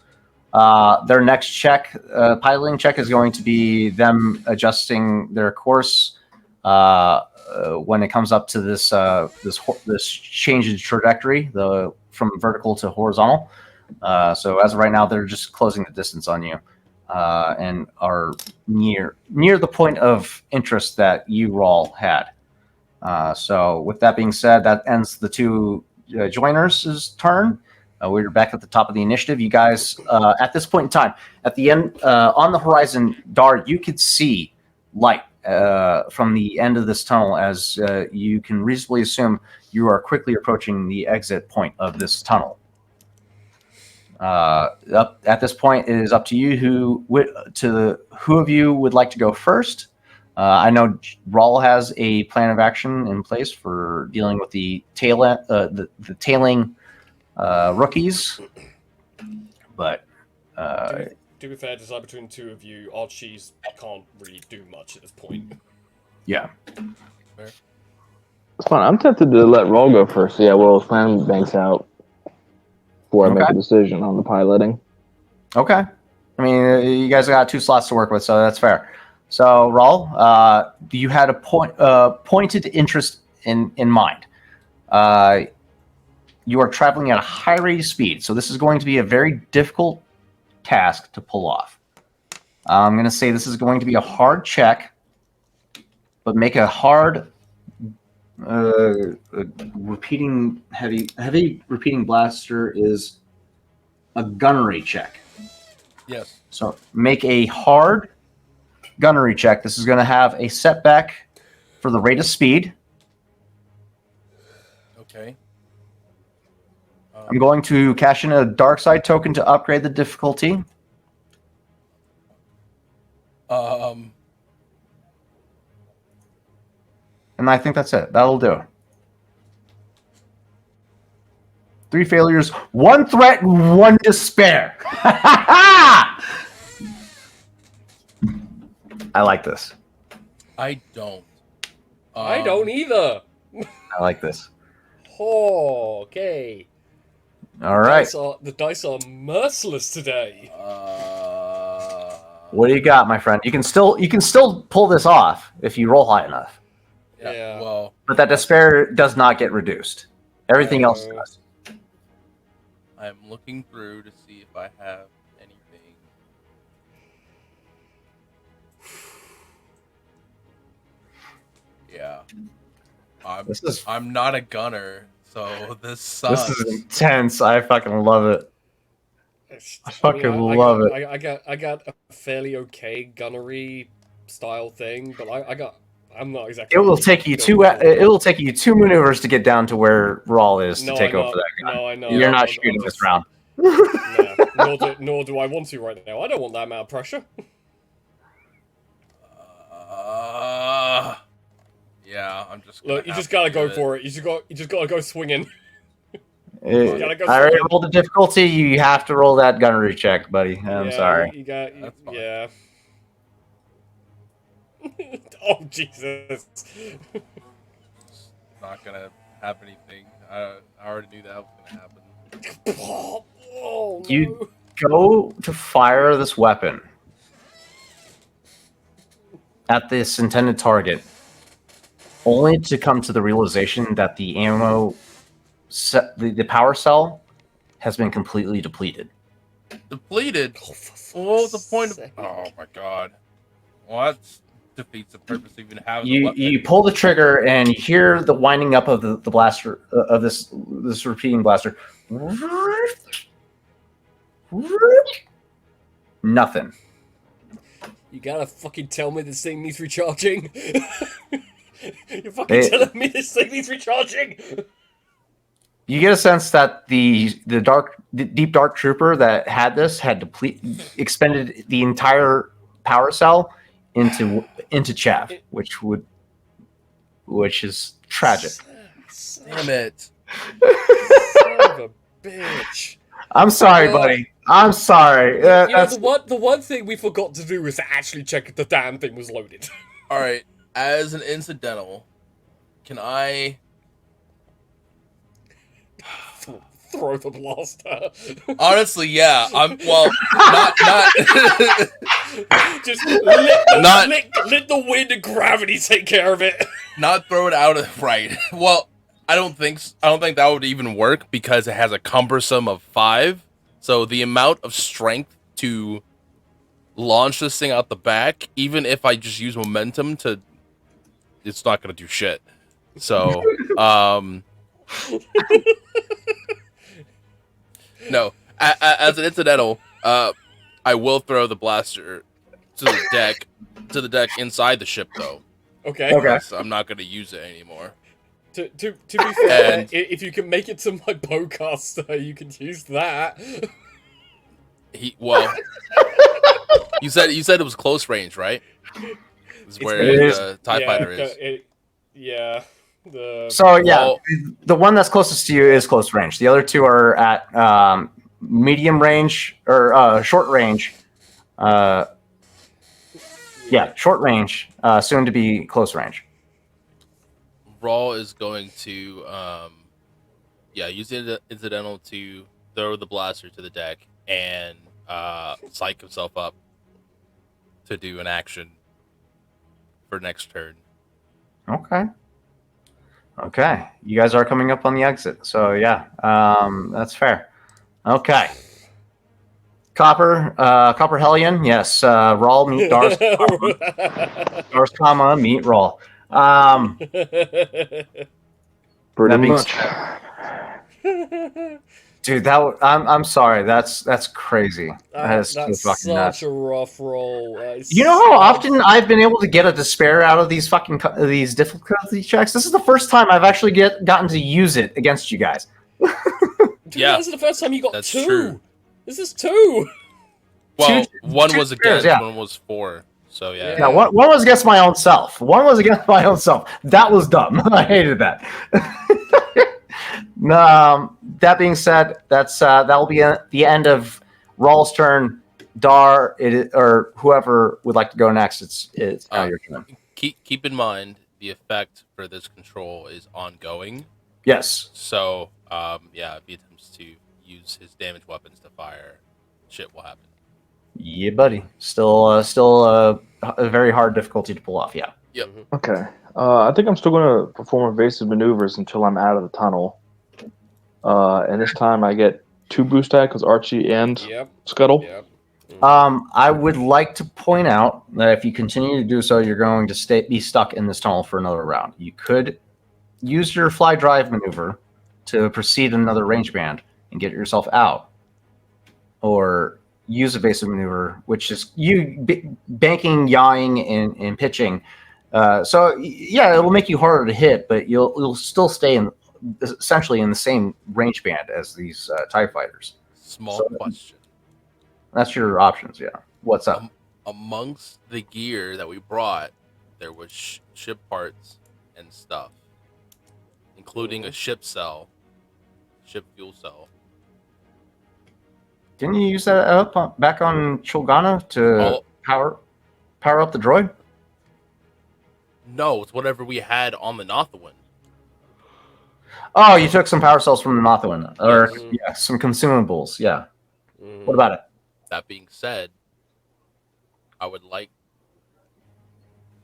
Their next check, piloting check, is going to be them adjusting their course when it comes up to this change in trajectory, from vertical to horizontal. So as of right now, they're just closing the distance on you, and are near the point of interest that you all had. So with that being said, that ends the 2 joiners' turn. We're back at the top of the initiative. You guys, at this point in time, at the end, on the horizon, Dar, you could see light from the end of this tunnel, as you can reasonably assume you are quickly approaching the exit point of this tunnel. Up at this point, it is up to you who of you would like to go first. I know Rawl has a plan of action in place for dealing with the tailing rookies, but To be fair, decide between the 2 of you. Archie's can't really do much at this point. yeah. It's fine. I'm tempted to let Roll go first. See how well his plan banks out before I make Okay. a decision on the piloting. Okay. I mean, you guys got 2 slots to work with, so that's fair. So, Raul, you had a pointed interest in mind. You are traveling at a high rate of speed, so this is going to be a very difficult task to pull off. I'm going to say this is going to be a hard check, but make a hard repeating heavy repeating blaster is a gunnery check. Yes. So make a hard gunnery check. This is going to have a setback for the rate of speed. Okay. I'm going to cash in a dark side token to upgrade the difficulty. And I think that's it. That'll do. 3 failures, 1 threat, and 1 despair. I like this. I don't. I don't either. I like this. Oh, okay. All right. The dice are merciless today. What do you got, my friend? You can still pull this off if you roll high enough. Yeah. Well, But that despair does not get reduced. Everything else does. I'm looking through to see if I have anything. Yeah. I'm not a gunner, so this sucks. This is intense. I fucking love it. I fucking love it. I got a fairly okay gunnery style thing, but I'm not exactly. It will take you 2. It will take you 2 maneuvers to get down to where Rawl is to take over that gun. No, I know. You're not shooting this round. Nah, nor do I want to right now. I don't want that amount of pressure. Yeah, I'm just. Look, you just gotta go for it. You just gotta go swinging. I already rolled the difficulty. You have to roll that gunnery check, buddy. I'm sorry. That's fine. Yeah. Oh Jesus! Not gonna have anything. I already knew that was gonna happen. Oh, no. You go to fire this weapon at this intended target, only to come to the realization that the ammo, the power cell, has been completely depleted. Depleted. Oh, for What was the fuck's point of? sake. Oh my god. Well, that defeats the purpose of even having the You weapon. you pull the trigger and you hear the winding up of the blaster of this repeating blaster. Nothing. You gotta fucking tell me this thing needs recharging. You're fucking It- telling me this thing needs recharging. You get a sense that the deep dark trooper that had this had expended the entire power cell into chaff, which is tragic. Damn it. Son of a bitch. I'm sorry, Well, buddy. I'm sorry. You know, That's the one thing we forgot to do was to actually check if the damn thing was loaded. All right. As an incidental, can I? Throw the blaster. Honestly, yeah. I'm well. Not. Just let, Not- let the wind and gravity take care of it. Not throw it out of right. Well, I don't think that would even work because it has a cumbersome of 5. So the amount of strength to launch this thing out the back, even if I just use momentum to, it's not gonna do shit. So, no. As an incidental, I will throw the blaster to the deck inside the ship though. Okay. Okay. Because I'm not gonna use it anymore. To be fair, And- if you can make it to my bowcaster, you can use that. Well, you said it was close range, right? Is where It is. the TIE fighter is. Yeah. The so. Yeah, Well- the one that's closest to you is close range. The other two are at medium range or short range. Yeah, short range. Soon to be close range. Raw is going to, use the incidental to throw the blaster to the deck and psych himself up to do an action for next turn. Okay. You guys are coming up on the exit, so yeah, that's fair. Okay. Copper Hellion, yes. Rawl meet Dars. Dars, comma meet Rawl. Pretty That being much. Dude, I'm sorry. That's crazy. That is That's so fucking such nuts. a rough roll. You know how often I've been able to get a despair out of these these difficulty checks? This is the first time I've actually gotten to use it against you guys. Dude, Yeah. this is the first time you got That's 2. true. This is 2. Well, Two- one two was squares, against, yeah. one was for. So yeah. Yeah. Now, one was against my own self. One was against my own self. That was dumb. I hated that. That being said, that will be the end of Rawl's turn. Dar, or whoever would like to go next. It's now your turn. Keep in mind the effect for this control is ongoing. Yes. So if he attempts to use his damage weapons to fire, shit will happen. Yeah, buddy. Still a very hard difficulty to pull off. Yeah. Okay. I think I'm still going to perform evasive maneuvers until I'm out of the tunnel. And this time I get 2 boost because Archie and Yep. Scuttle. Yep. I would like to point out that if you continue to do so, you're going to be stuck in this tunnel for another round. You could use your fly drive maneuver to proceed another range band and get yourself out, or use evasive maneuver, which is you banking, yawing, and pitching. So yeah, it'll make you harder to hit, but you'll still stay essentially in the same range band as these TIE fighters. Small So- question. That's your options. Yeah. What's up? Amongst the gear that we brought, there was ship parts and stuff, including a ship fuel cell. Didn't you use that back on Chulgana to Oh. power up the droid? No, it's whatever we had on the Nothawin. Oh, you took some power cells from the Nothawin, or Yes. yeah, some consumables. Yeah. Mhm. What about it? That being said, I would like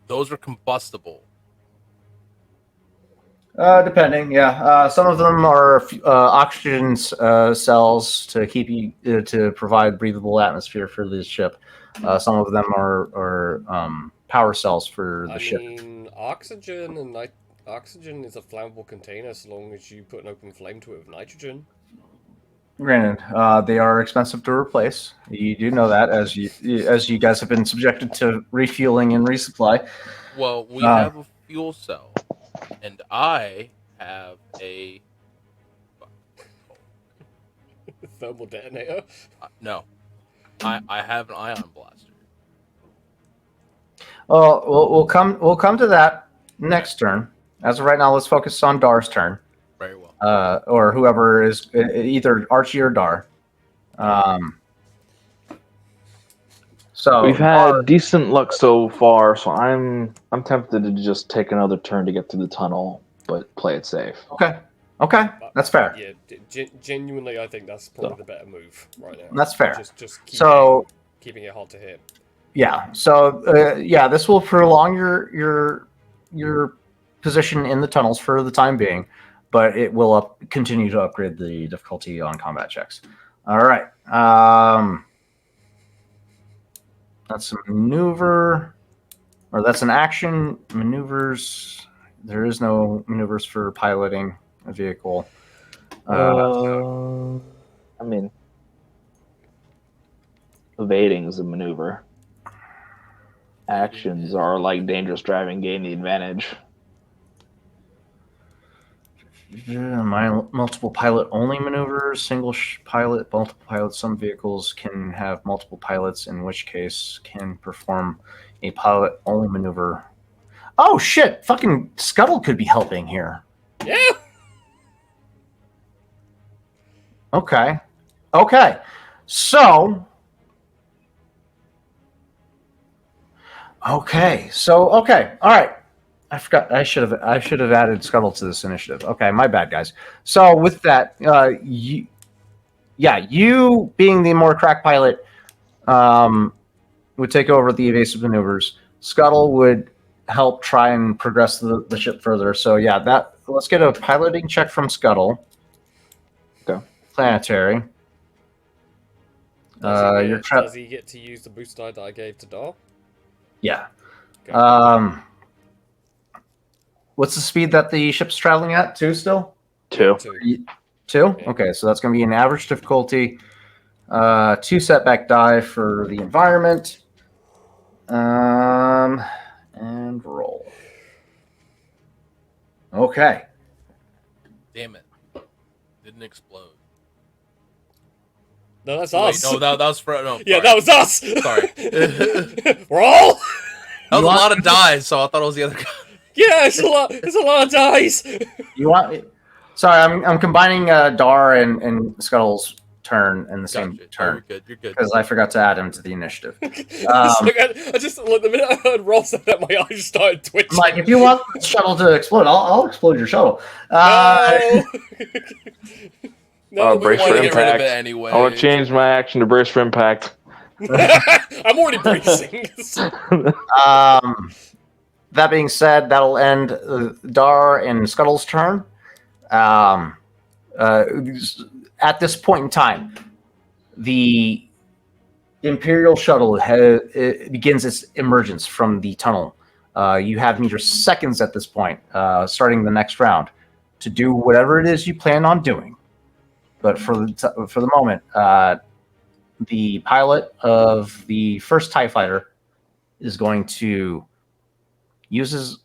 those are combustible. Depending, yeah. Some of them are oxygen cells to keep you to provide breathable atmosphere for the ship. Some of them are power cells for the I ship. mean, oxygen is a flammable container so long as you put an open flame to it with nitrogen. Granted, they are expensive to replace. You do know that, as you guys have been subjected to refueling and resupply. Well, we Uh, have a fuel cell, and I have a Thermal detonator. no. I have an ion blaster. well, we'll come to that next turn. As of right now, let's focus on Dar's turn, Very well. or whoever is either Archie or Dar. So We've Dar, had decent luck so far, so I'm tempted to just take another turn to get to the tunnel, but play it safe. okay, that's fair. Yeah, genuinely, I think that's probably the better move right now. That's fair. Just keeping it hard to hit. Yeah. So yeah, this will prolong your position in the tunnels for the time being, but it will continue to upgrade the difficulty on combat checks. All right. That's a maneuver, or that's an action. Maneuvers. There is no maneuvers for piloting a vehicle. I mean, evading is a maneuver. Actions are like dangerous driving, gain the advantage. Multiple pilot only maneuvers, single pilot, multiple pilots. Some vehicles can have multiple pilots, in which case can perform a pilot only maneuver. Oh shit! Fucking Scuttle could be helping here. Yeah. Okay. Okay. So. Okay. So okay. All right. I forgot. I should have added Scuttle to this initiative. Okay, my bad, guys. So with that, you being the more crack pilot, would take over the evasive maneuvers. Scuttle would help try and progress the ship further. So yeah, let's get a piloting check from Scuttle. Okay. Planetary. Does he get to use the boost die that I gave to Dar? Yeah. Okay. What's the speed that the ship's traveling at? 2 still? 2. 2? Yeah. Okay, so that's going to be an average difficulty. 2 setback die for the environment. And roll. Okay. Damn it! Didn't explode. No, that's Wait, us. no, that was for no. Yeah, sorry. that was us. Sorry. We're all. That was a lot of dice, so I thought it was the other guy. Yeah, it's a lot. It's a lot of dice. You want? Sorry, I'm combining Dar and Scuttle's turn in the same Gotcha. turn You're good. You're good. because I forgot to add him to the initiative. It's like, I just like the minute I heard Roll say that, my eyes started twitching. I'm like, if you want the shuttle to explode, I'll explode your shuttle. No, Brace we for want to Get get rid rid of it anyway. I want to change my action to brace for impact. I'm already bracing. That being said, that'll end Dar and Scuttle's turn. At this point in time, the Imperial shuttle begins its emergence from the tunnel. You have mere seconds at this point, starting the next round, to do whatever it is you plan on doing. But for the moment, the pilot of the first TIE fighter is going to use his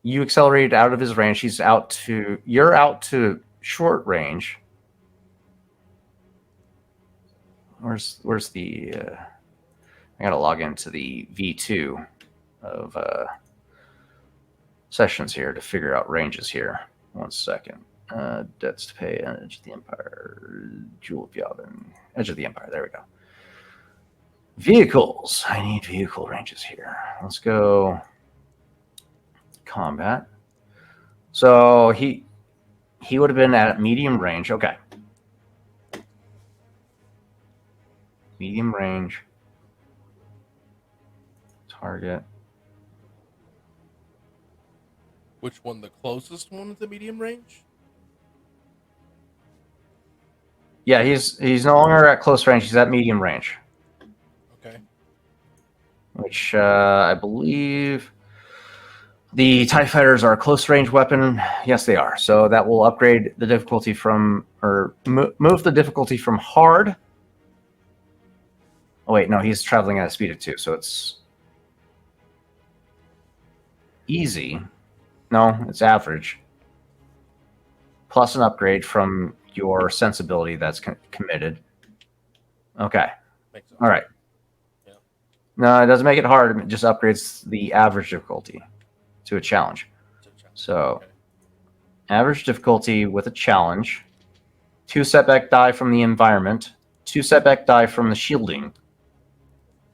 you accelerated out of his range. You're out to short range. Where's the I gotta log into the V2 of sessions here to figure out ranges here. 1 second. Debts to pay, Edge of the Empire, Jewel of Yavin, Edge of the Empire. There we go. Vehicles. I need vehicle ranges here. Let's go combat. So he would have been at medium range. Okay. Medium range. Target. Which one? The closest one to medium range? Yeah, he's no longer at close range. He's at medium range, Okay. which I believe the TIE fighters are a close range weapon. Yes, they are. So that will upgrade the difficulty from, or move the difficulty from hard. Oh wait, no, he's traveling at a speed of 2, so it's easy. No, it's average. Plus an upgrade from your sensibility that's committed. Okay. Makes sense. All right. Yeah. No, it doesn't make it hard. It just upgrades the average difficulty to a challenge. So, Okay. average difficulty with a challenge. 2 setback die from the environment. 2 setback die from the shielding.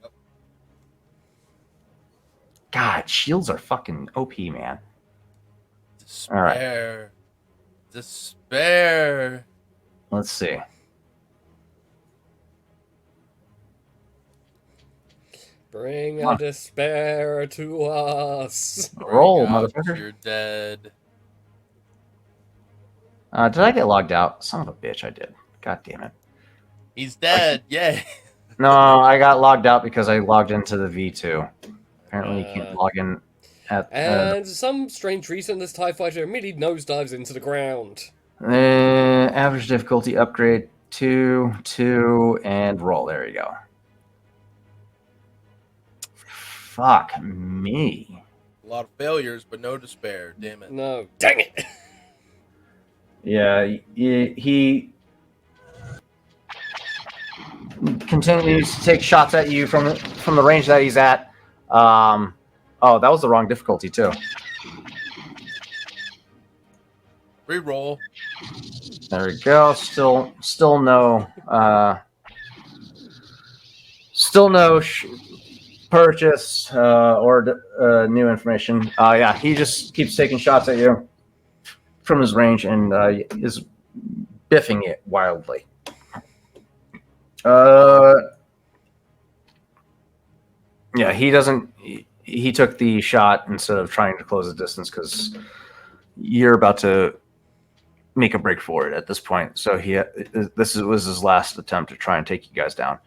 Yep. God, shields are fucking OP, man. Despair. All right. Despair. Let's see. Bring Huh. a despair to us. Roll, Bring out motherfucker. You're dead. Did I get logged out? Son of a bitch, I did. God damn it. He's dead. Yay. No, I got logged out because I logged into the V2. Apparently, you can't Uh, log in at And some strange reason, this TIE fighter immediately nosedives into the ground. average difficulty upgrade 2, and roll. There you go. Fuck me. A lot of failures, but no despair. Damn it. No. Dang it! Yeah, he continues to take shots at you from the range that he's at. Oh, that was the wrong difficulty too. Reroll. There we go. Still no. Still no purchase or new information. Yeah, he just keeps taking shots at you from his range and is biffing it wildly. Yeah, he doesn't. He took the shot instead of trying to close the distance because you're about to make a break for it at this point. So was his last attempt to try and take you guys down.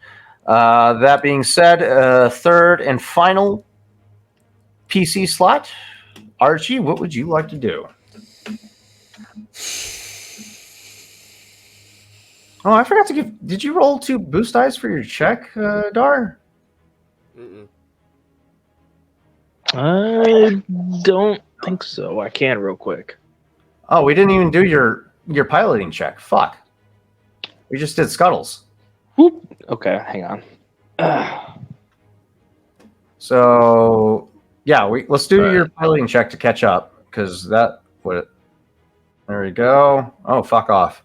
That being said, third and final PC slot. Archie, what would you like to do? Oh, I forgot to give. Did you roll 2 boost dice for your check, Dar? Mm-mm. I don't think so. I can real quick. Oh, we didn't even do your piloting check. Fuck. We just did scuttles. Whoop. Okay, hang on. So yeah, let's do Right. your piloting check to catch up because that would. There we go. Oh, fuck off.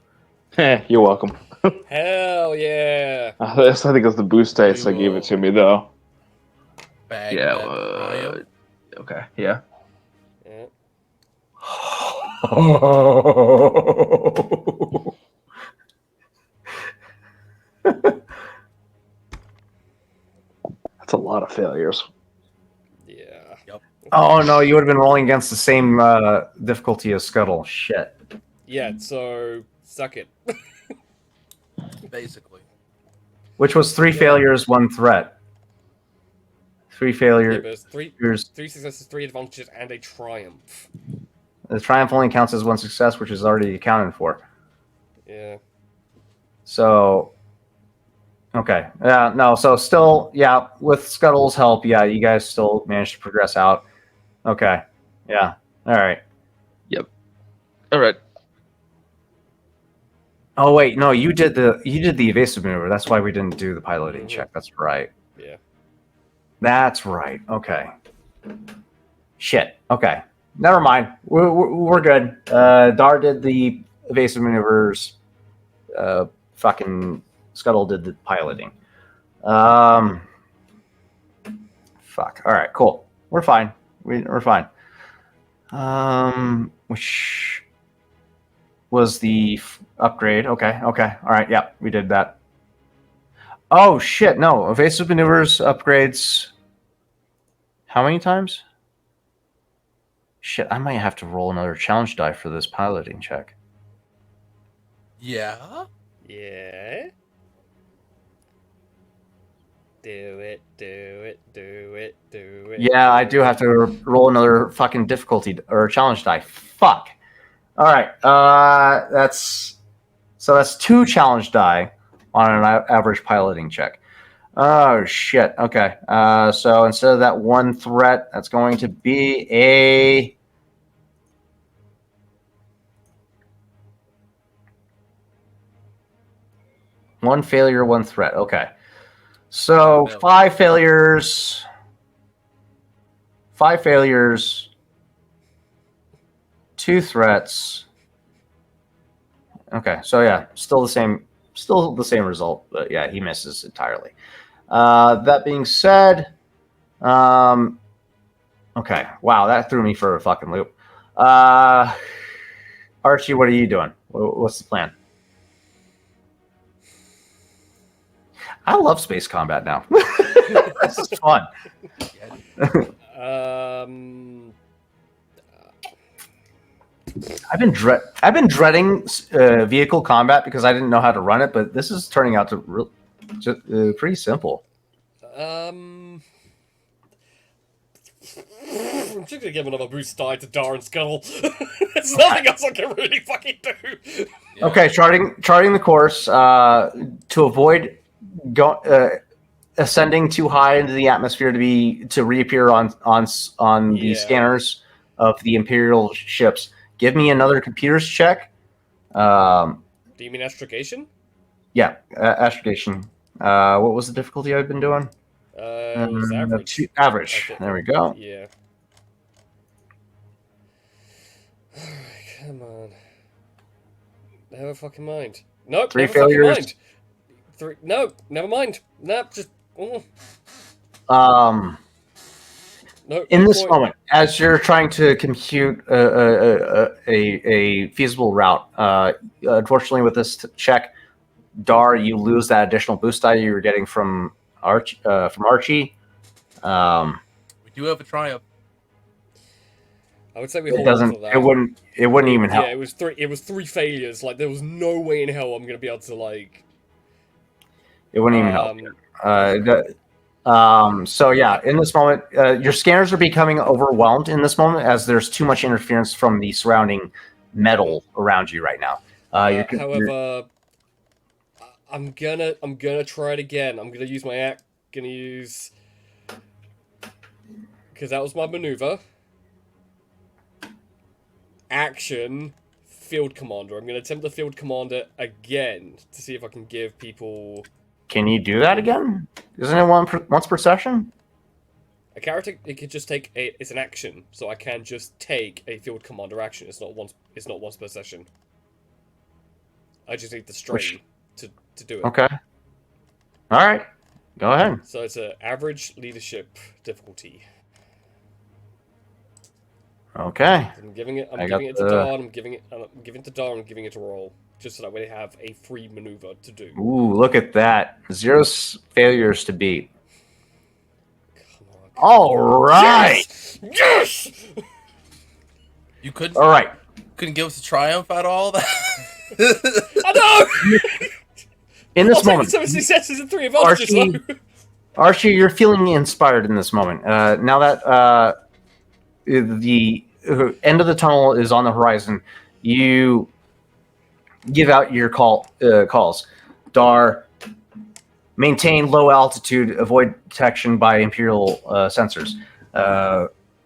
You're welcome. Hell yeah! I think it was the boost dice that gave it to me, though. Bag Yeah. that triumph. Okay. Yeah. Yeah. That's a lot of failures. Yeah. Oh no, you would have been rolling against the same difficulty as Scuttle. Shit. Yeah, so suck it. Basically. Which was 3 failures, 1 threat. 3 Yeah, failures. but it's three successes, 3 advantages, and a triumph. The triumph only counts as 1 success, which is already accounted for. Yeah. So, okay. Yeah, no, so still, yeah, with Scuttle's help, yeah, you guys still managed to progress out. Okay. Yeah. All right. All right. Oh, wait, no, you did the evasive maneuver. That's why we didn't do the piloting check. That's right. Yeah. That's right. Okay. Shit. Okay. Never mind. We're good. Dar did the evasive maneuvers. Fucking Scuttle did the piloting. Fuck. All right. Cool. We're fine. We're fine. Which was the upgrade? Okay. Okay. All right. Yeah, we did that. Oh shit! No, evasive maneuvers upgrades. How many times? Shit, I might have to roll another challenge die for this piloting check. Yeah. Yeah. Do it, do it, do it, do it. Yeah, I do have to roll another fucking difficulty or challenge die. Fuck. All right. That's 2 challenge die on an average piloting check. Oh shit. Okay. So instead of that 1 threat, that's going to be a one failure, 1 threat. Okay. So No. 5 failures. 5 failures. 2 threats. Okay. So yeah, still the same result, but yeah, he misses entirely. That being said, okay. Wow, that threw me for a fucking loop. Archie, what are you doing? What's the plan? I love space combat now. This is fun. I've been dreading vehicle combat because I didn't know how to run it, but this is turning out to pretty simple. I'm just gonna give another boost die to Dar and Scuttle. There's nothing else I can really fucking do. Yeah. Okay, charting the course to avoid ascending too high into the atmosphere to reappear on the Yeah. scanners of the Imperial ships. Give me another computers check. Do you mean astrogation? Yeah, astrogation. What was the difficulty I've been doing? It was average. Average. Okay. There we go. Yeah. Come on. Never fucking mind. Nope. 3 never fucking failures. mind. 3. No. Never mind. Nope. Just. No. In no this point. moment, as you're trying to compute a feasible route, unfortunately, with this check, Dar, you lose that additional boost die you were getting from Archie. We do have a triumph. I would say we It hold on doesn't. to that. It wouldn't even help. Yeah, it was 3. It was 3 failures. Like there was no way in hell I'm gonna be able to like. It wouldn't even help. So yeah, in this moment, your scanners are becoming overwhelmed in this moment as there's too much interference from the surrounding metal around you right now. However, I'm gonna try it again. I'm gonna use my because that was my maneuver. Action, field commander. I'm gonna attempt the field commander again to see if I can give people Can you do that again? Isn't it once per session? a character. It could just take a. It's an action, so I can just take a field commander action. It's not once. It's not once per session. I just need the strain to do it. Okay. All right. Go ahead. So it's an average leadership difficulty. Okay. I'm giving it. I I'm got giving it to the- Dar. I'm giving it to Dar. I'm giving it to Roll, just so that way they have a free maneuver to do. Ooh, look at that. 0 failures to beat. Come on. All right. Yes. You couldn't All right. give us a triumph at all. I know. In I'll this take moment, the 7 successes and 3 advantages. Archie- though. Archie, you're feeling inspired in this moment. Now that the end of the tunnel is on the horizon, you give out your calls. Dar, maintain low altitude, avoid detection by Imperial sensors.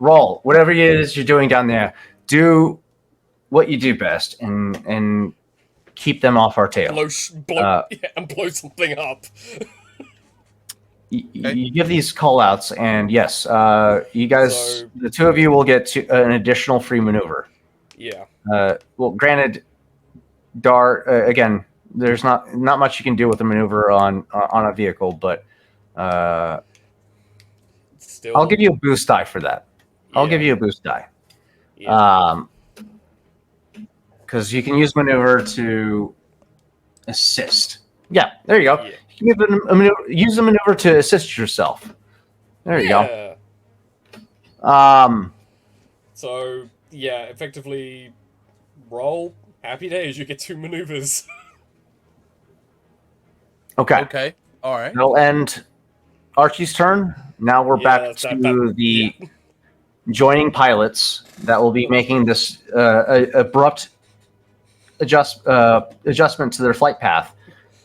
Roll, whatever it is you're doing down there, do what you do best and keep them off our tail. And blow something up. You give these call outs, and yes, you guys, So- the 2 of you will get an additional free maneuver. Yeah. Well, granted, Dar, again, there's not much you can do with a maneuver on a vehicle, but Still. I'll give you a boost die for that. I'll Yeah. give you a boost die. Yeah. Because you can use maneuver to assist. Yeah, there you go. Yeah. You can use the maneuver to assist yourself. There you go. Yeah. So yeah, effectively, roll. Happy days. You get 2 maneuvers. Okay. Okay. All right. That'll end Archie's turn. Now we're Yeah, back that- to the yeah. joining pilots that will be making this abrupt adjustment to their flight path.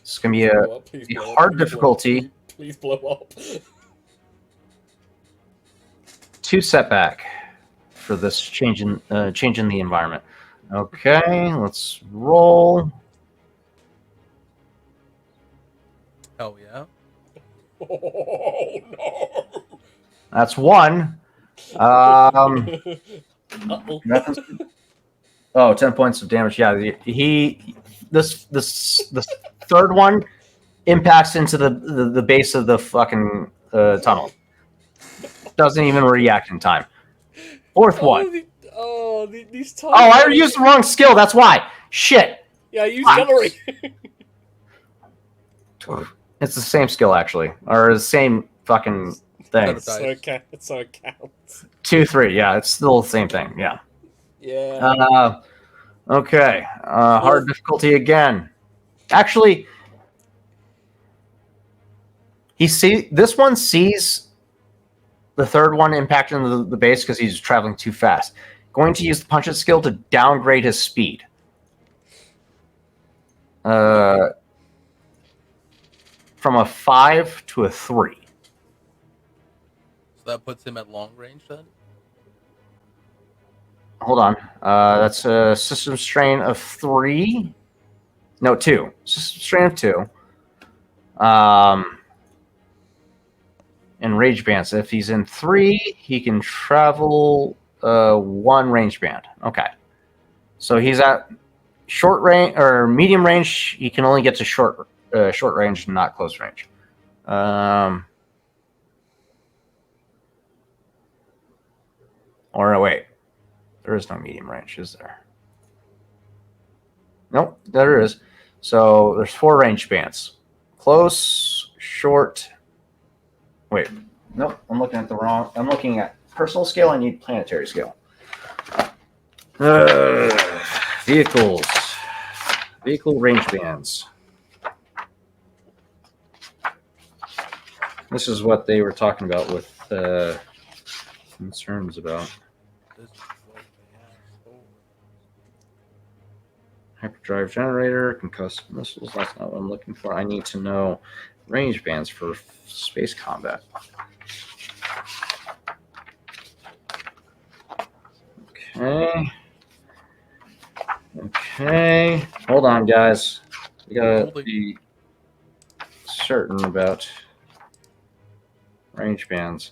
It's going to be Blow up, please a blow up, hard please blow up, difficulty. Please blow up. 2 setback for this change in the environment. Okay, let's roll. Hell yeah. Oh no. That's 1. Uh-oh. Weapons- Oh, 10 points of damage. Yeah, this third one impacts into the base of the fucking tunnel. Doesn't even react in time. 4th one. These Oh, I used the wrong skill. That's why. Shit. Yeah, use Fuck. gunnery. It's the same skill actually, or the same fucking thing. Dice. So it counts. 2, 3. Yeah, it's still the same thing. Yeah. Yeah. Okay. Hard difficulty again. Actually, this one sees the third one impacting the base because he's traveling too fast. Going to use the punch it skill to downgrade his speed. From a 5 to a 3. So that puts him at long range then? Hold on. That's a system strain of 3. No, 2. System strain of 2. And rage bands. If he's in 3, he can travel 1 range band. Okay. So he's at short range or medium range. He can only get to short range, not close range. Or no, wait. There is no medium range, is there? Nope, there is. So there's 4 range bands. Close, short. Wait, nope, I'm looking at the wrong. I'm looking at personal scale. I need planetary scale. Vehicles. Vehicle range bands. This is what they were talking about with concerns about. This is what they asked for. Hyperdrive generator, concussive missiles. That's not what I'm looking for. I need to know range bands for space combat. Okay. Okay. Hold on, guys. We gotta be certain about range bands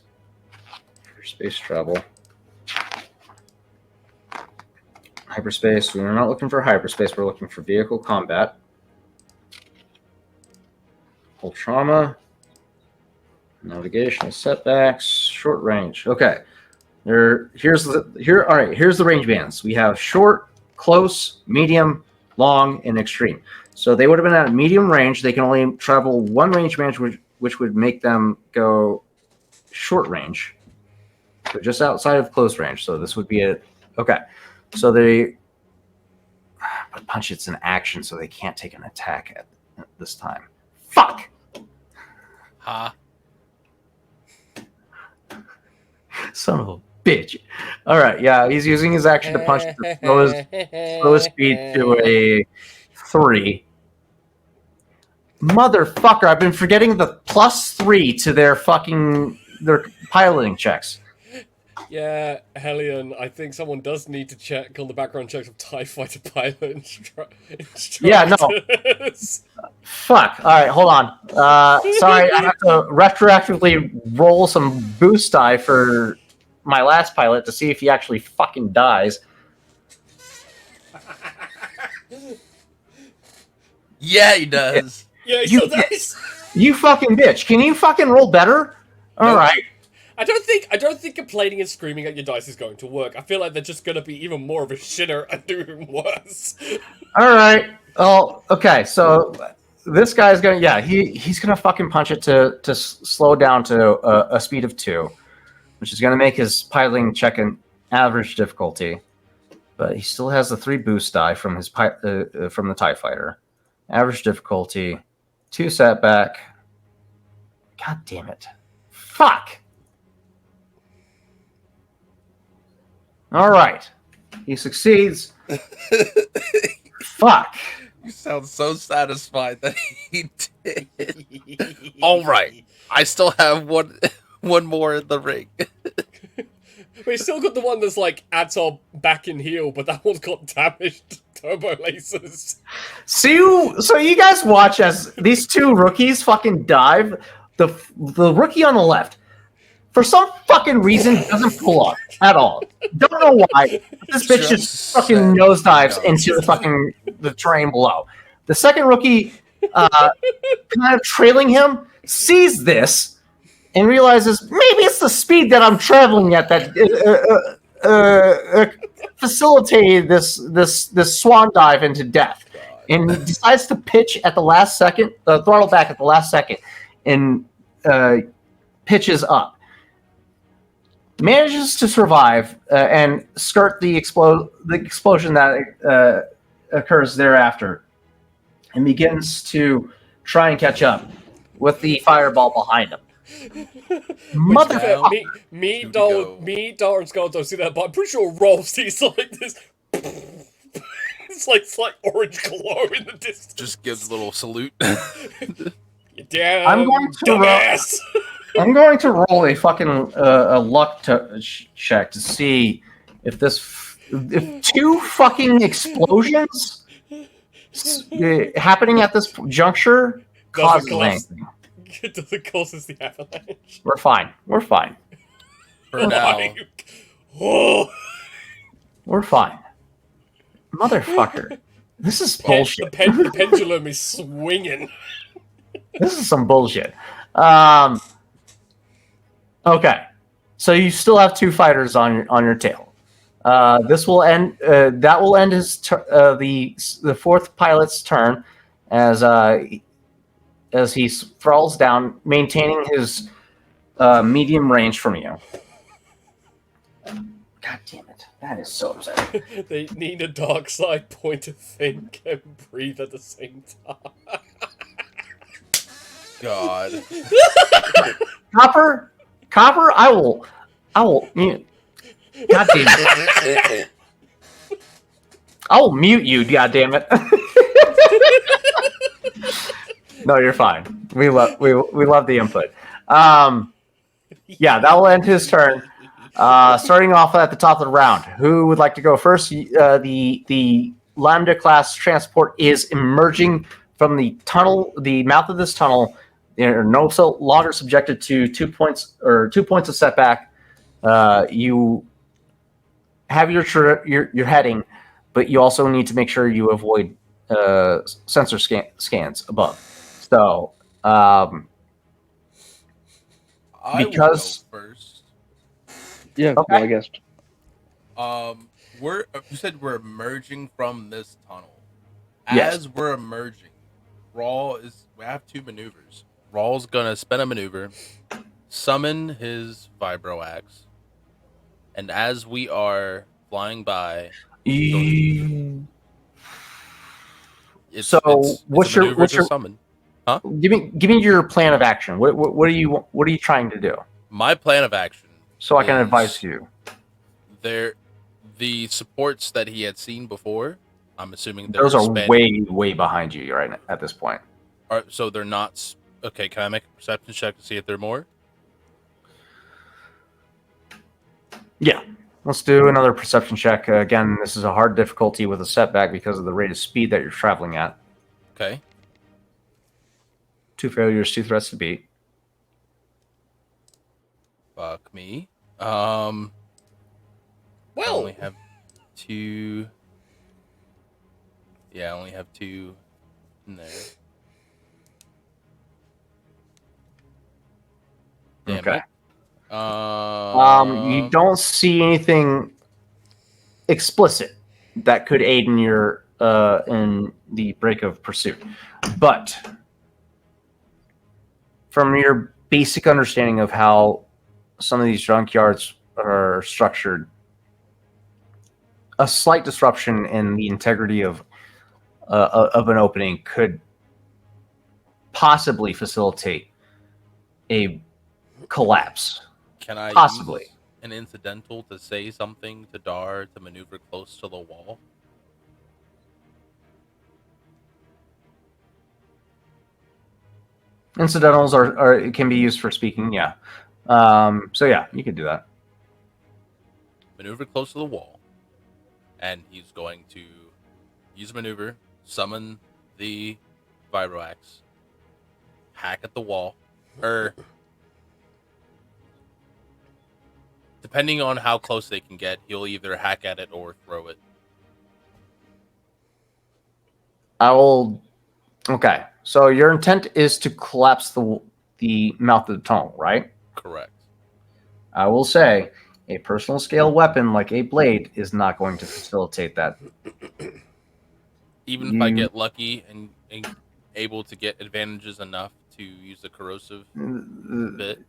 for space travel. Hyperspace. We're not looking for hyperspace. We're looking for vehicle combat. Hull trauma. Navigational setbacks. Short range. Okay. Here's the range bands. We have short, close, medium, long, and extreme. So they would have been at medium range. They can only travel 1 range band, which would make them go short range. So just outside of close range. So this would be a okay. So they but punch it's an action, so they can't take an attack at this time. Fuck. Ha. Son of a bitch. All right, yeah, he's using his action to punch the slowest speed to a 3. Motherfucker, I've been forgetting the +3 to their piloting checks. Yeah, Hellion, I think someone does need to check on the background checks of TIE Fighter pilot Yeah, no. Fuck. All right, hold on. Sorry, I have to retroactively roll some boost die for my last pilot to see if he actually fucking dies. Yeah, he does. Yeah, You- so that's... You fucking bitch. Can you fucking roll better? All Nope. right. I don't think complaining and screaming at your dice is going to work. I feel like they're just going to be even more of a shitter and do even worse. All right. Oh, okay. So this guy's gonna, yeah, he's gonna fucking punch it to slow down to a speed of 2, which is gonna make his piloting check average difficulty, but he still has the 3 boost die from his from the TIE Fighter. Average difficulty, 2 setback. God damn it! Fuck. All right, he succeeds. Fuck. You sound so satisfied that he did. All right, I still have one more in the ring. We still got the one that's like at our back and heel, but that one's got damaged turbo lasers. So you guys watch as these 2 rookies fucking dive. The rookie on the left, for some fucking reason, doesn't pull up at all. Don't know why. This bitch just fucking nosedives into the terrain below. The second rookie, kind of trailing him, sees this and realizes maybe it's the speed that I'm traveling at that facilitated this swan dive into death, and decides to pitch at the last second, throttle back at the last second, and pitches up. Manages to survive and skirt the explosion that occurs thereafter, and begins to try and catch up with the fireball behind him. Motherfucker! Me, Dar, and Scarlet see that, but I'm pretty sure Roll sees like this. It's like slight orange glow in the distance. Just gives a little salute. Damn, I'm going to dumbass. I'm going to roll a fucking a luck check to see if if 2 fucking explosions happening at this juncture causes anything. It doesn't cause us the avalanche. We're fine. We're fine. For now. Oh. We're fine. Motherfucker. This is bullshit. The pendulum is swinging. This is some bullshit. Okay, so you still have 2 fighters on your tail. This will end. That will end his the 4th pilot's turn as he falls down, maintaining his medium range from you. God damn it! That is so upsetting. They need a dark side point to think and breathe at the same time. God. Copper, I will. God damn it! I will mute you. God damn it! No, you're fine. We love the input. Yeah, that will end his turn. Starting off at the top of the round, who would like to go first? The Lambda class transport is emerging from the tunnel, the mouth of this tunnel. They're no longer subjected to 2 points of setback. You have your heading, but you also need to make sure you avoid sensor scans above. So, I because will go first. Yeah, Okay. well, I guess. You said we're emerging from this tunnel. Yes. As we're emerging, we have 2 maneuvers. Raw's gonna spend a maneuver, summon his vibro axe, and as we are flying by, what's your summon? give me your plan of action. What are you trying to do? My plan of action, So I can is advise you. the supports that he had seen before. I'm assuming they're Those are spanning- way behind you right now, at this point. so they're not. Okay, can I make a perception check to see if there are more? Yeah. Let's do another perception check. Again, this is a hard difficulty with a setback because of the rate of speed that you're traveling at. Okay. 2 failures, 2 threats to beat. Fuck me. I Well, only have 2. Yeah, I only have 2 in there. Damn Okay. it. You don't see anything explicit that could aid in your in the break of pursuit, but from your basic understanding of how some of these junkyards are structured, a slight disruption in the integrity of an opening could possibly facilitate a collapse. Can I Possibly. use an incidental to say something to Dar to maneuver close to the wall? Incidentals can be used for speaking. Yeah. So yeah, you could do that. Maneuver close to the wall, and he's going to use a maneuver, summon the Vibroaxe, hack at the wall, or depending on how close they can get, he'll either hack at it or throw it. I will. Okay. So your intent is to collapse the mouth of the tunnel, right? Correct. I will say a personal scale weapon like a blade is not going to facilitate that. Even if I get lucky and able to get advantages enough to use the corrosive bit.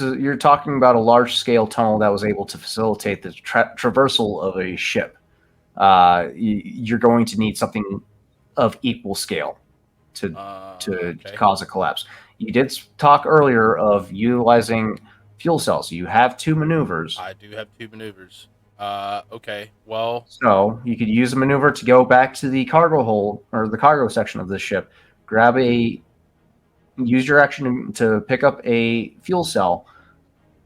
You're talking about a large scale tunnel that was able to facilitate the traversal of a ship. You're going to need something of equal scale to cause a collapse. You did talk earlier of utilizing fuel cells. You have 2 maneuvers. I do have 2 maneuvers. Okay, well... So you could use a maneuver to go back to the cargo hold, or the cargo section of the ship, use your action to pick up a fuel cell,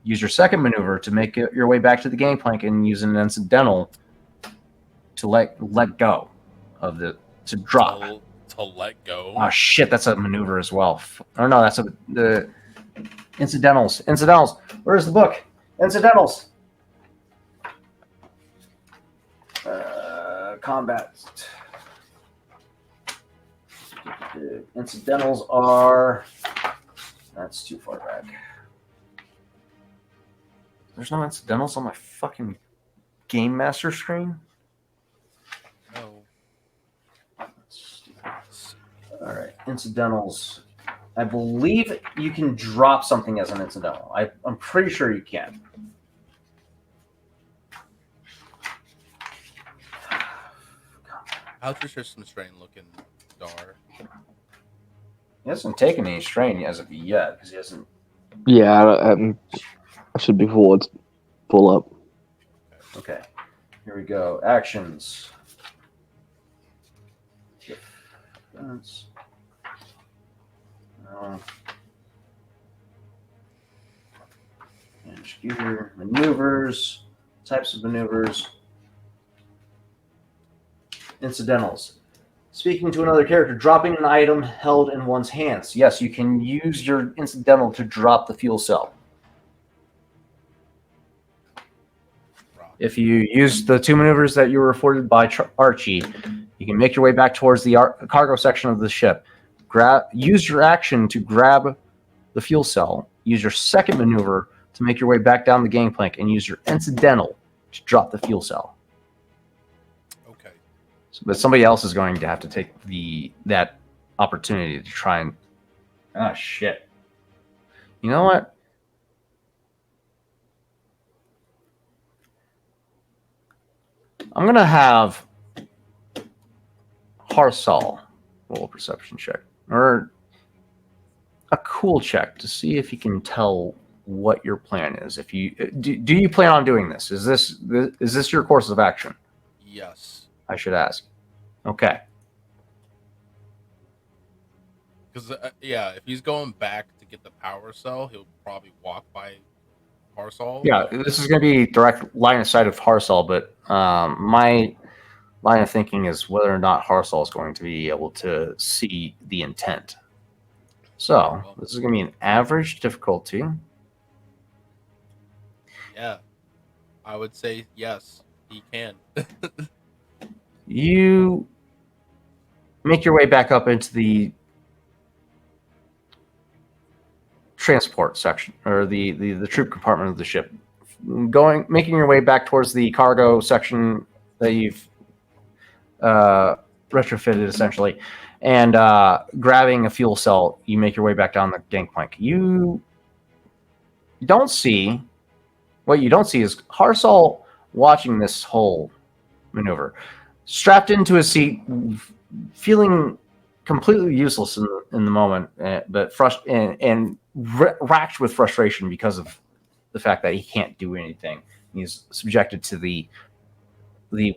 use your second maneuver to make your way back to the gangplank, and use an incidental to let go of to drop. To let go? Oh shit, that's a maneuver as well. Or no, that's the incidentals. Incidentals. Where's the book? Incidentals. Combat. Incidentals are. That's too far back. There's no incidentals on my fucking Game Master screen? No. All right, incidentals. I believe you can drop something as an incidental. I'm pretty sure you can. How's your system strain looking, Dar? He hasn't taken any strain as of yet because he hasn't. Yeah, I should be full. It's full up. Okay, here we go. Actions. Defense. No. Manage gear. Maneuvers. Types of maneuvers. Incidentals. Speaking to another character, dropping an item held in one's hands. Yes, you can use your incidental to drop the fuel cell. If you use the 2 maneuvers that you were afforded by Archie, you can make your way back towards the cargo section of the ship. Use your action to grab the fuel cell. Use your second maneuver to make your way back down the gangplank, and use your incidental to drop the fuel cell. Okay. But somebody else is going to have to take that opportunity to try and... Ah, shit. You know what? I'm going to have Harsal roll a perception check. Or a cool check to see if you can tell what your plan is. If you do you plan on doing this? Is this your course of action? Yes. I should ask. Okay. Because, if he's going back to get the power cell, he'll probably walk by Harsal. Yeah, this is going to be direct line of sight of Harsal, but my line of thinking is whether or not Harsal is going to be able to see the intent. So, this is going to be an average difficulty. Yeah. I would say yes, he can. You make your way back up into the transport section, or the troop compartment of the ship, making your way back towards the cargo section that you've retrofitted essentially, and grabbing a fuel cell. You make your way back down the gangplank. You don't see what you don't see is Harsal watching this whole maneuver, strapped into his seat, feeling completely useless in the moment, but racked with frustration because of the fact that he can't do anything. He's subjected to the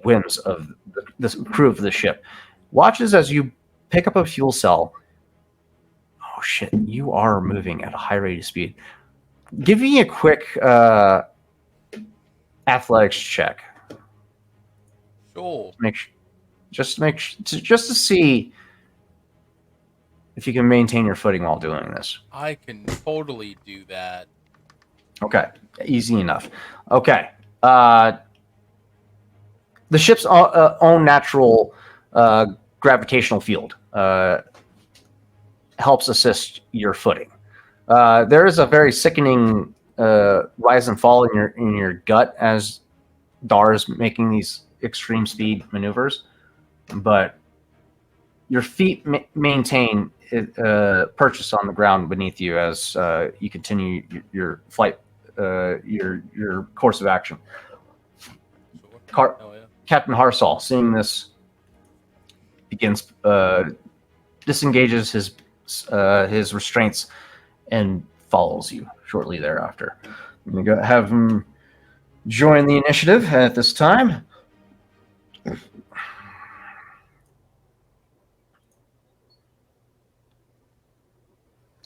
whims of the crew of the ship. Watches as you pick up a fuel cell. Oh shit! You are moving at a high rate of speed. Give me a quick athletics check. Sure. Just to see if you can maintain your footing while doing this. I can totally do that. Okay, easy enough. Okay, the ship's own natural gravitational field helps assist your footing. There is a very sickening rise and fall in your gut as Dar is making these extreme speed maneuvers, but your feet maintain purchase on the ground beneath you as you continue your flight, your course of action. Sure. Oh, yeah. Captain Harsal, seeing this, begins disengages his restraints and follows you shortly thereafter. I'm gonna have him join the initiative at this time.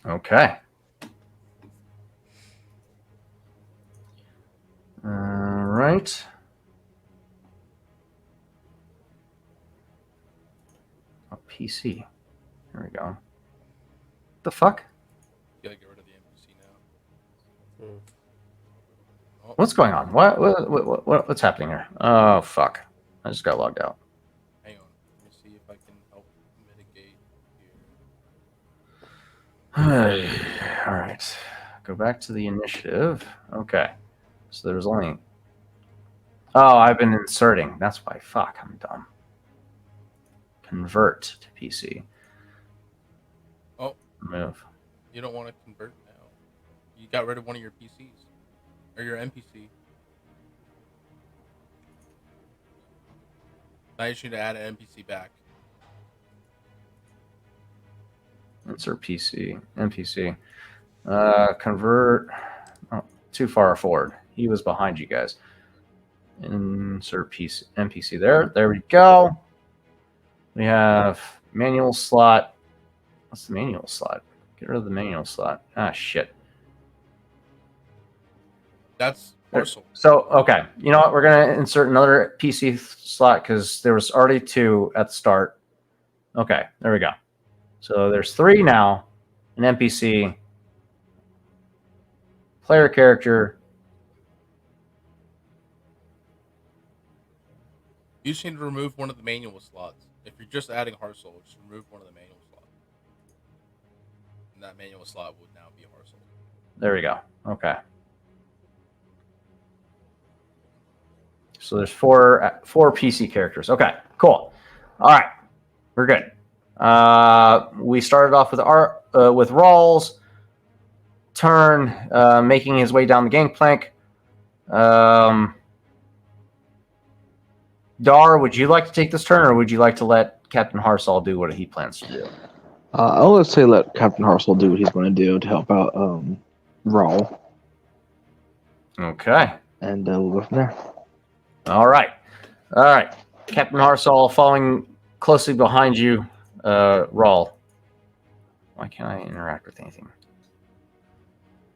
Okay. All right. PC. There we go. The fuck? Gotta get rid of the NPC now. What's going on? What's happening here? Oh fuck! I just got logged out. Hang on. Let me see if I can help mitigate here. All right. Go back to the initiative. Okay. So there's only. Oh, I've been inserting. That's why. Fuck, I'm dumb. Convert to PC. Oh. Move. You don't want to convert now. You got rid of one of your PCs. Or your NPC. Now you just need to add an NPC back. Insert PC. NPC. Convert. Oh, too far forward. He was behind you guys. Insert PC. NPC there. There we go. We have manual slot. What's the manual slot? Get rid of the manual slot. Ah, shit. That's Harsal. So, okay. You know what? We're going to insert another PC slot because there was already 2 at the start. Okay, there we go. So there's 3 now. An NPC. Player character. You just need to remove one of the manual slots. If you're just adding Harsal, just remove one of the manual slots. And that manual slot would now be Harsal. There we go. Okay. So there's 4 PC characters. Okay, cool. All right, we're good. We started off with with Rawls turn, making his way down the gangplank. Dar, would you like to take this turn, or would you like to let Captain Harsal do what he plans to do? I'll let's say let Captain Harsal do what he's going to do to help out Rawl, Okay. and we'll go from there. All right. Captain Harsal following closely behind you, Rawl. Why can't I interact with anything?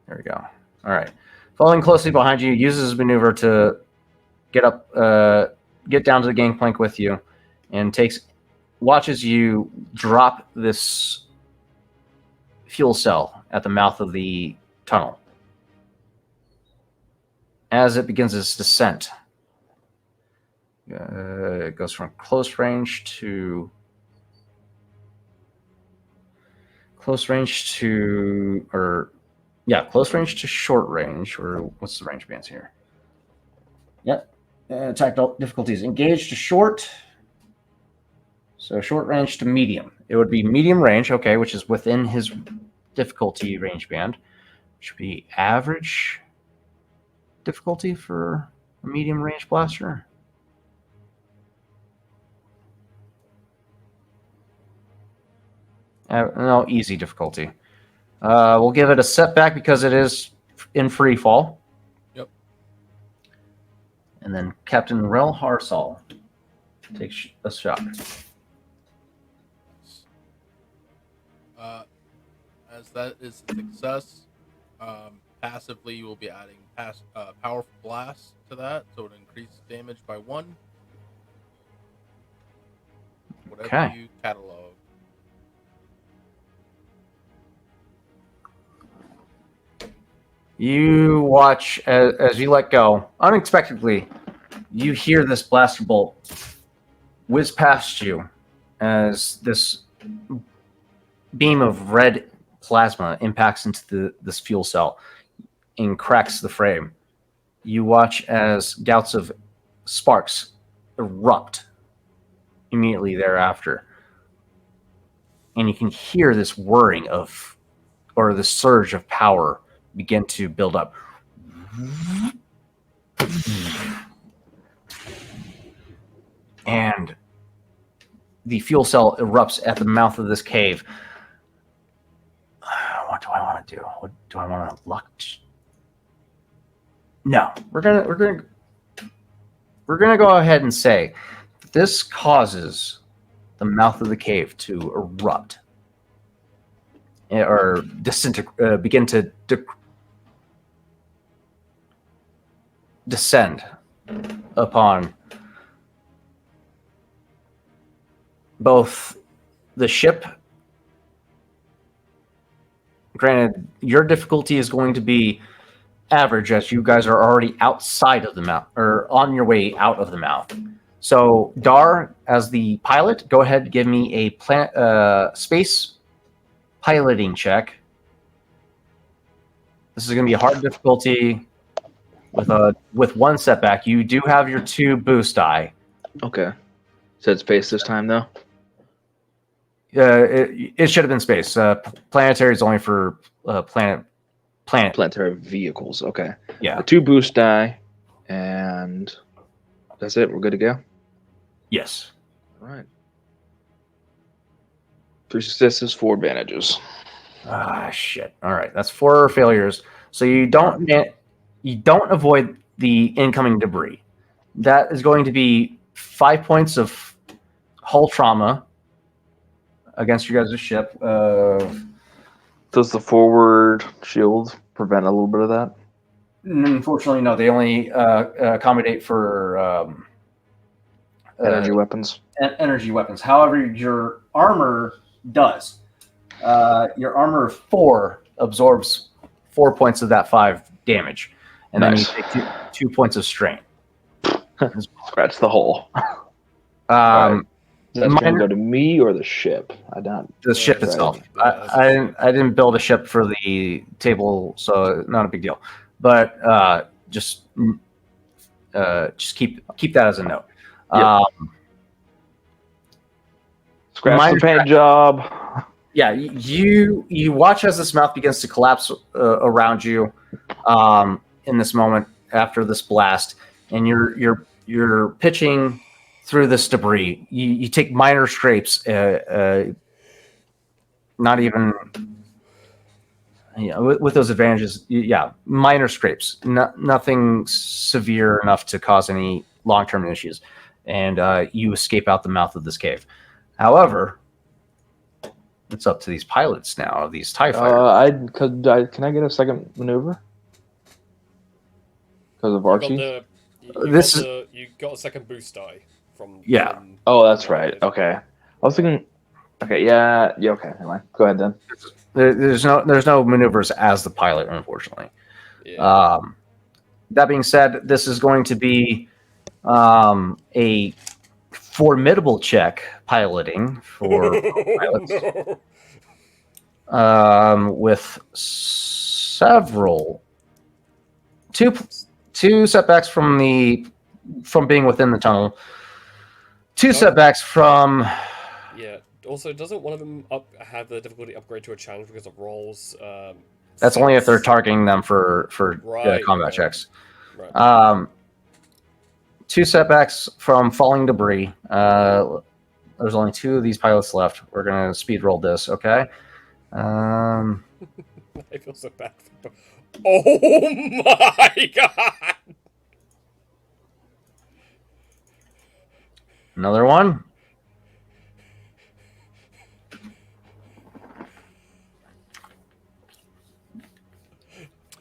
There we go. All right. Following closely behind you, uses his maneuver to get down to the gangplank with you, and watches you drop this fuel cell at the mouth of the tunnel. As it begins its descent, it goes from close range to short range, or what's the range bands here? Yep. Attack difficulties engaged to short. So short range to medium. It would be medium range, okay, which is within his difficulty range band. Which would be average difficulty for A medium range blaster? No, easy difficulty. We'll give it a setback because it is in free fall. Yep. And then Captain Rel Harsal takes a shot. As that is a success, passively you will be adding powerful blast to that, so it increases damage by 1. Whatever Okay. you catalog. You watch as you let go. Unexpectedly, you hear this blaster bolt whiz past you as this beam of red plasma impacts into this fuel cell and cracks the frame. You watch as gouts of sparks erupt immediately thereafter. And you can hear this whirring of, or the surge of power begin to build up. And the fuel cell erupts at the mouth of this cave. What do I want to do? What do I want to luck? No, we're gonna go ahead and say this causes the mouth of the cave to erupt or begin to descend upon both the ship. Granted, your difficulty is going to be average as you guys are already outside of the mouth or on your way out of the mouth. So, Dar, as the pilot, go ahead and give me a space piloting check. This is going to be a hard difficulty with 1 setback. You do have your 2 boost die. Okay. So it's space this time, though? It should have been space. Planetary is only for planet. Planetary vehicles. Okay. Yeah. 2 boost die, and that's it. We're good to go. Yes. All right. 3 successes, 4 advantages. Ah, shit. All right, that's 4 failures. So you don't avoid the incoming debris. That is going to be 5 points of hull trauma against you guys' ship. Does the forward shield prevent a little bit of that? Unfortunately, no. They only accommodate for Energy weapons? energy weapons. However, your armor does. Your armor 4 absorbs 4 points of that 5 damage, and Nice. then you take 2 points of strain. Scratch the hole. Right. Is that going to minor- go to me or the ship? The ship Right. itself. Yeah, I didn't build a ship for the table, so not a big deal. But just keep that as a note. Yep. Scratch minor the paint job. Yeah, you watch as this mouth begins to collapse around you in this moment after this blast, and you're pitching through this debris. You take minor scrapes, not even with those advantages. Minor scrapes, nothing severe enough to cause any long-term issues, and you escape out the mouth of this cave. However, it's up to these pilots now, these TIE fighters. Can I get a second maneuver? Because of Archie? You got a second boost die from. Yeah. Oh, that's right. Okay. I was thinking. Okay, yeah, okay, never mind. Go ahead then. There's no maneuvers as the pilot, unfortunately. Yeah. That being said, this is going to be a formidable check piloting for pilots. With several two setbacks from being within the tunnel, 2 setbacks from. Yeah. Also, doesn't one of them have the difficulty upgrade to a challenge because of rolls? That's only if they're targeting them for Right, combat okay. checks. Right. 2 setbacks from falling debris. There's only 2 of these pilots left. We're gonna speed roll this, okay? I feel so bad for Oh my god! Another one.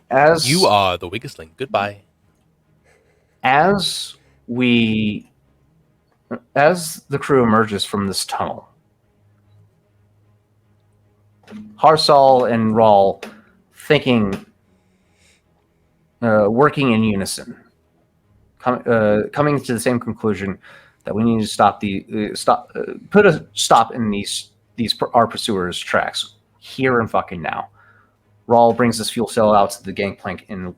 As You are the weakest link. Goodbye. as the crew emerges from this tunnel, Harsal and Rawl thinking, working in unison, coming to the same conclusion that we need to put a stop in these our pursuers' tracks here and fucking now. Rawl brings this fuel cell out to the gangplank and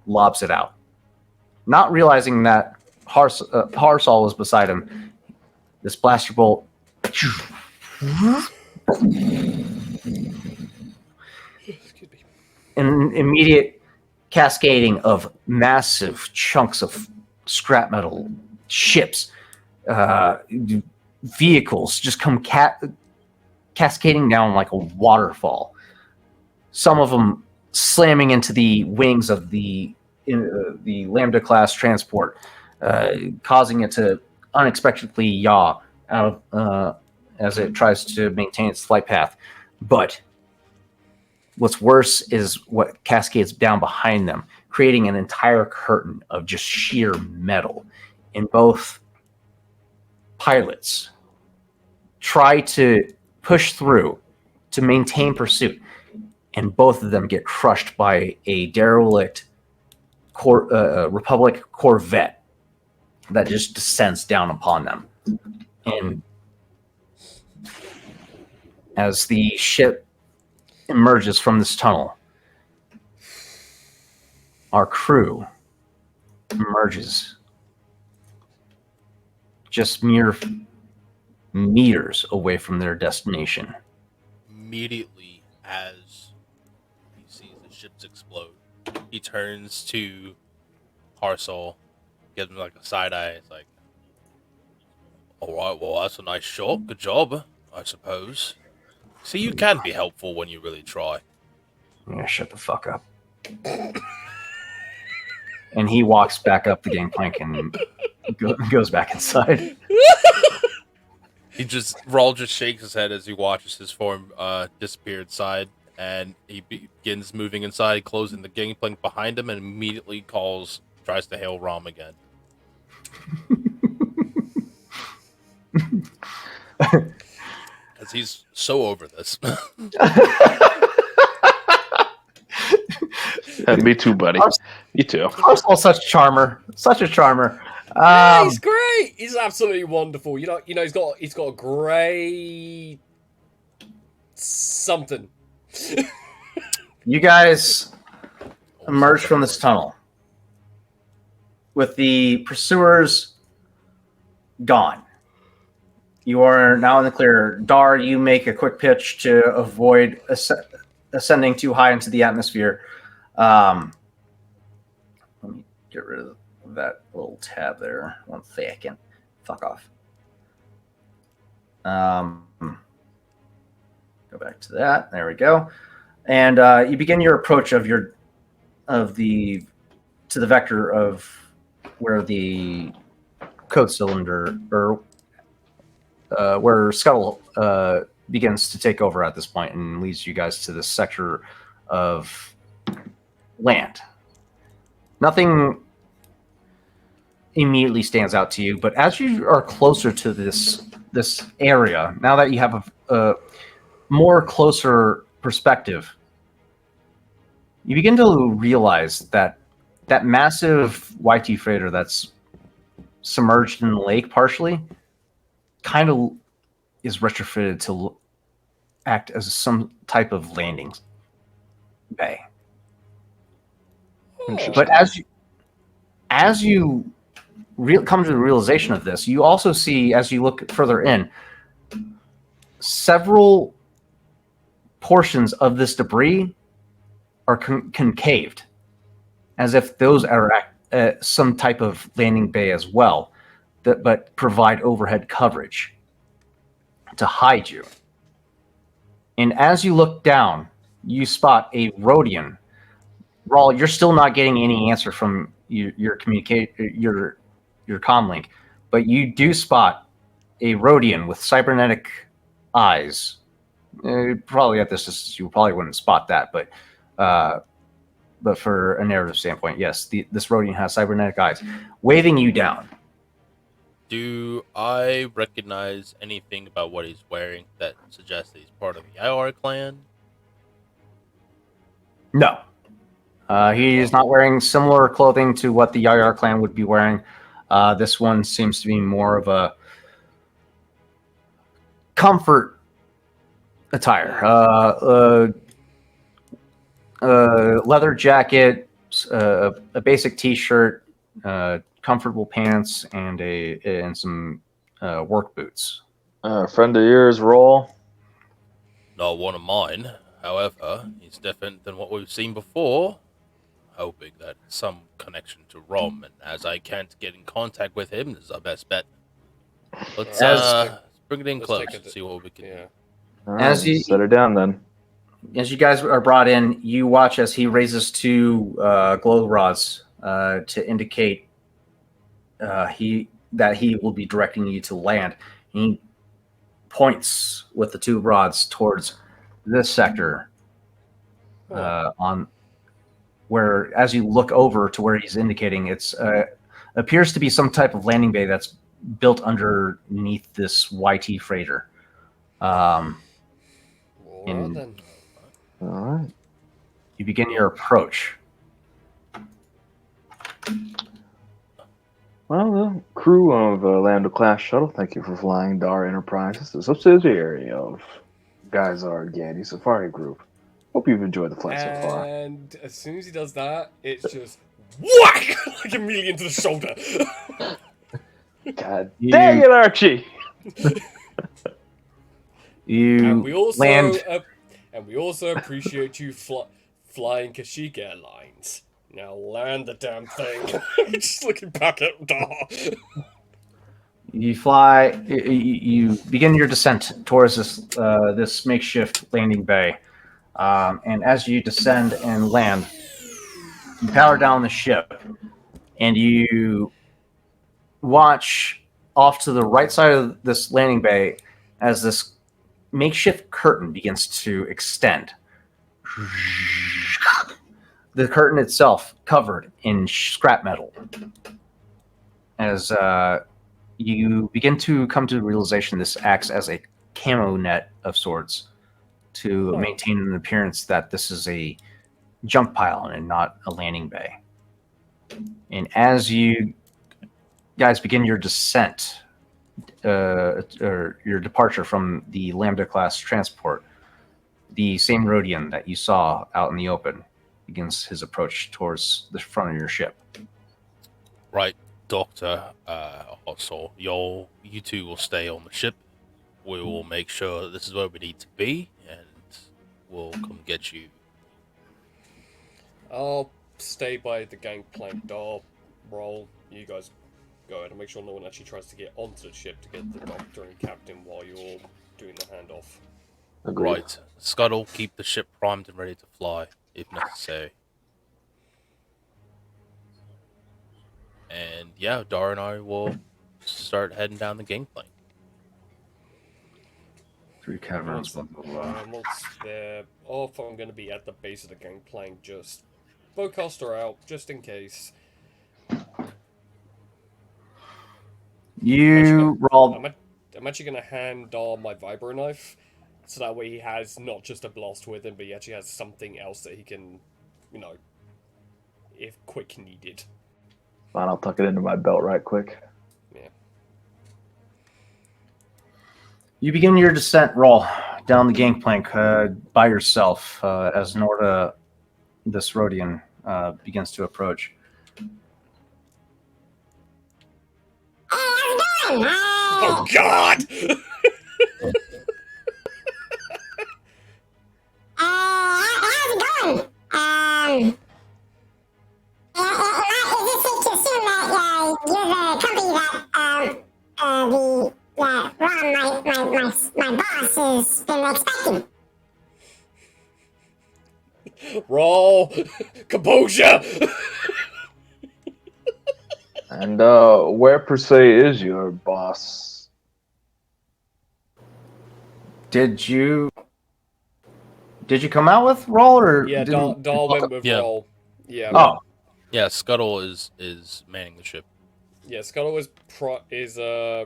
lobs it out, not realizing that Harsal was beside him. This blaster bolt an immediate cascading of massive chunks of scrap metal, ships, vehicles just come cascading down like a waterfall. Some of them slamming into the wings of the Lambda class transport, causing it to unexpectedly yaw out as it tries to maintain its flight path. But what's worse is what cascades down behind them, creating an entire curtain of just sheer metal. And both pilots try to push through to maintain pursuit, and both of them get crushed by a derelict Republic Corvette that just descends down upon them. And as the ship emerges from this tunnel, our crew emerges just mere meters away from their destination. Immediately as he sees the ships explode, he turns to Harsal, gives him like a side eye. It's like, all right, well, that's a nice shot. Good job, I suppose. See, you can be helpful when you really try. Yeah, shut the fuck up. And he walks back up the gangplank and goes back inside. Rawl just shakes his head as he watches his form disappear inside, and he begins moving inside, closing the gangplank behind him, and immediately tries to hail Rom again. Because he's so over this. Me too, buddy. Me too. Arsenal's such a charmer. Yeah, he's great. He's absolutely wonderful. You know, he's got a great something. You guys emerge from this tunnel with the pursuers gone. You are now in the clear. Dar, you make a quick pitch to avoid ascending too high into the atmosphere. Let me get rid of that little tab there. 1 second. Fuck off. Go back to that. There we go. And you begin your approach to the vector of where the code cylinder or where Scuttle begins to take over at this point and leads you guys to this sector of land. Nothing immediately stands out to you, but as you are closer to this area, now that you have a more closer perspective, you begin to realize that massive YT freighter that's submerged in the lake partially kind of is retrofitted to act as some type of landing bay. But as you come to the realization of this, you also see, as you look further in, several portions of this debris are concaved, as if those are some type of landing bay as well, but provide overhead coverage to hide you. And as you look down, you spot a Rhodian. Rawl, you're still not getting any answer from your comm link, but you do spot a Rhodian with cybernetic eyes. Probably at this distance, you probably wouldn't spot that, but for a narrative standpoint, yes, this Rhodian has cybernetic eyes, waving you down. Do I recognize anything about what he's wearing that suggests that he's part of the IR clan? No. He is not wearing similar clothing to what the Yayar clan would be wearing. This one seems to be more of a comfort attire. Leather jacket, a basic t-shirt, comfortable pants, and some work boots. Friend of yours, Roll. Not one of mine. However, he's different than what we've seen before. Hoping that some connection to Rom, and as I can't get in contact with him, this is our best bet. Let's bring it in close and see what we can do. All right, As you- set her down then. As you guys are brought in, you watch as he raises two glow rods to indicate that he will be directing you to land. He points with the two rods towards this sector on where, as you look over to where he's indicating, it's appears to be some type of landing bay that's built underneath this YT freighter. Alright In- then. All right. You begin your approach. Well, the crew of Lambda class shuttle, thank you for flying Dar Enterprises, a subsidiary of Geyser Gandy Safari Group. Hope you've enjoyed the flight so far. And as soon as he does that, it's just whack like immediately into the shoulder. God You- dang it, Archie! You and we also land. and we also appreciate you flying Kashyyyk Airlines. Now land the damn thing. Just looking back at Dar. You fly. You begin your descent towards this makeshift landing bay, and as you descend and land, you power down the ship, and you watch off to the right side of this landing bay as this makeshift curtain begins to extend. The curtain itself covered in scrap metal. As you begin to come to the realization this acts as a camo net of sorts to maintain an appearance that this is a junk pile and not a landing bay. And as you guys begin your descent, or your departure from the Lambda class transport, the same Rhodian that you saw out in the open begins his approach towards the front of your ship. Right, Doctor. Also, you two will stay on the ship. We will make sure that this is where we need to be, and we'll come get you. I'll stay by the gangplank. Dar, roll. You guys go ahead and make sure no one actually tries to get onto the ship to get the doctor and captain while you're all doing the handoff. Agreed. Right, Scuttle, keep the ship primed and ready to fly if necessary. And yeah, Dar and I will start heading down the gangplank. Through caverns, blah, blah, blah. Once they're off, I'm going to be at the base of the gangplank, just bowcaster out, just in case. You roll. I'm actually going to hand Dar my vibro knife, so that way he has not just a blast with him, but he actually has something else that he can, if quick needed. Fine, I'll tuck it into my belt right quick. Yeah. You begin your descent roll down the gangplank by yourself as Norda, this Rhodian, begins to approach. Oh God! How's it going? Is this Ron, my boss, has been expecting. Roll! Composure! And where per se is your boss? Did you come out with Roll or Yeah, didn't? Dahl went with Yeah. roll. Yeah. Oh, Yeah, Scuttle is manning the ship. Yeah, Scuttle is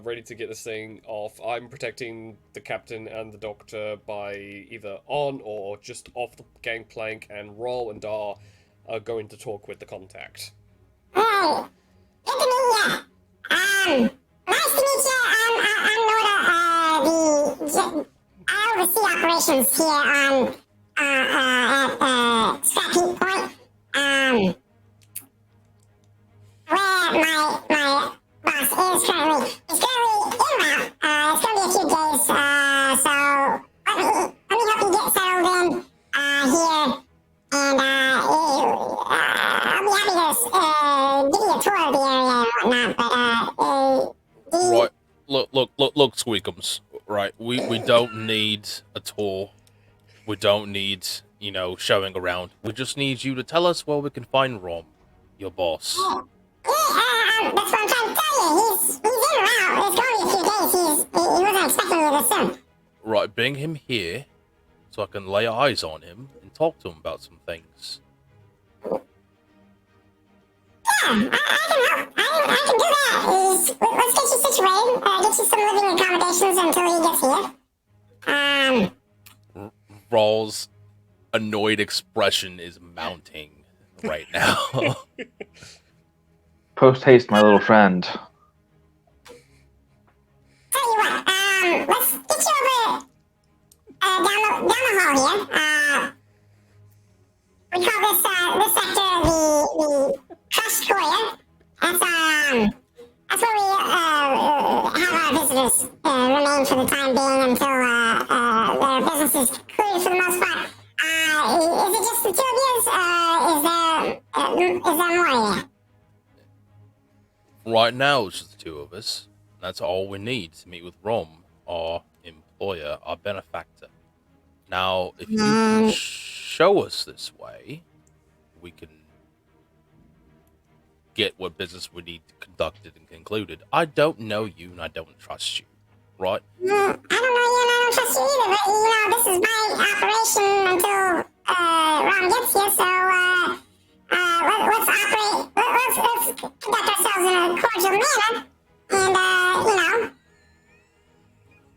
ready to get this thing off. I'm protecting the captain and the doctor by either on or just off the gangplank, and Roll and Dar are going to talk with the contact. Hey, good to meet ya. Nice to meet you. I'm Noda. I oversee operations here on at Scrap Heap Point. Where my boss is currently. He's currently en route. It's gonna be a few days. So let me help you get settled in here, and I'll be happy to give you a tour of the area and whatnot. But Right. Look, Squeakums. Right. We don't need a tour. We don't need, showing around. We just need you to tell us where we can find Rom, your boss. that's what I'm trying to tell you. He's en route. It's going to be a few days. He wasn't expecting you this soon. Right, bring him here so I can lay eyes on him and talk to him about some things. Yeah, I can do that. Let's get you situated. Get you some living accommodations until he gets here. Rawl's annoyed expression is mounting right now. Post haste, my little friend. Tell you what, let's get you over down the hall here. We call this sector the Crushed Warrior. That's where we have our visitors remain for the time being until their business is cleared for the most part. Is it just the two of you? Is there more here? Right now, it's just the two of us. That's all we need to meet with Rom, our employer, our benefactor. Now, if you can show us this way, we can get what business we need conducted and concluded. I don't know you, and I don't trust you, right? I don't know you and I don't trust you either, but this is my operation until Ron gets here, so let's operate, let's conduct ourselves in a cordial manner, and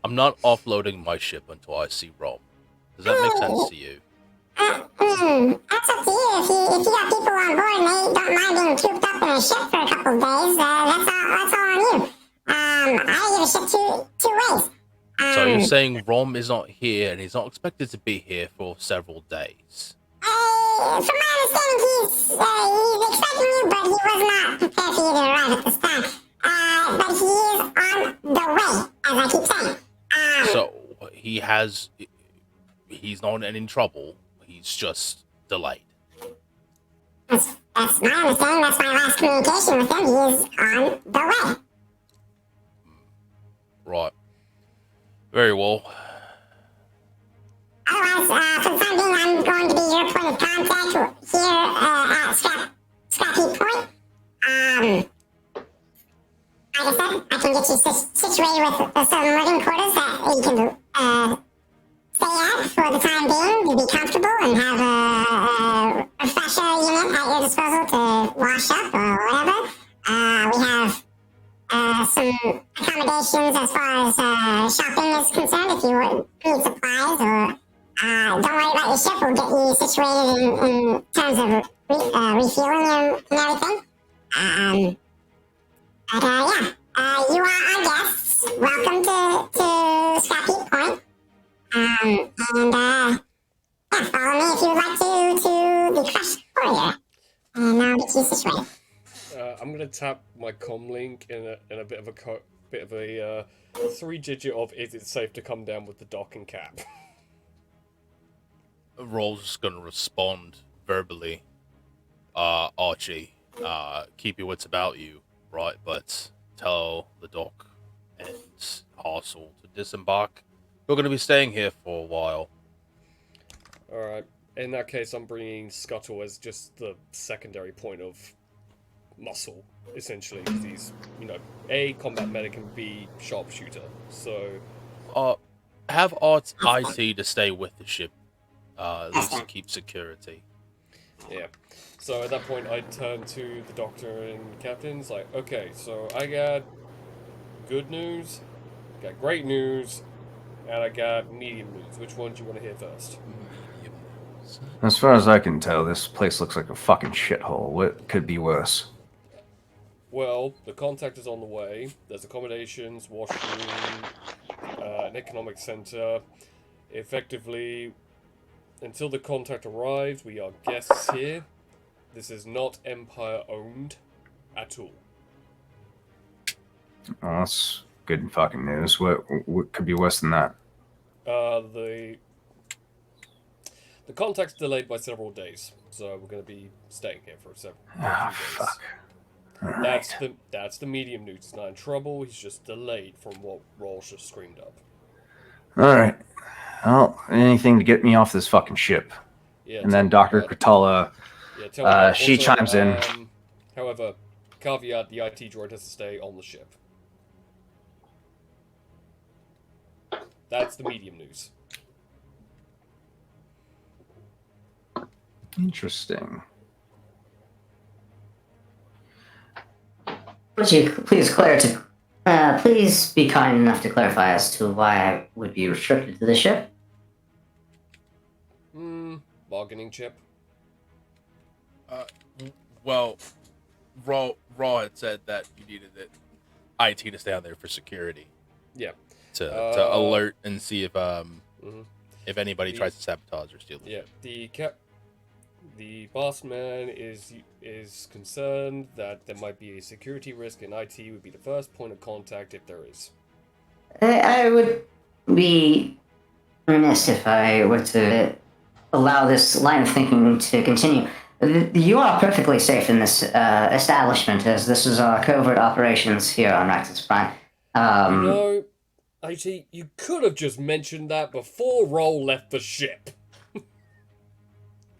I'm not offloading my ship until I see Rom. Does that make sense to you? that's up to you. If you got people on board and they don't mind being cooped up in a ship for a couple of days, that's all on you. I give a ship two ways. So you're saying Rom is not here, and he's not expected to be here for several days? From my understanding, he's expecting you, but he was not prepared for you to arrive at this time. But he is on the way, as I keep saying. So he's not in any trouble. He's just delayed. That's my understanding. That's my last communication with him. He is on the way. Right. Very well. Otherwise, for the time being, I'm going to be your point of contact here at Scrap Heap Point. Like I said, I can get you situated with some living quarters that you can stay at for the time being to be comfortable and have a refresher unit at your disposal to wash up or whatever. We have some accommodations as far as shopping is concerned. If you need supplies or don't worry about your ship, we'll get you situated in terms of refueling and everything. You are our guests. Welcome to Scrap Heap Point. Follow me if you would like to the Crushed Warrior. And I'll get you situated. I'm gonna tap my comm link in a bit of a 3-digit of "Is it safe to come down with the dock and cap?" Roll's just gonna respond verbally. Archie, keep your wits about you, right? But tell the doc and also to disembark. We're going to be staying here for a while. Alright. In that case, I'm bringing Scuttle as just the secondary point of muscle, essentially, because he's, A, combat medic, and B, sharpshooter. So, Have Art's IT to stay with the ship, at least to keep security. yeah. So at that point, I turn to the doctor and captain. It's like, okay, so I got good news, got great news, and I got medium news. Which one do you want to hear first? As far as I can tell, this place looks like a fucking shithole. What could be worse? Well, the contact is on the way. There's accommodations, washroom, an economic center. Effectively, until the contact arrives, we are guests here. This is not Empire owned at all. Oh, that's good fucking news. What could be worse than that? The contact's delayed by several days, so we're going to be staying here for several Ah, few days. fuck. All right. That's the medium news. He's not in trouble. He's just delayed from what Rawls just screamed up. All right. Well, anything to get me off this fucking ship. Yeah. And then Dr. Kratala, Yeah, tell me that. she Also, chimes in. However, caveat: the IT droid has to stay on the ship. That's the medium news. Interesting. Would you please please be kind enough to clarify as to why I would be restricted to the ship? Bargaining chip. Well, Raw had said that you needed IT to stay on there for security. Yeah. To alert and see if if anybody The- tries to sabotage or steal it. Yeah. The boss man is concerned that there might be a security risk, and IT would be the first point of contact if there is. I would be remiss if I were to allow this line of thinking to continue. You are perfectly safe in this establishment, as this is our covert operations here on Raxus Prime. No, IT, you could have just mentioned that before Roll left the ship.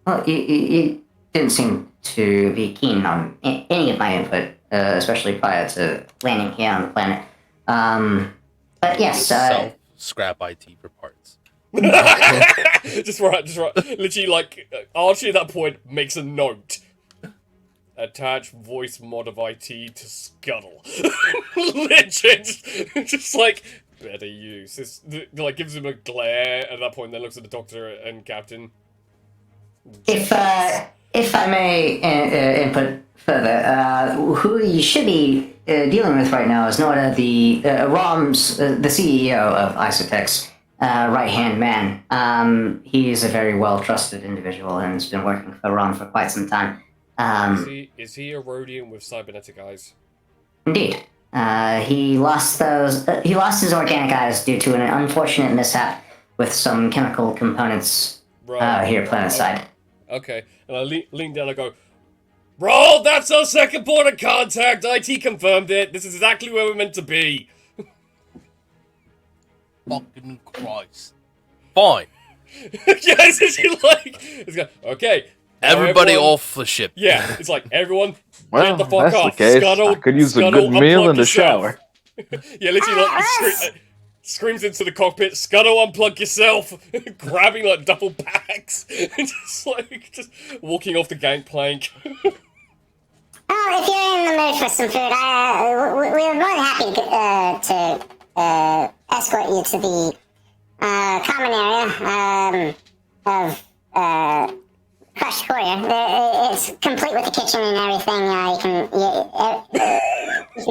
Well, you didn't seem to be keen on any of my input, especially prior to landing here on the planet. But yes, Scrap IT for parts. just right. Literally, like, Archie at that point makes a note. Attach voice mod of IT to Scuttle. Legit, just like, better use. This, like, gives him a glare at that point, then looks at the doctor and captain. if I may input further, who you should be dealing with right now is Norda, the Rom's, the CEO of Isotex, right-hand man. He's a very well-trusted individual and has been working for Rom for quite some time. Is he a Rhodian with cybernetic eyes? Indeed. He lost his organic eyes due to an unfortunate mishap with some chemical components here planetside. Okay, and I lean down and go, Roll, that's our second point of contact! IT confirmed it! This is exactly where we're meant to be! Fucking Christ. Fine. Yes, it's like, okay. Everybody everyone, off the ship. Yeah, it's like, everyone, Well, get the if fuck that's off. the case, Scuttle, I could use a Scuttle, good meal unplug and a yourself. shower. Yeah, literally, like, screams into the cockpit, Scuttle, unplug yourself, grabbing, like, double packs, and just walking off the gangplank. Oh, if you're in the mood for some food, we're more than happy to escort you to the common area of Crushed Courier. It's complete with the kitchen and everything. You can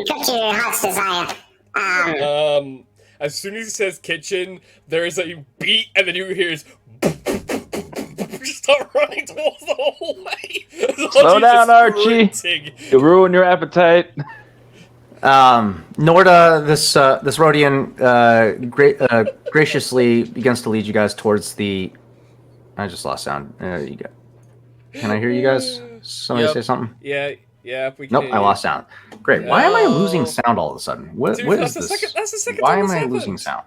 cook to your heart's desire. As soon as he says kitchen, there is a beat, and then you hear his just start running towards the hallway. Slow down, Archie. You ruin your appetite. Norda, this Rhodian, graciously begins to lead you guys towards the. I just lost sound. You go. Can I hear you guys? Somebody Yep. say something. Yeah, Yeah, we can Nope, hear I you. lost sound. Great. Why am I losing No. sound all of a sudden? What Dude, what that's is the this? second- that's the second Why time am this I happened. losing sound?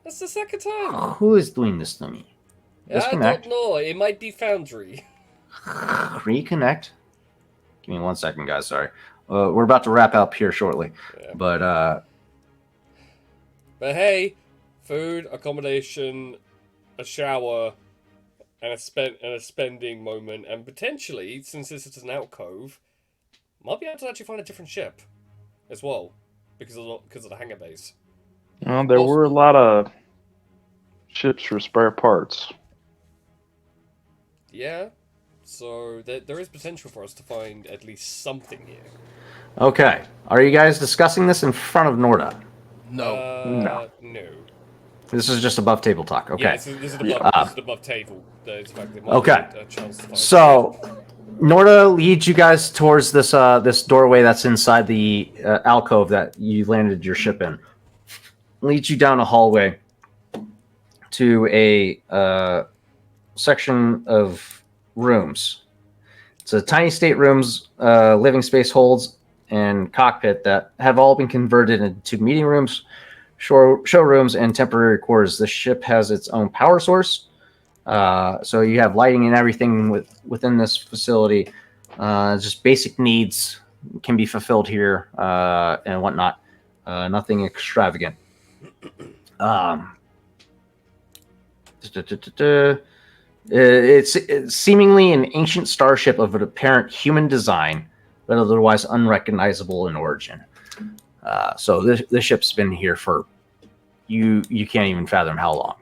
That's the second time. Who is doing this to me? I Disconnect. don't know. It might be Foundry. Reconnect. Give me 1 second, guys. Sorry. We're about to wrap up here shortly. Yeah. But But hey, food, accommodation, a shower, and a spending moment, and potentially, since this is an alcove, might be able to actually find a different ship as well because of the hangar base. There were a lot of ships for spare parts. Yeah, so there is potential for us to find at least something here. okay. Are you guys discussing this in front of Norda? No. No. This is just above table talk. Okay. Yeah, this is above, Yeah. this is above table. There's in fact, there might Okay. be a chance to find So, Norda leads you guys towards this this doorway that's inside the alcove that you landed your ship in. Leads you down a hallway to a section of rooms. It's a tiny staterooms, living space holds, and cockpit that have all been converted into meeting rooms, showrooms, and temporary quarters. The ship has its own power source. So you have lighting and everything within this facility. Just basic needs can be fulfilled here and whatnot. Nothing extravagant. It's seemingly an ancient starship of an apparent human design, but otherwise unrecognizable in origin. So this ship's been here for you can't even fathom how long.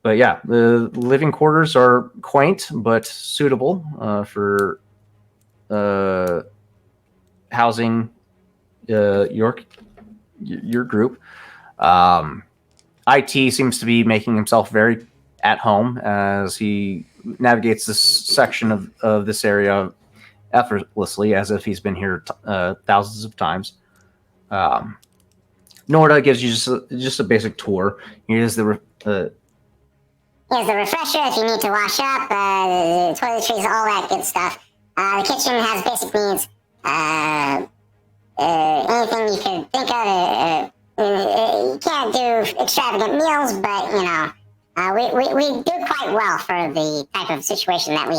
But yeah, the living quarters are quaint but suitable for housing your group. IT seems to be making himself very at home as he navigates this section of this area effortlessly, as if he's been here thousands of times. Norda gives you just a basic tour. Here's the Here's the refresher if you need to wash up, toiletries, all that good stuff. The kitchen has basic needs. Anything you can think of. You can't do extravagant meals, but, you know, we do quite well for the type of situation that we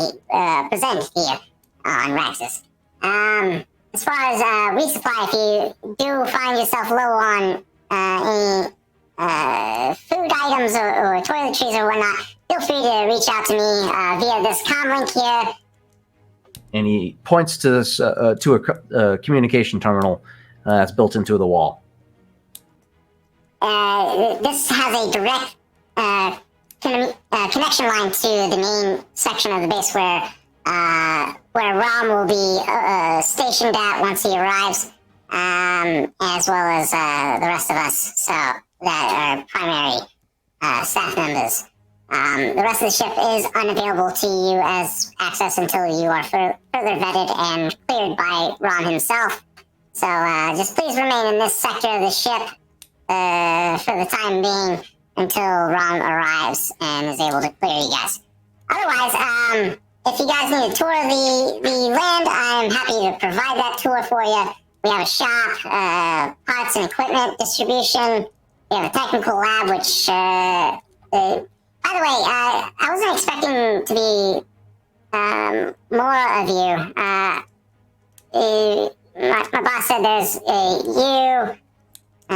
present here on Raxus. As far as resupply, if you do find yourself low on any food items or toiletries or whatnot, feel free to reach out to me via this comm link here. and he points to this to a communication terminal that's built into the wall. This has a direct connection line to the main section of the base where Rom will be stationed at once he arrives, as well as the rest of us, so that are primary staff members. The rest of the ship is unavailable to you as access until you are further vetted and cleared by Rom himself. So just please remain in this sector of the ship for the time being until Rom arrives and is able to clear you guys. Otherwise, if you guys need a tour of the land, I'm happy to provide that tour for you. We have a shop, parts and equipment distribution. We have a technical lab, which, by the way, I wasn't expecting to be more of you. My boss said there's you, a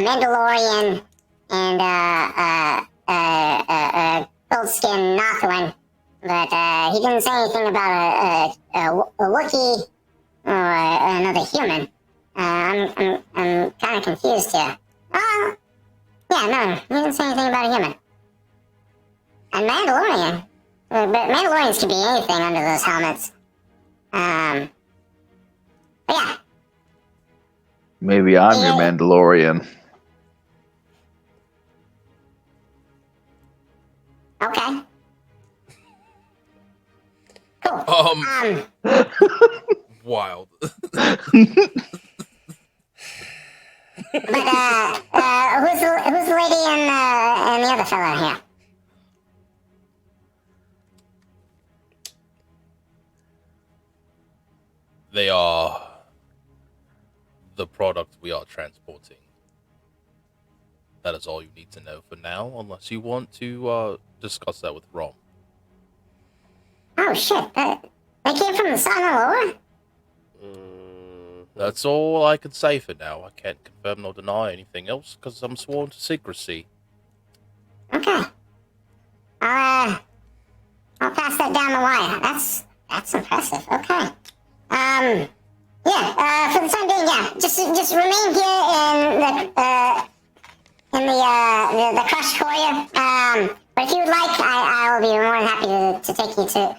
Mandalorian, and a gold-skinned Nothuan, but he didn't say anything about a Wookiee or another human. I'm kind of confused here. Yeah, no, he didn't say anything about a human. A Mandalorian, but Mandalorians can be anything under those helmets. But yeah. Maybe I'm your Mandalorian. Okay. Cool. Wild. But who's the lady and the other fellow here? They are the product we are transporting. That is all you need to know for now, unless you want to discuss that with Rom. Oh shit! They came from the sun all over. That's all I can say for now. I can't confirm nor deny anything else because I'm sworn to secrecy. Okay. I'll pass that down the wire. That's impressive. Okay. Yeah. For the time being, yeah. Just remain here in the crushed courier. But if you would like, I will be more than happy to take you to.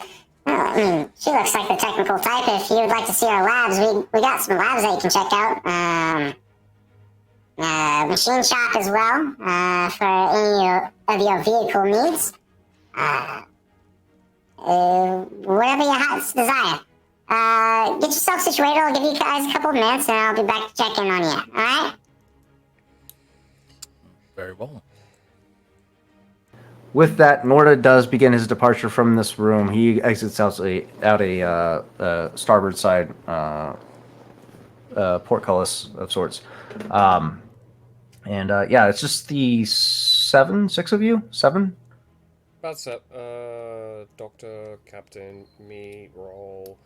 I mean, she looks like the technical type. If you would like to see our labs, we got some labs that you can check out. Machine shop as well, for any of your vehicle needs. Whatever your heart's desire. Get yourself situated. I'll give you guys a couple of minutes, and I'll be back to check in on you. All right? Very well. With that, Norda does begin his departure from this room. He exits out a starboard side portcullis of sorts. Yeah, it's just the six of you? Seven? That's it. Doctor, Captain, me, Roll,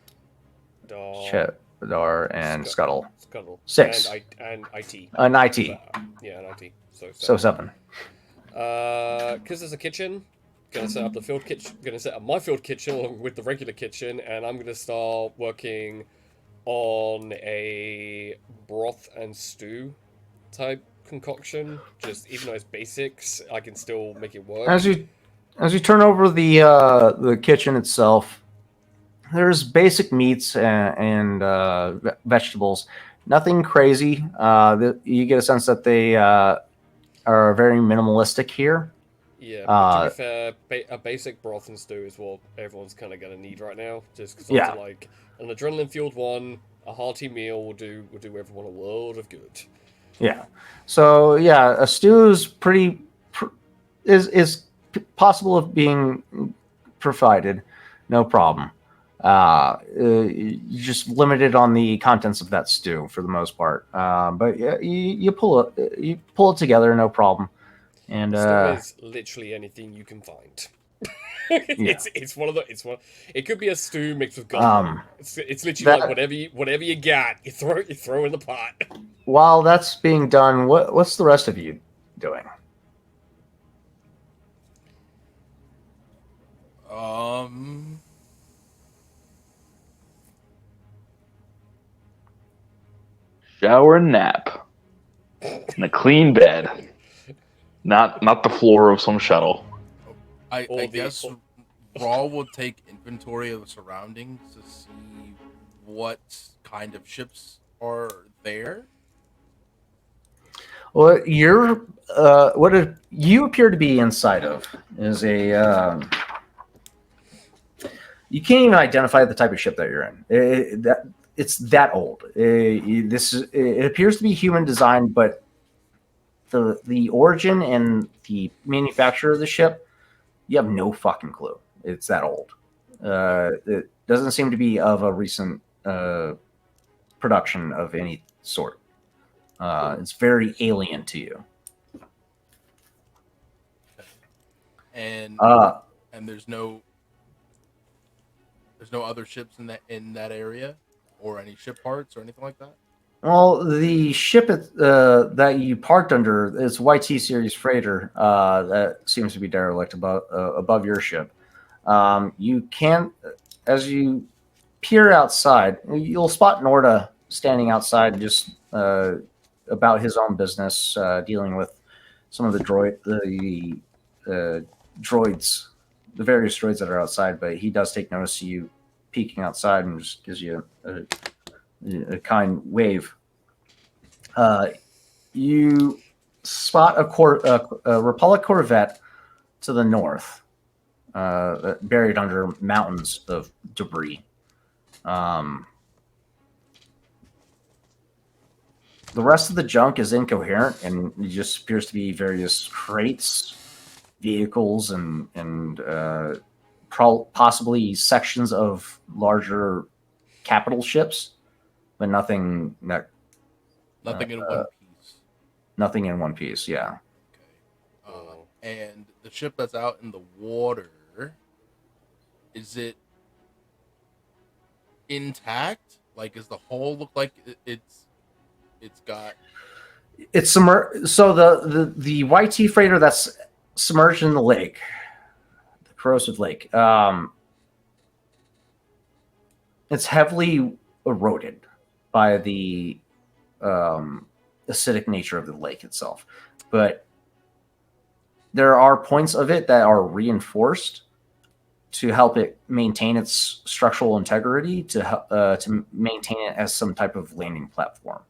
Dar, Dar, and Scuttle. Six. Six. And IT. An IT. Yeah, an IT. So seven. Because there's a kitchen, gonna set up the field kitchen. Gonna set up my field kitchen along with the regular kitchen, and I'm gonna start working on a broth and stew type concoction. Just even though it's basics, I can still make it work. As you turn over the kitchen itself, there's basic meats and vegetables. Nothing crazy. You get a sense that they are very minimalistic here. Yeah, but to be fair, a basic broth and stew is what everyone's kind of gonna need right now. Just because like an adrenaline-fueled one, a hearty meal will do everyone a world of good. Yeah. So yeah, a stew is is possible of being provided, no problem. You're just limited on the contents of that stew for the most part. But yeah, you pull it together, no problem. And stew is literally anything you can find. It's one. It could be a stew mixed with gum. It's literally like whatever you got, you throw in the pot. While that's being done, what's the rest of you doing? Shower and nap. In a clean bed. Not the floor of some shuttle. I guess Raw will take inventory of the surroundings to see what kind of ships are there. Well, what you appear to be inside of is a. You can't even identify the type of ship that you're in. It's that old. It appears to be human designed, but the origin and the manufacture of the ship, you have no fucking clue. It's that old. It doesn't seem to be of a recent production of any sort. It's very alien to you. And there's no other ships in that area, or any ship parts or anything like that. Well, the ship that you parked under is YT series freighter that seems to be derelict above your ship. You can't, as you peer outside, you'll spot Norda standing outside, just about his own business, dealing with some of the droids, the various droids that are outside. But he does take notice of you peeking outside and just gives you a kind wave. You spot a Republic Corvette to the north, buried under mountains of debris. The rest of the junk is incoherent, and it just appears to be various crates, vehicles, and possibly sections of larger capital ships. but nothing that Nothing in one piece. nothing in one piece. Yeah. Okay. And the ship that's out in the water, is it intact? Like, is the hull look like it's got? It's submerged. So the YT freighter that's submerged in the lake, the corrosive lake, it's heavily eroded by the acidic nature of the lake itself, but there are points of it that are reinforced to help it maintain its structural integrity, to maintain it as some type of landing platform.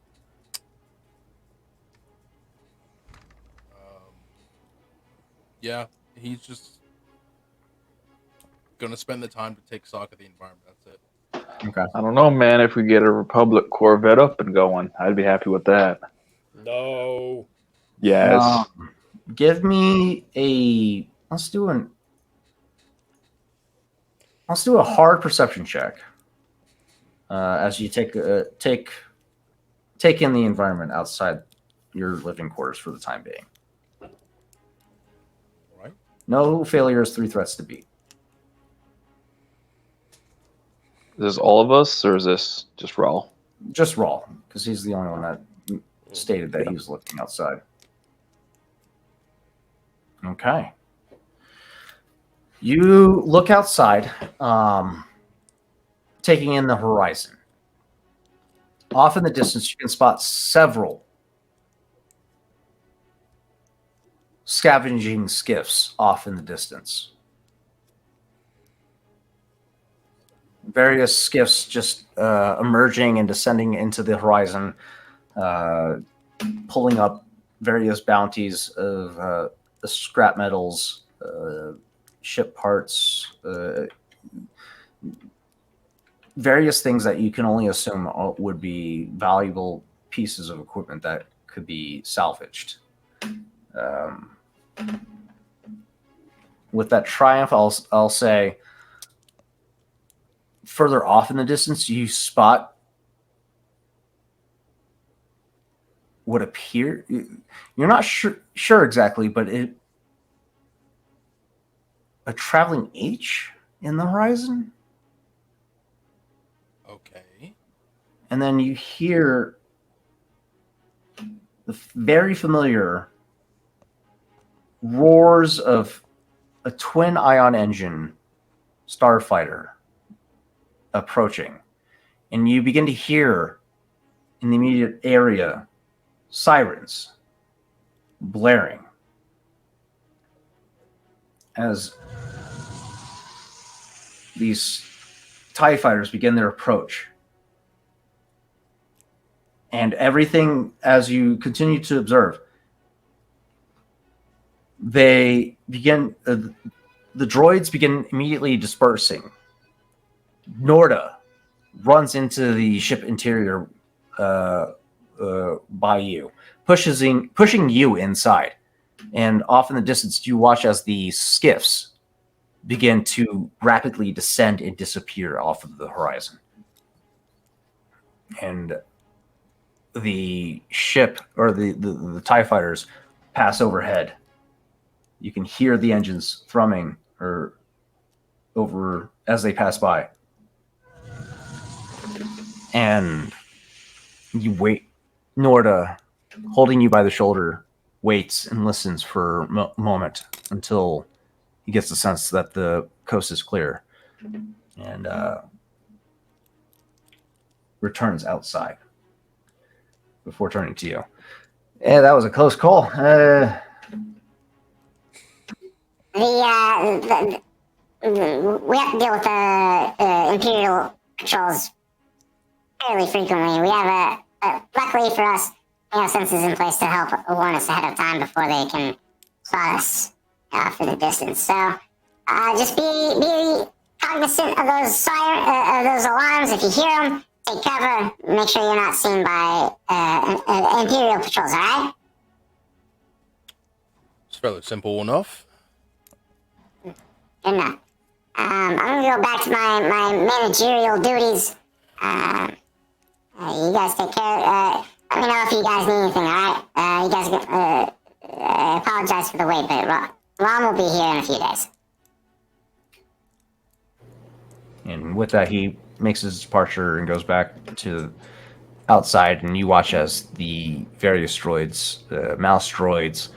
Yeah, he's just gonna spend the time to take stock of the environment. That's it. Okay. I don't know, man. If we get a Republic Corvette up and going, I'd be happy with that. No. Yes. Give me a. Let's do a hard perception check. As you take in the environment outside your living quarters for the time being. All right. No failures, 3 threats to beat. Is this all of us, or is this just Raw? Just roll, because he's the only one that stated that he was looking outside. Okay. You look outside, taking in the horizon. Off in the distance, you can spot several scavenging skiffs off in the distance. Various skiffs just emerging and descending into the horizon, pulling up various bounties of the scrap metals, ship parts, various things that you can only assume would be valuable pieces of equipment that could be salvaged. With that Triumph, I'll say further off in the distance, you spot what appear. You're not sure exactly, but a traveling H in the horizon. Okay. And then you hear the very familiar roars of a twin ion engine starfighter approaching. And you begin to hear in the immediate area sirens blaring as these TIE fighters begin their approach. And everything, as you continue to observe, they begin, the droids begin immediately dispersing. Norda runs into the ship interior by you, pushing you inside. And off in the distance, you watch as the skiffs begin to rapidly descend and disappear off of the horizon. And the ship, or the TIE fighters, pass overhead. You can hear the engines thrumming or over as they pass by. And you wait. Norda, holding you by the shoulder, waits and listens for a moment until he gets the sense that the coast is clear, and returns outside before turning to you. Yeah, that was a close call. We have to deal with the Imperial patrols fairly frequently. We have luckily for us, we have sensors in place to help warn us ahead of time before they can spot us for the distance. So just be cognizant of those those alarms. If you hear them, take cover. Make sure you're not seen by Imperial patrols. All right? It's fairly simple enough. Good enough. I'm gonna go back to my managerial duties. You guys take care. Let me know if you guys need anything, alright? You guys, I apologize for the wait, but Ron will be here in a few days. And with that, he makes his departure and goes back to outside, and you watch as the various droids, mouse droids,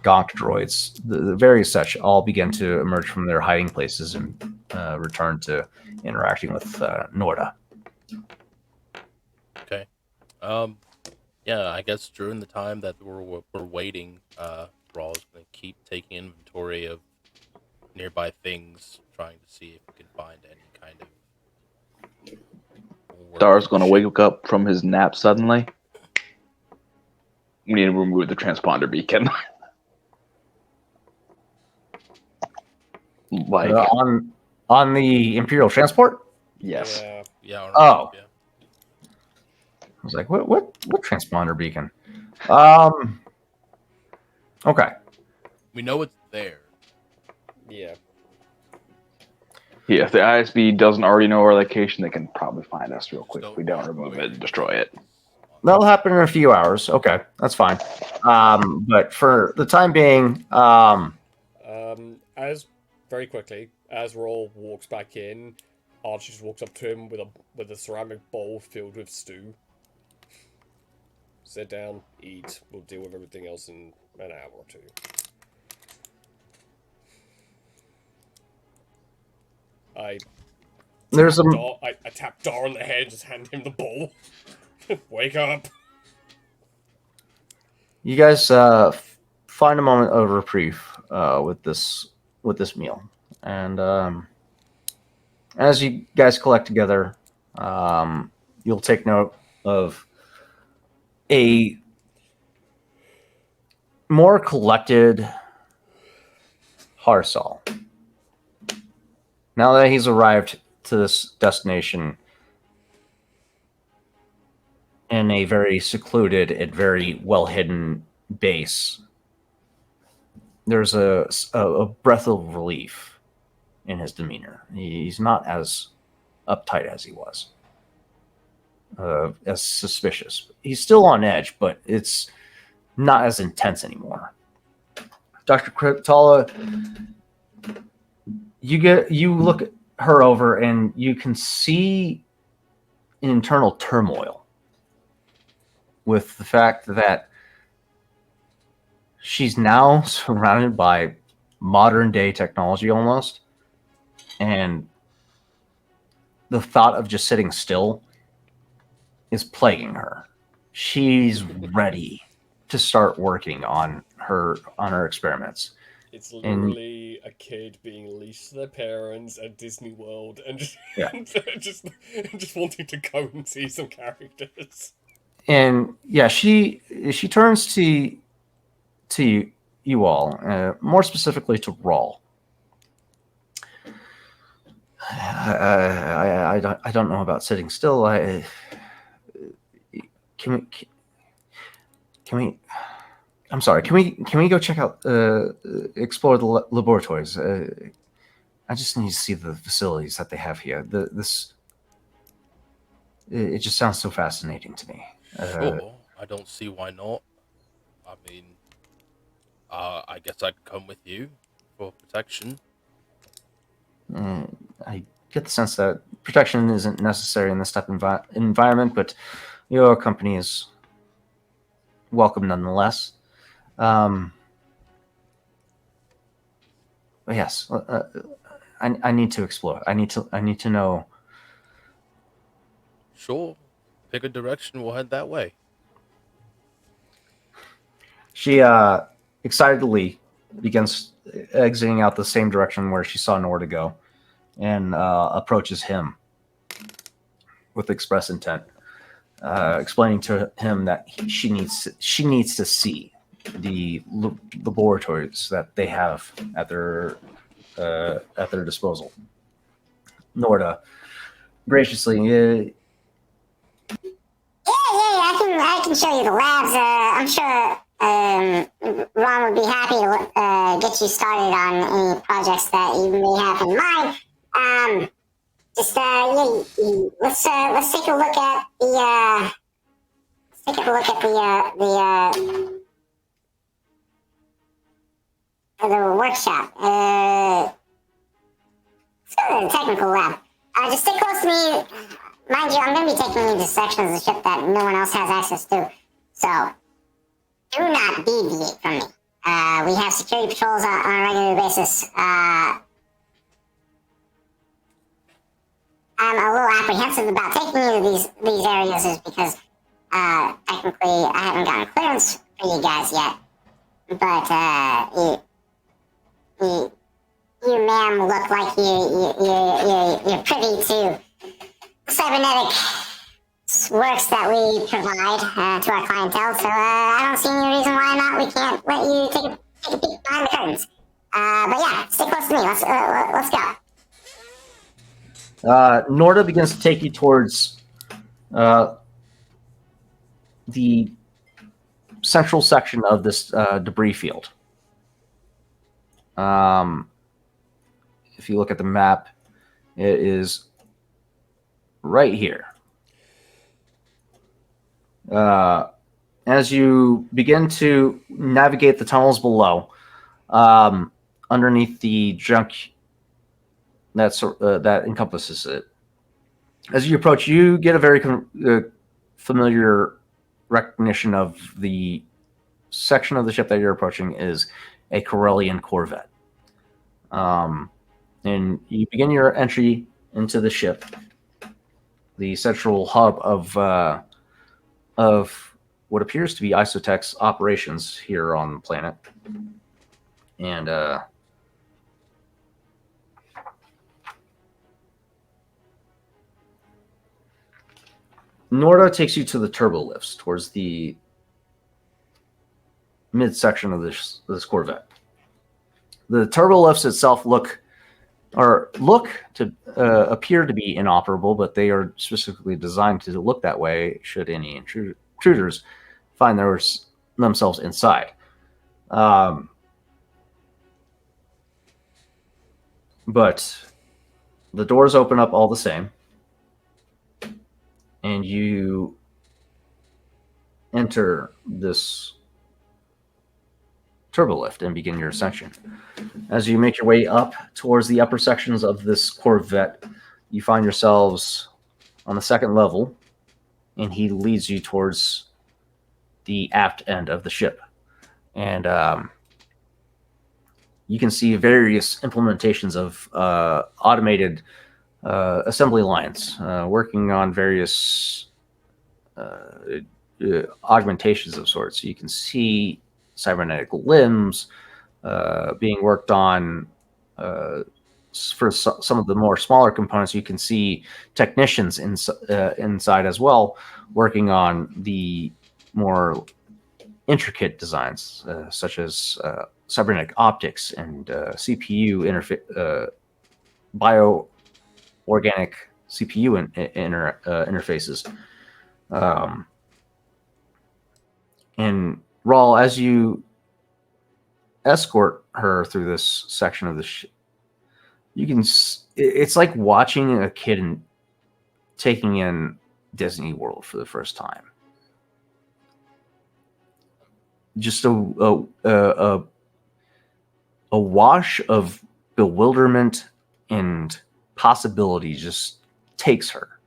gonk droids, the various such, all begin to emerge from their hiding places and return to interacting with Norda. Okay. Yeah, I guess during the time that we're waiting, Raw's gonna keep taking inventory of nearby things, trying to see if we can find any kind of. Dar's gonna wake up from his nap suddenly. We need to remove the transponder beacon. Like, On the Imperial transport. yes. Yeah. Yeah. Oh. Yeah. I was like, what transponder beacon? Okay. We know it's there. Yeah. Yeah, if the ISB doesn't already know our location, they can probably find us real quick So- if we don't remove it and destroy it. That'll happen in a few hours. Okay, that's fine. But for the time being, As very quickly as Rawl walks back in, Archie just walks up to him with a ceramic bowl filled with stew. Sit down, eat. We'll deal with everything else in an hour or two. I tap Dar on the head, just hand him the bowl. Wake up. you guys find a moment of reprieve with this meal, and as you guys collect together, you'll take note of a more collected Harsal. Now that he's arrived to this destination in a very secluded and very well hidden base, there's a breath of relief in his demeanor. He's not as uptight as he was, as suspicious. He's still on edge, but it's not as intense anymore. Dr. Cryptala, you look her over and you can see an internal turmoil with the fact that she's now surrounded by modern day technology almost, and the thought of just sitting still is plaguing her. She's ready to start working on her experiments. It's literally a kid being leashed to their parents at Disney World and just Yeah. just wanting to go and see some characters. And yeah, she turns to you all, more specifically to Rawl. I don't know about sitting still. Can we? I'm sorry. Can we go check out, explore the laboratories? I just need to see the facilities that they have here. It just sounds so fascinating to me. Sure, I don't see why not. I mean, I guess I'd come with you for protection. I get the sense that protection isn't necessary in this type of environment, but your company is welcome nonetheless. But yes, I need to explore. I need to know. Sure, pick a direction. We'll head that way. She excitedly begins exiting out the same direction where she saw Norda go, and approaches him with express intent, explaining to him that she needs to see the laboratories that they have at their disposal. Norda graciously, I can show you the labs. I'm sure Ron would be happy to get you started on any projects that you may have in mind. just let's take a look at the workshop. Let's go to the technical lab. Just stay close to me. Mind you, I'm going to be taking you to sections of the ship that no one else has access to. So, do not deviate from me. We have security patrols on a regular basis. I'm a little apprehensive about taking you to these areas is because technically I haven't gotten clearance for you guys yet. But you ma'am look like you're privy to cybernetic works that we provide to our clientele. So I don't see any reason why not we can't let you take a peek behind the curtains. But yeah, stay close to me. Let's go. Norda begins to take you towards the central section of this debris field. If you look at the map, it is right here. As you begin to navigate the tunnels below, underneath the junk that encompasses it, as you approach, you get a very familiar recognition of the section of the ship that you're approaching is a Corellian corvette. And you begin your entry into the ship, the central hub of what appears to be Isotech's operations here on the planet. And Norda takes you to the turbo lifts towards the midsection of this corvette. The turbo lifts itself appear to be inoperable, but they are specifically designed to look that way should any intruders find themselves inside. But the doors open up all the same, and you enter this turbolift and begin your ascension. As you make your way up towards the upper sections of this corvette, you find yourselves on the second level, and he leads you towards the aft end of the ship. And you can see various implementations of automated assembly lines working on various augmentations of sorts. You can see cybernetic limbs being worked on for some of the more smaller components. You can see technicians inside as well working on the more intricate designs, such as cybernetic optics and CPU bio-organic CPU interfaces. And Rawl, as you escort her through this section of the ship, it's like watching a kid taking in Disney World for the first time. Just a wash of bewilderment and possibility just takes her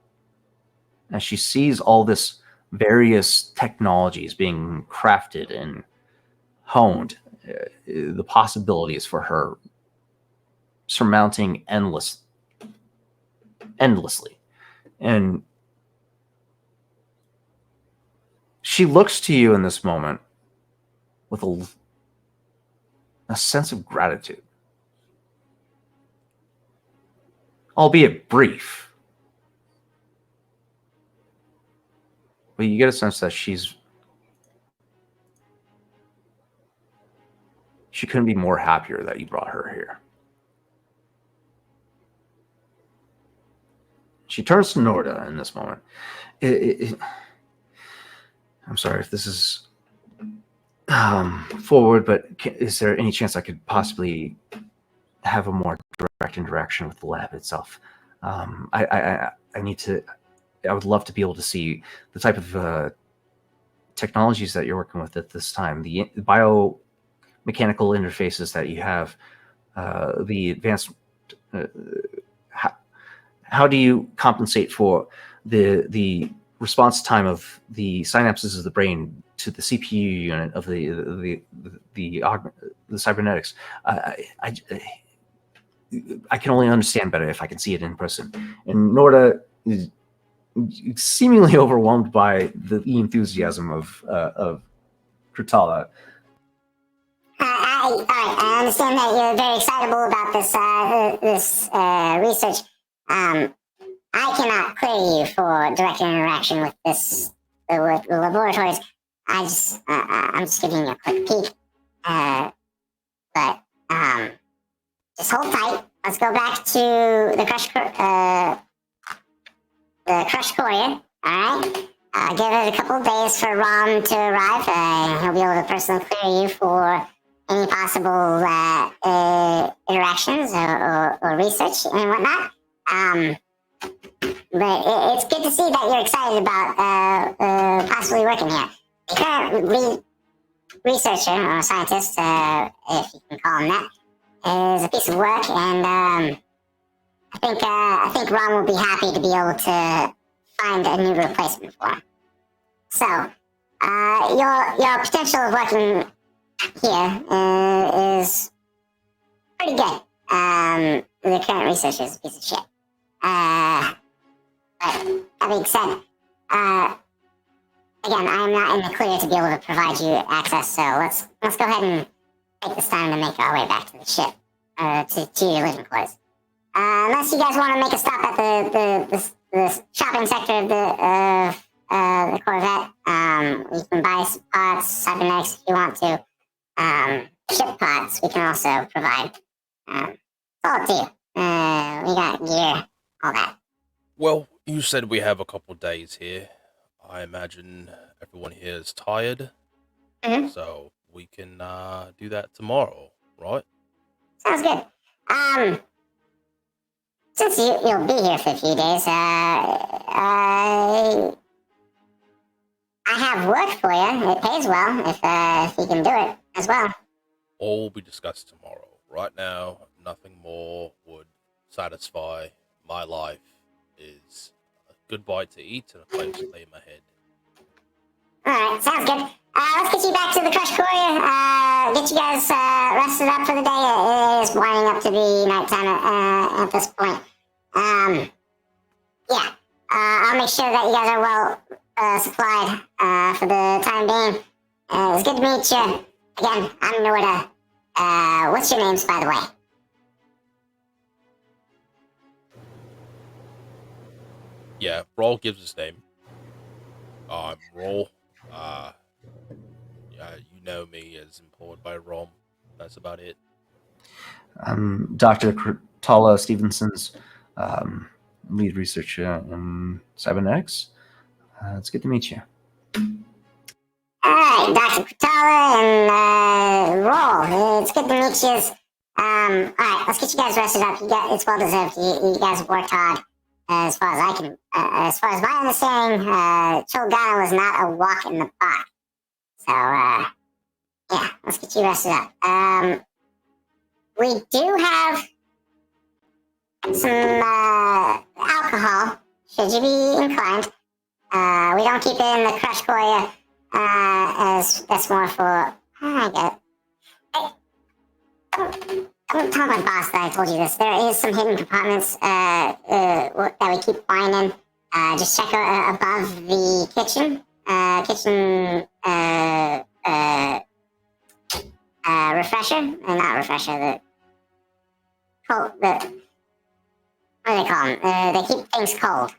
as she sees all this various technologies being crafted and honed. The possibilities for her surmounting endlessly. And she looks to you in this moment with a sense of gratitude, albeit brief. But you get a sense that she couldn't be more happier that you brought her here. She turns to Norda in this moment. I'm sorry if this is forward, but is there any chance I could possibly have a more direct interaction with the lab itself? I need to. I would love to be able to see the type of technologies that you're working with at this time, the biomechanical interfaces that you have, the advanced. How do you compensate for the response time of the synapses of the brain to the CPU unit of the cybernetics? I can only understand better if I can see it in person. And Norda is seemingly overwhelmed by the enthusiasm of Kurtala. I understand that you're very excitable about this research. I cannot clear you for direct interaction with the laboratories. I'm just giving you a quick peek. But just hold tight. Let's go back to the crushed courier. All right. Give it a couple of days for Rom to arrive. He'll be able to personally clear you for any possible interactions or research and whatnot. But it's good to see that you're excited about possibly working here. The current researcher or scientist, if you can call him that, is a piece of work, and I think Ron will be happy to be able to find a new replacement for him. So, your potential of working here is pretty good. The current researcher is a piece of shit. But that being said, again, I am not in the clear to be able to provide you access, so let's go ahead and take this time to make our way back to the ship, to your living quarters. Unless you guys want to make a stop at the shopping sector of the Corvette, you can buy some parts, cybernetics if you want to. Ship parts we can also provide. It's all up to you. We got gear, all that. Well, you said we have a couple days here. I imagine everyone here is tired. Mhm. So we can do that tomorrow, right? Sounds good. Since you'll be here for a few days, I have work for you. It pays well if you can do it as well. All will be discussed tomorrow. Right now, nothing more would satisfy my life is a good bite to eat and a place to lay my head. Alright, sounds good. Let's get you back to the Crush Courier. Get you guys rested up for the day. It is winding up to be nighttime at this point. Yeah. I'll make sure that you guys are well supplied for the time being. It's good to meet you. Again, I'm Norda. What's your names, by the way? Yeah, Roll gives his name. Roll. Yeah, you know me as employed by Rom. That's about it. Dr. Kurtala Stevenson's lead researcher in cybernetics. It's good to meet you. Alright, Dr. Kurtala and Roll. It's good to meet you. Alright, let's get you guys rested up. It's well deserved. You guys have worked hard. As far as my understanding, Chilgana was not a walk in the park. So, yeah, let's get you rested up. We do have some alcohol, should you be inclined. We don't keep it in the Crush Courier, as that's more for, I get it. Don't tell my boss that I told you this. There is some hidden compartments that we keep finding. Just check out above the kitchen. Refresher? Not refresher, what do they call them? They keep things cold.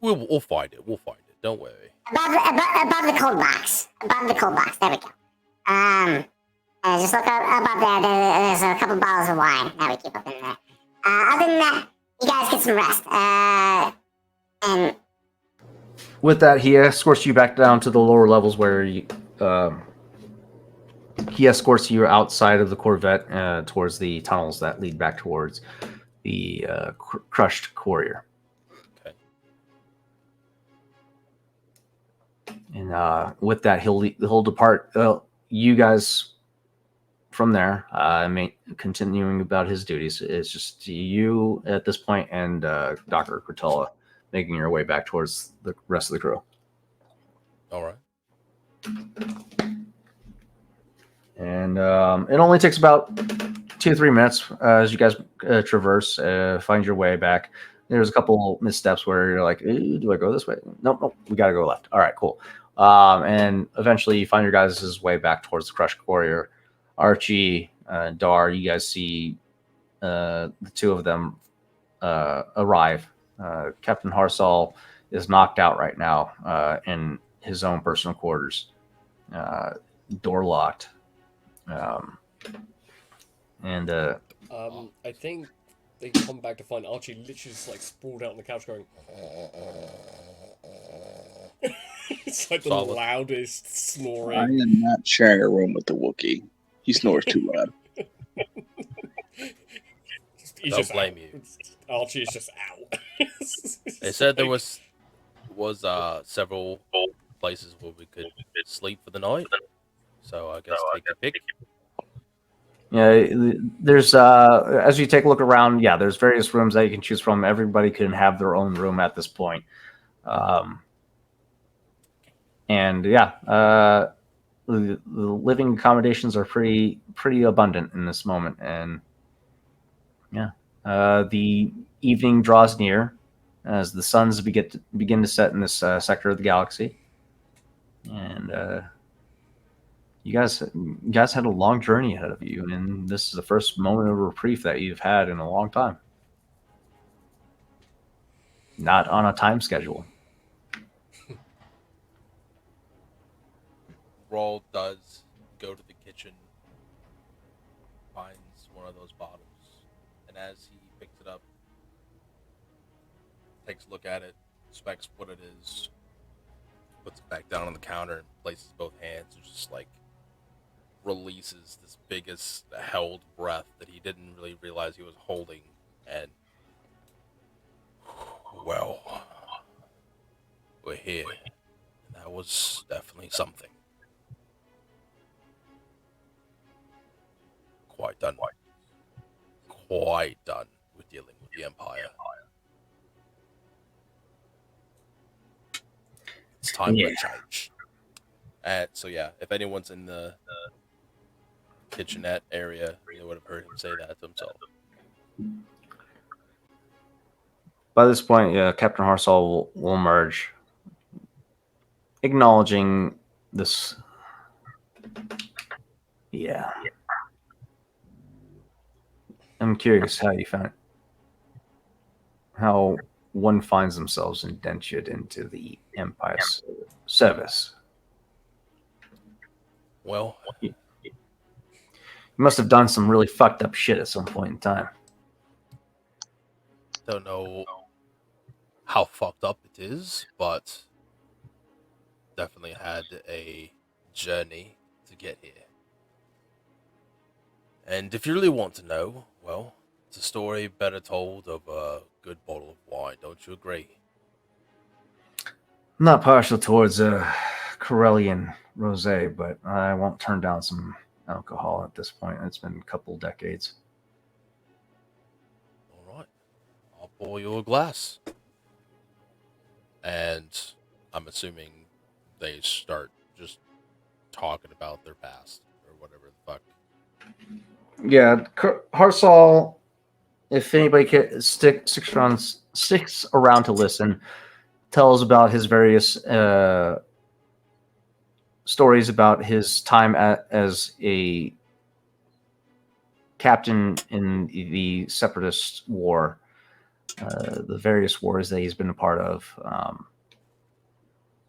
We'll find it. We'll find it. Don't worry. Above the cold box. Above the cold box. There we go. Just look above there. There's a couple bottles of wine that we keep up in there. Other than that, you guys get some rest. And With that, he escorts you back down to the lower levels where he escorts you outside of the Corvette towards the tunnels that lead back towards the crushed courier. Okay. And with that, he'll depart. You guys from there, continuing about his duties. It's just you at this point and Dr. Cortella making your way back towards the rest of the crew. All right. And it only takes about 2-3 minutes as you guys traverse, find your way back. There's a couple missteps where you're like, do I go this way? Nope, we got to go left. All right, cool. And eventually you find your guys' way back towards the crushed courier. Archie, Dar, you guys see the two of them arrive. Captain Harsal is knocked out right now in his own personal quarters. Door locked. I think they come back to find Archie literally just like sprawled out on the couch going. It's like the Solid. loudest I snoring. am not sharing a room with the Wookiee. He snores too loud. He's Don't just blame out. you. Archie is just out. They said there was several places where we could sleep for the night. So I guess take your pick. Yeah, there's as you take a look around, yeah, there's various rooms that you can choose from. Everybody can have their own room at this point. And yeah, the living accommodations are pretty abundant in this moment. And yeah, the evening draws near as the suns begin to set in this sector of the galaxy. And you guys had a long journey ahead of you, and this is the first moment of reprieve that you've had in a long time. Not on a time schedule. Rawl does go to the kitchen, finds one of those bottles, and as he picks it up, takes a look at it, inspects what it is, puts it back down on the counter, and places both hands, and just like releases this biggest held breath that he didn't really realize he was holding. And well, we're here. That was definitely something. Quite done with dealing with the Empire. It's time for a change. And so yeah, if anyone's in the kitchenette area, they would have heard him say that to himself. By this point, yeah, Captain Harsal will emerge, acknowledging this. Yeah. I'm curious how you found it. How one finds themselves indentured into the Empire's service. Well, You must have done some really fucked up shit at some point in time. don't know how fucked up it is, but definitely had a journey to get here. And if you really want to know, well, it's a story better told of a good bottle of wine, don't you agree? I'm not partial towards Corellian rosé, but I won't turn down some alcohol at this point. It's been a couple decades. All right, I'll pour you a glass. And I'm assuming they start just talking about their past or whatever the fuck. Yeah, Harsal, if anybody sticks around to listen, tells about his various stories about his time as a captain in the Separatist War, the various wars that he's been a part of,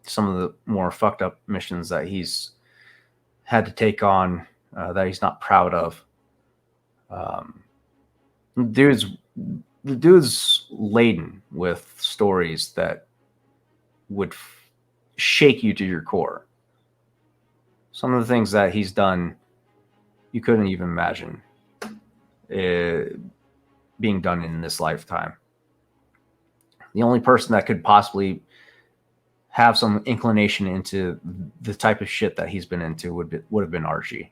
some of the more fucked up missions that he's had to take on that he's not proud of. The dude's laden with stories that would shake you to your core. Some of the things that he's done, you couldn't even imagine. being done in this lifetime. The only person that could possibly have some inclination into the type of shit that he's been into would have been Archie.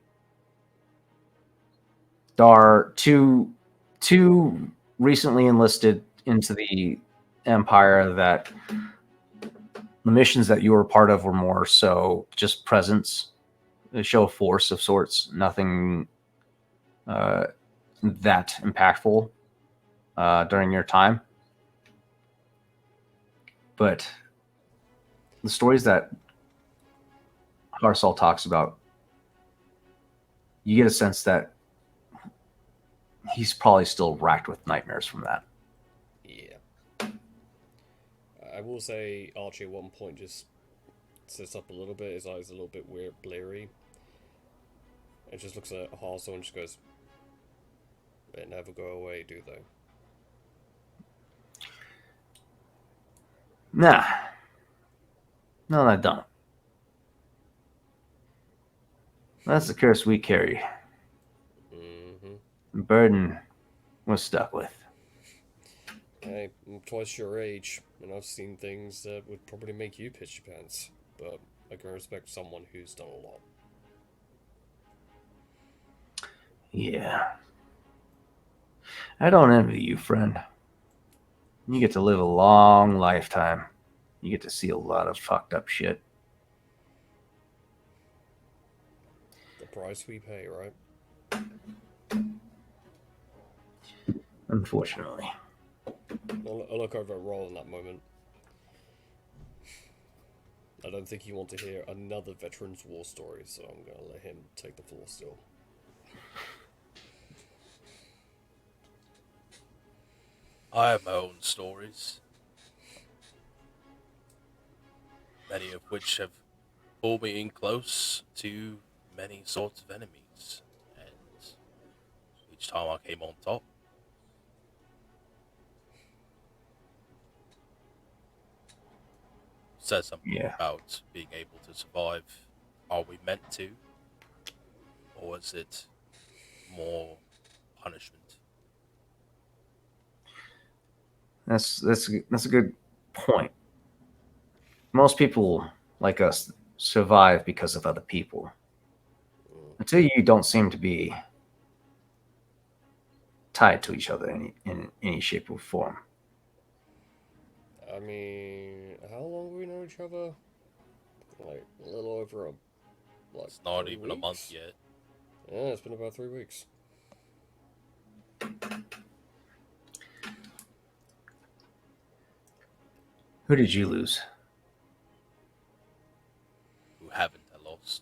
Dar, two recently enlisted into the Empire, that the missions that you were part of were more so just presence, a show of force of sorts, nothing that impactful during your time. But the stories that Harsal talks about, you get a sense that he's probably still racked with nightmares from that. Yeah. I will say Archie at one point just sits up a little bit, his eyes a little bit weird, bleary. And just looks at Harsal and just goes, "They never go away, do they?" Nah. No, I don't. That's the curse we carry. Mm-hmm. The burden we're stuck with. Hey, I'm twice your age, and I've seen things that would probably make you piss your pants. But I can respect someone who's done a lot. Yeah. I don't envy you, friend. You get to live a long lifetime. You get to see a lot of fucked up shit. The price we pay, right? Unfortunately. I'll look over at Roll in that moment. I don't think you want to hear another Veterans War story, so I'm going to let him take the floor still. I have my own stories, many of which have pulled me in close to many sorts of enemies, and each time I came on top. Says something Yeah. about being able to survive. Are we meant to? Or is it more punishment? That's a good point. Most people like us survive because of other people. Until you don't seem to be tied to each other in any shape or form. I mean, how long have we known each other? Like, a little over It's not 3 even a month weeks? yet. Yeah, it's been about 3 weeks. Who did you lose? Who haven't I lost?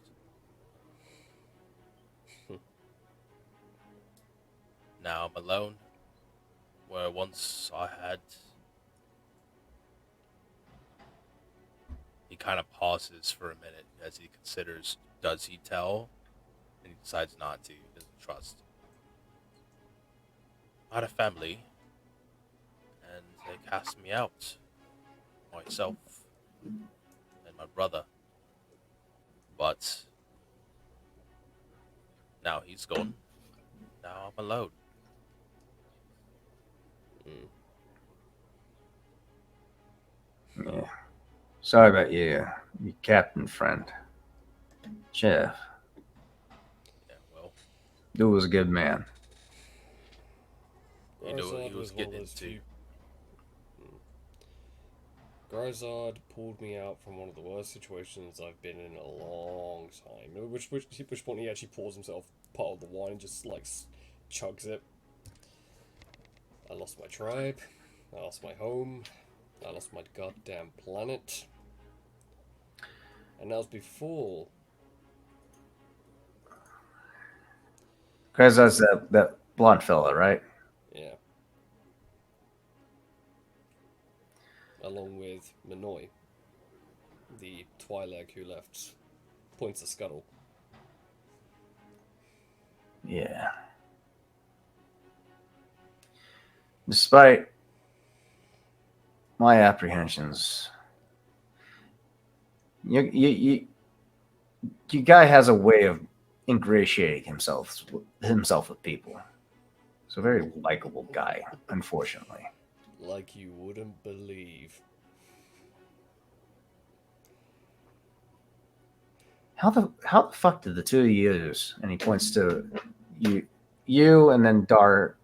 Now I'm alone. Where once I had. He kind of pauses for a minute as he considers, does he tell? And he decides not to. He doesn't trust. I had a family, and they cast me out. Myself and my brother. But now he's gone. Now I'm alone. Yeah. Sorry about you, your captain friend. Jeff. Yeah, well, Dude was a good man. you know what he Grizard was one getting of those into. few- Grizard pulled me out from one of the worst situations I've been in a long time. At which point he actually pours himself part of the wine and just like chugs it. I lost my tribe. I lost my home. I lost my goddamn planet. And that was before. Because that's that blonde fella, right? Yeah. Along with Minoy, the Twi'lek who left Points of Scuttle. Yeah. Despite my apprehensions, you guy has a way of ingratiating himself with people. He's a very likable guy, unfortunately. Like you wouldn't believe. How the fuck did the two of you, and he points to you and then Dar,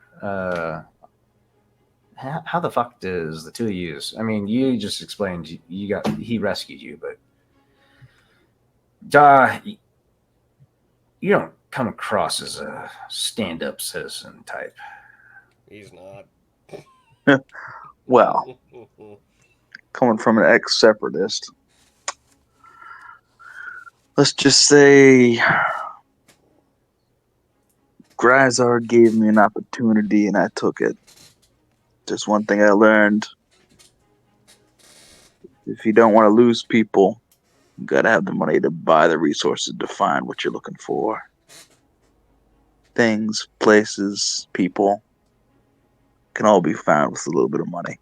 how the fuck does the two of you? I mean, you just explained he rescued you, but you don't come across as a stand-up citizen type. He's not. Well, coming from an ex-separatist, let's just say Grizard gave me an opportunity and I took it. Just one thing I learned: if you don't want to lose people, you gotta have the money to buy the resources to find what you're looking for. Things, places, people can all be found with a little bit of money.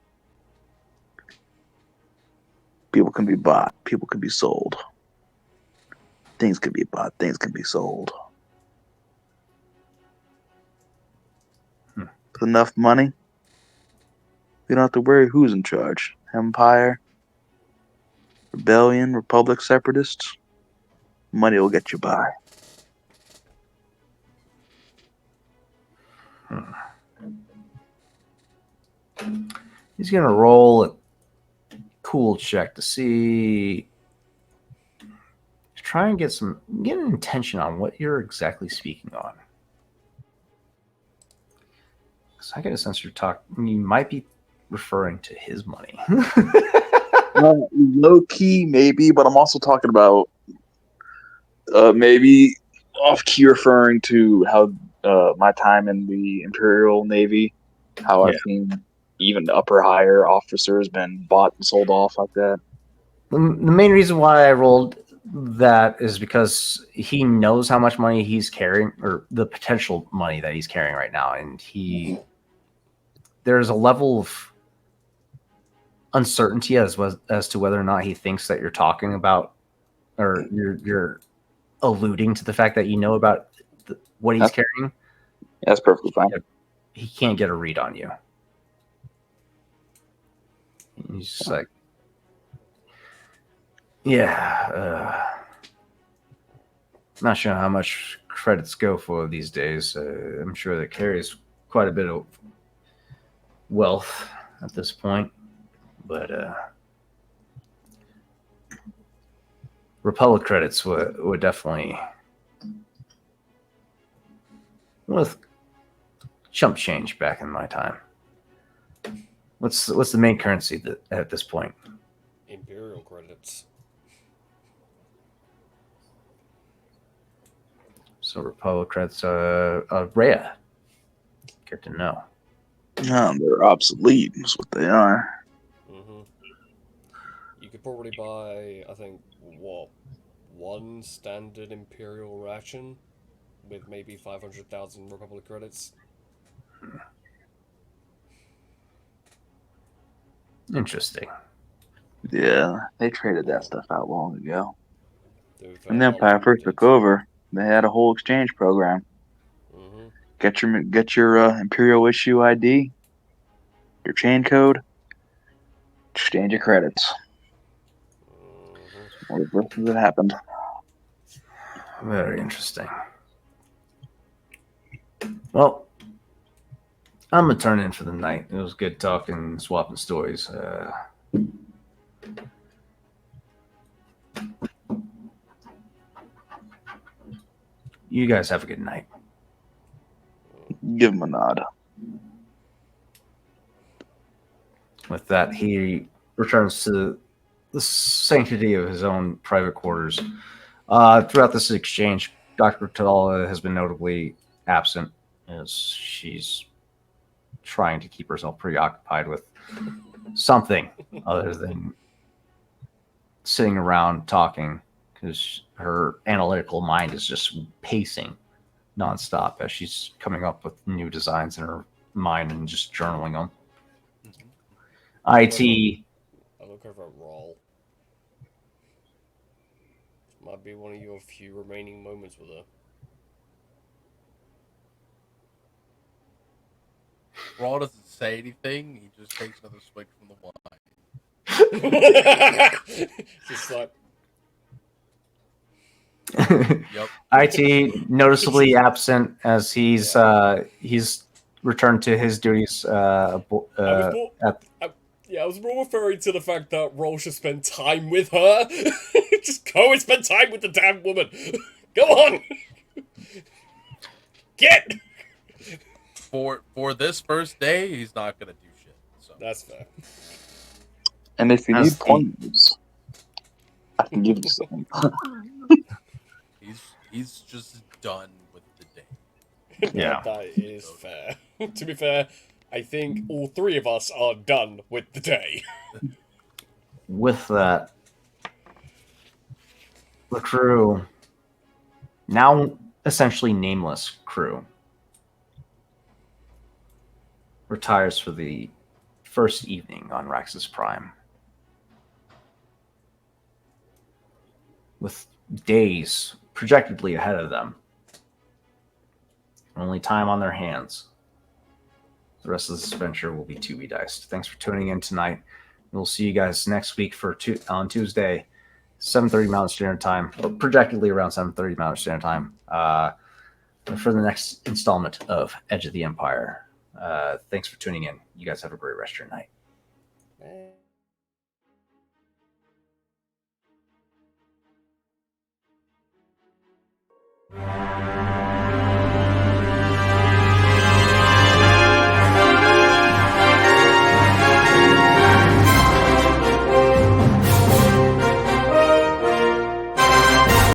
People can be bought, people can be sold. Things can be bought, things can be sold. With enough money, we don't have to worry who's in charge. Empire, Rebellion, Republic, Separatists. Money will get you by. He's gonna roll a cool check to see. Try and get an intention on what you're exactly speaking on. Because I get a sense you might be referring to his money. Low key, maybe, but I'm also talking about maybe off key referring to how my time in the Imperial Navy, how I've seen even upper higher officers been bought and sold off like that. The main reason why I rolled that is because he knows how much money he's carrying, or the potential money that he's carrying right now, and there's a level of uncertainty as to whether or not he thinks that you're talking about, or you're alluding to the fact that you know about what he's carrying. That's perfectly fine. He can't get a read on you. He's just like, not sure how much credits go for these days. I'm sure that carries quite a bit of wealth at this point, but Republic credits were definitely with chump change back in my time. What's the main currency at this point? Imperial credits. So Republic credits are rare. Good to know. They're obsolete. That's what they are. Mm-hmm. You could probably buy, I think, one standard Imperial ration with maybe 500,000 Republic credits. Interesting. Yeah, they traded that stuff out long ago. When When the Empire first took over, they had a whole exchange program. Mm-hmm. Get your Imperial issue ID, your chain code, exchange your credits. One of the first things that happened. Very interesting. Well, I'm gonna turn in for the night. It was good talking, swapping stories. You guys have a good night. Give him a nod. With that, he returns to the sanctity of his own private quarters. Throughout this exchange, Dr. Tadala has been notably absent as she's trying to keep herself preoccupied with something other than sitting around talking, because her analytical mind is just pacing nonstop as she's coming up with new designs in her mind and just journaling them. IT. I look over at Rawl. Might be one of your few remaining moments with her. Raw doesn't say anything. He just takes another swig from the wine. Just like, Yep. IT noticeably absent as he's returned to his duties. I was more, at- I was more referring to the fact that Roll should spend time with her. Just go and spend time with the damn woman. Go on. Get. For this first day, he's not gonna do shit. So That's fair. And if you As need the- pointers, I can give you some. he's just done with the day. Yeah. That is fair. To be fair, I think all three of us are done with the day. With that, the crew, now essentially nameless crew, retires for the first evening on Raxus Prime. With days projectedly ahead of them, only time on their hands. The rest of this adventure will be 2B diced. Thanks for tuning in tonight. We'll see you guys next week on Tuesday, 7:30 Mountain Standard Time, or projectedly around 7:30 Mountain Standard Time, for the next installment of Edge of the Empire. Thanks for tuning in. You guys have a great rest of your night. Eh.